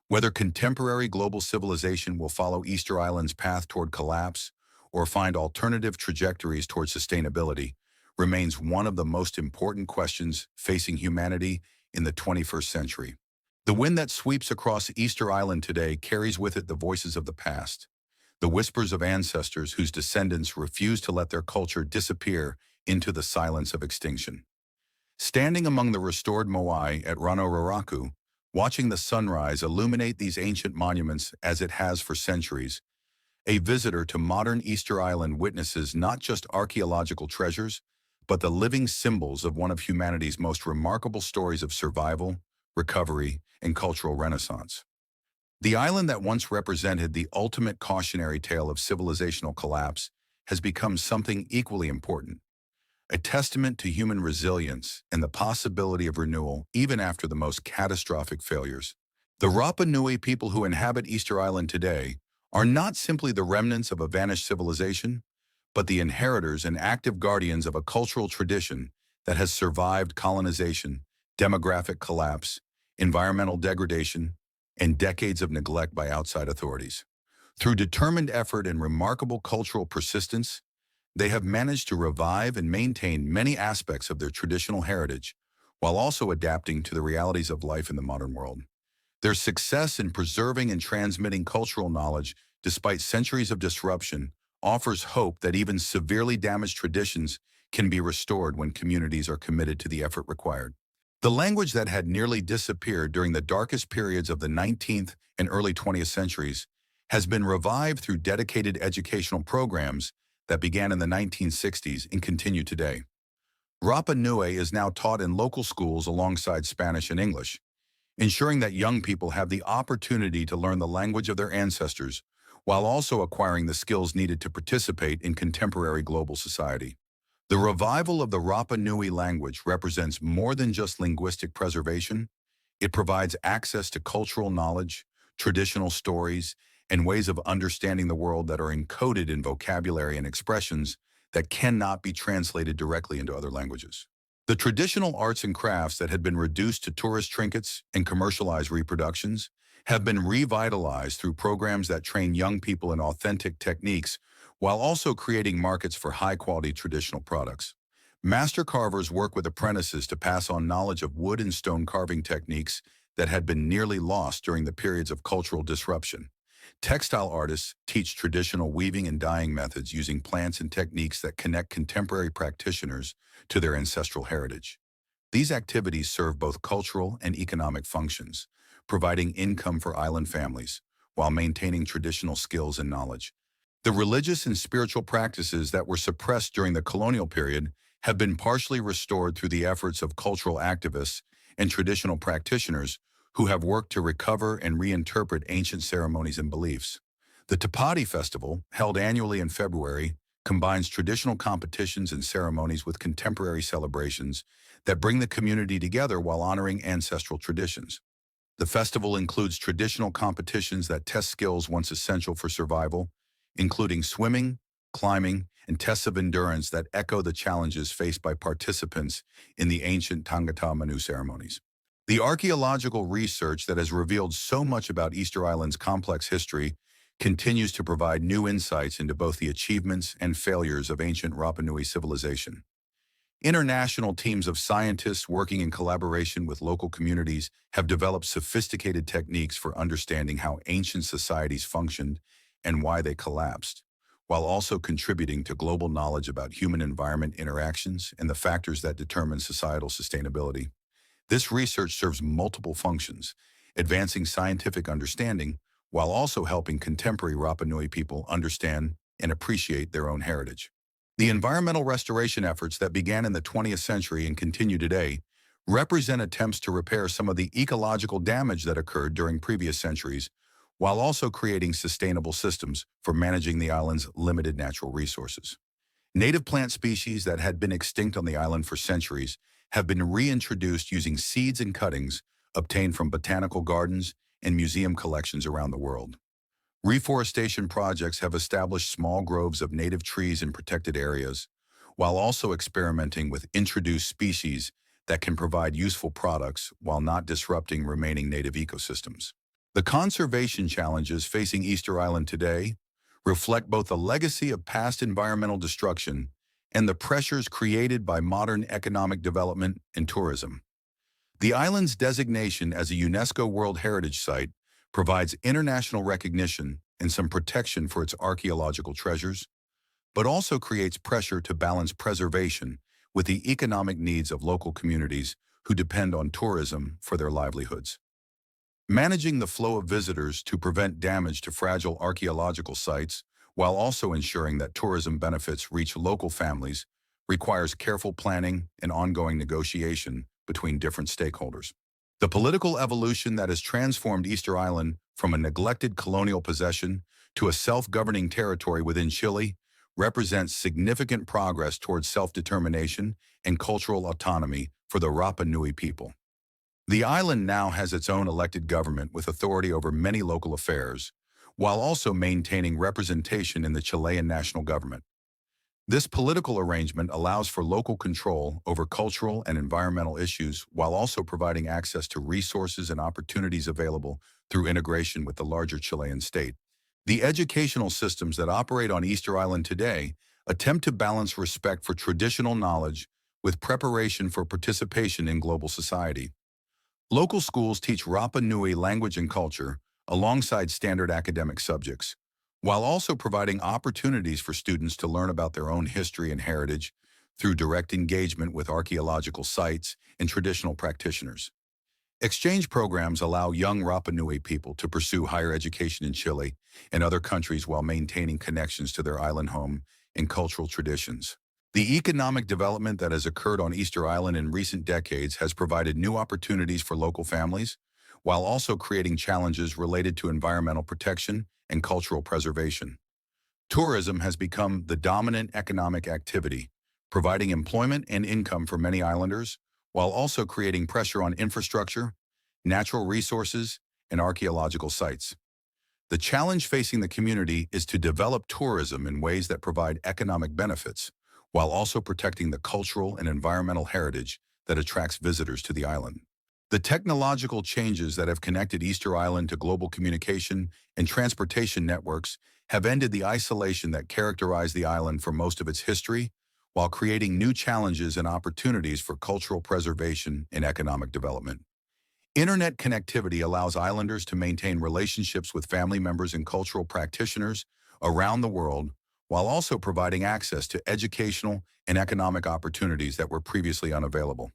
Whether contemporary global civilization will follow Easter Island's path toward collapse or find alternative trajectories toward sustainability remains one of the most important questions facing humanity in the 21st century. The wind that sweeps across Easter Island today carries with it the voices of the past, the whispers of ancestors whose descendants refuse to let their culture disappear into the silence of extinction. Standing among the restored Moai at Rano, watching the sunrise illuminate these ancient monuments as it has for centuries, a visitor to modern Easter Island witnesses not just archaeological treasures, but the living symbols of one of humanity's most remarkable stories of survival, recovery, and cultural renaissance. The island that once represented the ultimate cautionary tale of civilizational collapse has become something equally important, a testament to human resilience and the possibility of renewal even after the most catastrophic failures. The Rapa Nui people who inhabit Easter Island today are not simply the remnants of a vanished civilization, but the inheritors and active guardians of a cultural tradition that has survived colonization, demographic collapse, environmental degradation, and decades of neglect by outside authorities. Through determined effort and remarkable cultural persistence, they have managed to revive and maintain many aspects of their traditional heritage, while also adapting to the realities of life in the modern world. Their success in preserving and transmitting cultural knowledge, despite centuries of disruption, offers hope that even severely damaged traditions can be restored when communities are committed to the effort required. The language that had nearly disappeared during the darkest periods of the 19th and early 20th centuries has been revived through dedicated educational programs that began in the 1960s and continue today. Rapa Nui is now taught in local schools alongside Spanish and English, ensuring that young people have the opportunity to learn the language of their ancestors while also acquiring the skills needed to participate in contemporary global society. The revival of the Rapa Nui language represents more than just linguistic preservation. It provides access to cultural knowledge, traditional stories, and ways of understanding the world that are encoded in vocabulary and expressions that cannot be translated directly into other languages. The traditional arts and crafts that had been reduced to tourist trinkets and commercialized reproductions have been revitalized through programs that train young people in authentic techniques while also creating markets for high-quality traditional products. Master carvers work with apprentices to pass on knowledge of wood and stone carving techniques that had been nearly lost during the periods of cultural disruption. Textile artists teach traditional weaving and dyeing methods using plants and techniques that connect contemporary practitioners to their ancestral heritage. These activities serve both cultural and economic functions, providing income for island families while maintaining traditional skills and knowledge. The religious and spiritual practices that were suppressed during the colonial period have been partially restored through the efforts of cultural activists and traditional practitioners who have worked to recover and reinterpret ancient ceremonies and beliefs. The Tapati Festival, held annually in February, combines traditional competitions and ceremonies with contemporary celebrations that bring the community together while honoring ancestral traditions. The festival includes traditional competitions that test skills once essential for survival, including swimming, climbing, and tests of endurance that echo the challenges faced by participants in the ancient Tangata Manu ceremonies. The archaeological research that has revealed so much about Easter Island's complex history continues to provide new insights into both the achievements and failures of ancient Rapa Nui civilization. International teams of scientists working in collaboration with local communities have developed sophisticated techniques for understanding how ancient societies functioned and why they collapsed, while also contributing to global knowledge about human-environment interactions and the factors that determine societal sustainability. This research serves multiple functions, advancing scientific understanding while also helping contemporary Rapa Nui people understand and appreciate their own heritage. The environmental restoration efforts that began in the 20th century and continue today represent attempts to repair some of the ecological damage that occurred during previous centuries, while also creating sustainable systems for managing the island's limited natural resources. Native plant species that had been extinct on the island for centuries have been reintroduced using seeds and cuttings obtained from botanical gardens and museum collections around the world. Reforestation projects have established small groves of native trees in protected areas, while also experimenting with introduced species that can provide useful products while not disrupting remaining native ecosystems. The conservation challenges facing Easter Island today reflect both the legacy of past environmental destruction and the pressures created by modern economic development and tourism. The island's designation as a UNESCO World Heritage Site provides international recognition and some protection for its archaeological treasures, but also creates pressure to balance preservation with the economic needs of local communities who depend on tourism for their livelihoods. Managing the flow of visitors to prevent damage to fragile archaeological sites while also ensuring that tourism benefits reach local families requires careful planning and ongoing negotiation between different stakeholders. The political evolution that has transformed Easter Island from a neglected colonial possession to a self-governing territory within Chile represents significant progress towards self-determination and cultural autonomy for the Rapa Nui people. The island now has its own elected government with authority over many local affairs, while also maintaining representation in the Chilean national government. This political arrangement allows for local control over cultural and environmental issues while also providing access to resources and opportunities available through integration with the larger Chilean state. The educational systems that operate on Easter Island today attempt to balance respect for traditional knowledge with preparation for participation in global society. Local schools teach Rapa Nui language and culture alongside standard academic subjects, while also providing opportunities for students to learn about their own history and heritage through direct engagement with archaeological sites and traditional practitioners. Exchange programs allow young Rapa Nui people to pursue higher education in Chile and other countries while maintaining connections to their island home and cultural traditions. The economic development that has occurred on Easter Island in recent decades has provided new opportunities for local families, while also creating challenges related to environmental protection and cultural preservation. Tourism has become the dominant economic activity, providing employment and income for many islanders, while also creating pressure on infrastructure, natural resources, and archaeological sites. The challenge facing the community is to develop tourism in ways that provide economic benefits, while also protecting the cultural and environmental heritage that attracts visitors to the island. The technological changes that have connected Easter Island to global communication and transportation networks have ended the isolation that characterized the island for most of its history, while creating new challenges and opportunities for cultural preservation and economic development. Internet connectivity allows islanders to maintain relationships with family members and cultural practitioners around the world, while also providing access to educational and economic opportunities that were previously unavailable.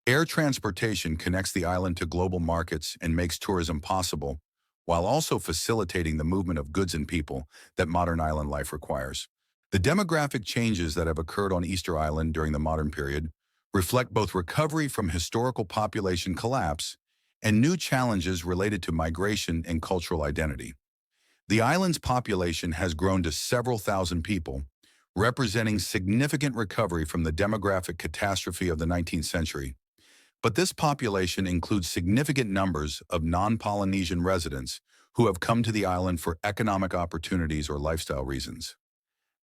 Air transportation connects the island to global markets and makes tourism possible, while also facilitating the movement of goods and people that modern island life requires. The demographic changes that have occurred on Easter Island during the modern period reflect both recovery from historical population collapse and new challenges related to migration and cultural identity. The island's population has grown to several thousand people, representing significant recovery from the demographic catastrophe of the 19th century. But this population includes significant numbers of non-Polynesian residents who have come to the island for economic opportunities or lifestyle reasons.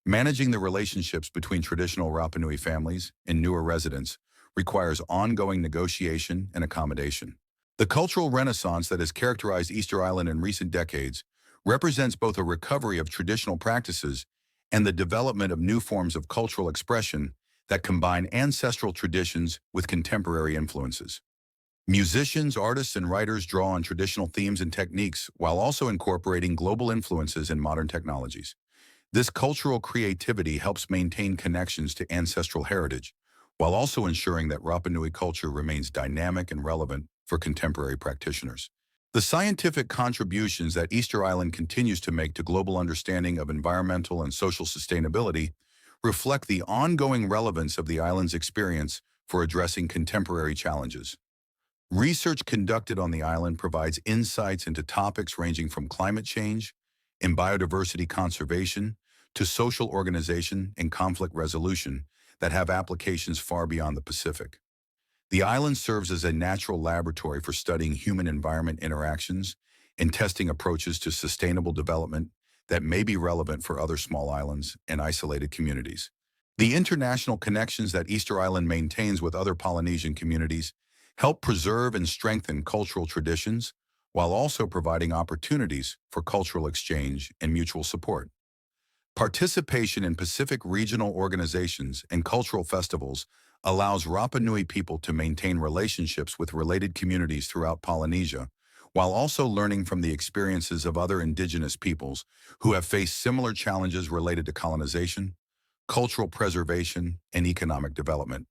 Managing the relationships between traditional Rapa Nui families and newer residents requires ongoing negotiation and accommodation. The cultural renaissance that has characterized Easter Island in recent decades represents both a recovery of traditional practices and the development of new forms of cultural expression that combine ancestral traditions with contemporary influences. Musicians, artists, and writers draw on traditional themes and techniques while also incorporating global influences and modern technologies. This cultural creativity helps maintain connections to ancestral heritage, while also ensuring that Rapa Nui culture remains dynamic and relevant for contemporary practitioners. The scientific contributions that Easter Island continues to make to global understanding of environmental and social sustainability reflect the ongoing relevance of the island's experience for addressing contemporary challenges. Research conducted on the island provides insights into topics ranging from climate change and biodiversity conservation to social organization and conflict resolution that have applications far beyond the Pacific. The island serves as a natural laboratory for studying human-environment interactions and testing approaches to sustainable development that may be relevant for other small islands and isolated communities. The international connections that Easter Island maintains with other Polynesian communities help preserve and strengthen cultural traditions while also providing opportunities for cultural exchange and mutual support. Participation in Pacific regional organizations and cultural festivals allows Rapa Nui people to maintain relationships with related communities throughout Polynesia, while also learning from the experiences of other indigenous peoples who have faced similar challenges related to colonization, cultural preservation, and economic development.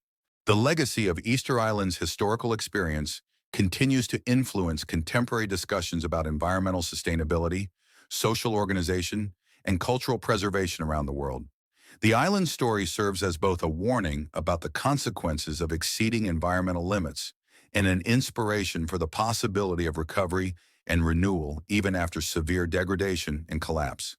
The legacy of Easter Island's historical experience continues to influence contemporary discussions about environmental sustainability, social organization, and cultural preservation around the world. The island's story serves as both a warning about the consequences of exceeding environmental limits and an inspiration for the possibility of recovery and renewal even after severe degradation and collapse.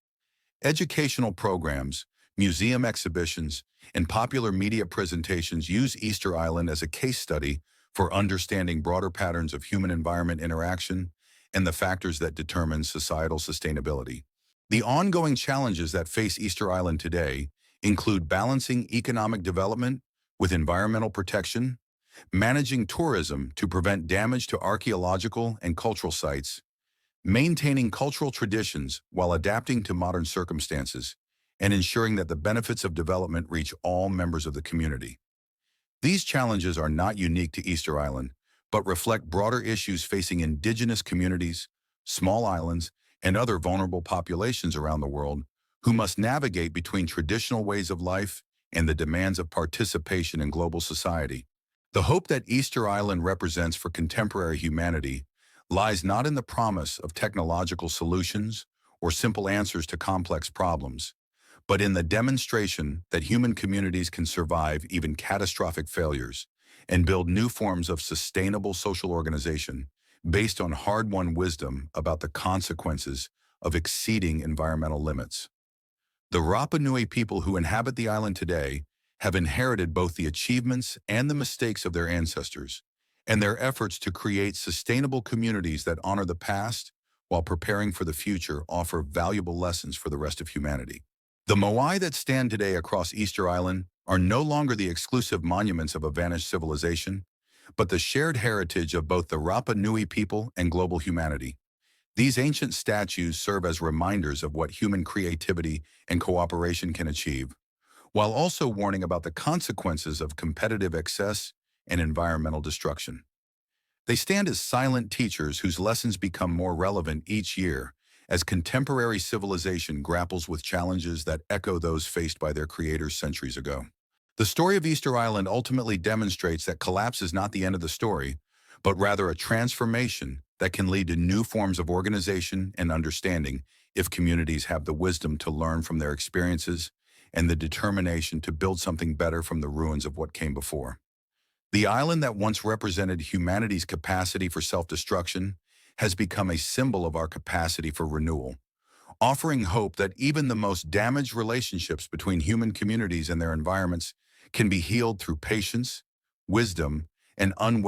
Educational programs, museum exhibitions, and popular media presentations use Easter Island as a case study for understanding broader patterns of human-environment interaction and the factors that determine societal sustainability. The ongoing challenges that face Easter Island today include balancing economic development with environmental protection, managing tourism to prevent damage to archaeological and cultural sites, maintaining cultural traditions while adapting to modern circumstances, and ensuring that the benefits of development reach all members of the community. These challenges are not unique to Easter Island, but reflect broader issues facing indigenous communities, small islands, and other vulnerable populations around the world who must navigate between traditional ways of life and the demands of participation in global society. The hope that Easter Island represents for contemporary humanity lies not in the promise of technological solutions or simple answers to complex problems, but in the demonstration that human communities can survive even catastrophic failures and build new forms of sustainable social organization based on hard-won wisdom about the consequences of exceeding environmental limits. The Rapa Nui people who inhabit the island today have inherited both the achievements and the mistakes of their ancestors, and their efforts to create sustainable communities that honor the past while preparing for the future offer valuable lessons for the rest of humanity. The Moai that stand today across Easter Island are no longer the exclusive monuments of a vanished civilization, but the shared heritage of both the Rapa Nui people and global humanity. These ancient statues serve as reminders of what human creativity and cooperation can achieve, while also warning about the consequences of competitive excess and environmental destruction. They stand as silent teachers whose lessons become more relevant each year as contemporary civilization grapples with challenges that echo those faced by their creators centuries ago. The story of Easter Island ultimately demonstrates that collapse is not the end of the story, but rather a transformation that can lead to new forms of organization and understanding if communities have the wisdom to learn from their experiences and the determination to build something better from the ruins of what came before. The island that once represented humanity's capacity for self-destruction has become a symbol of our capacity for renewal, offering hope that even the most damaged relationships between human communities and their environments can be healed through patience, wisdom, and unwavering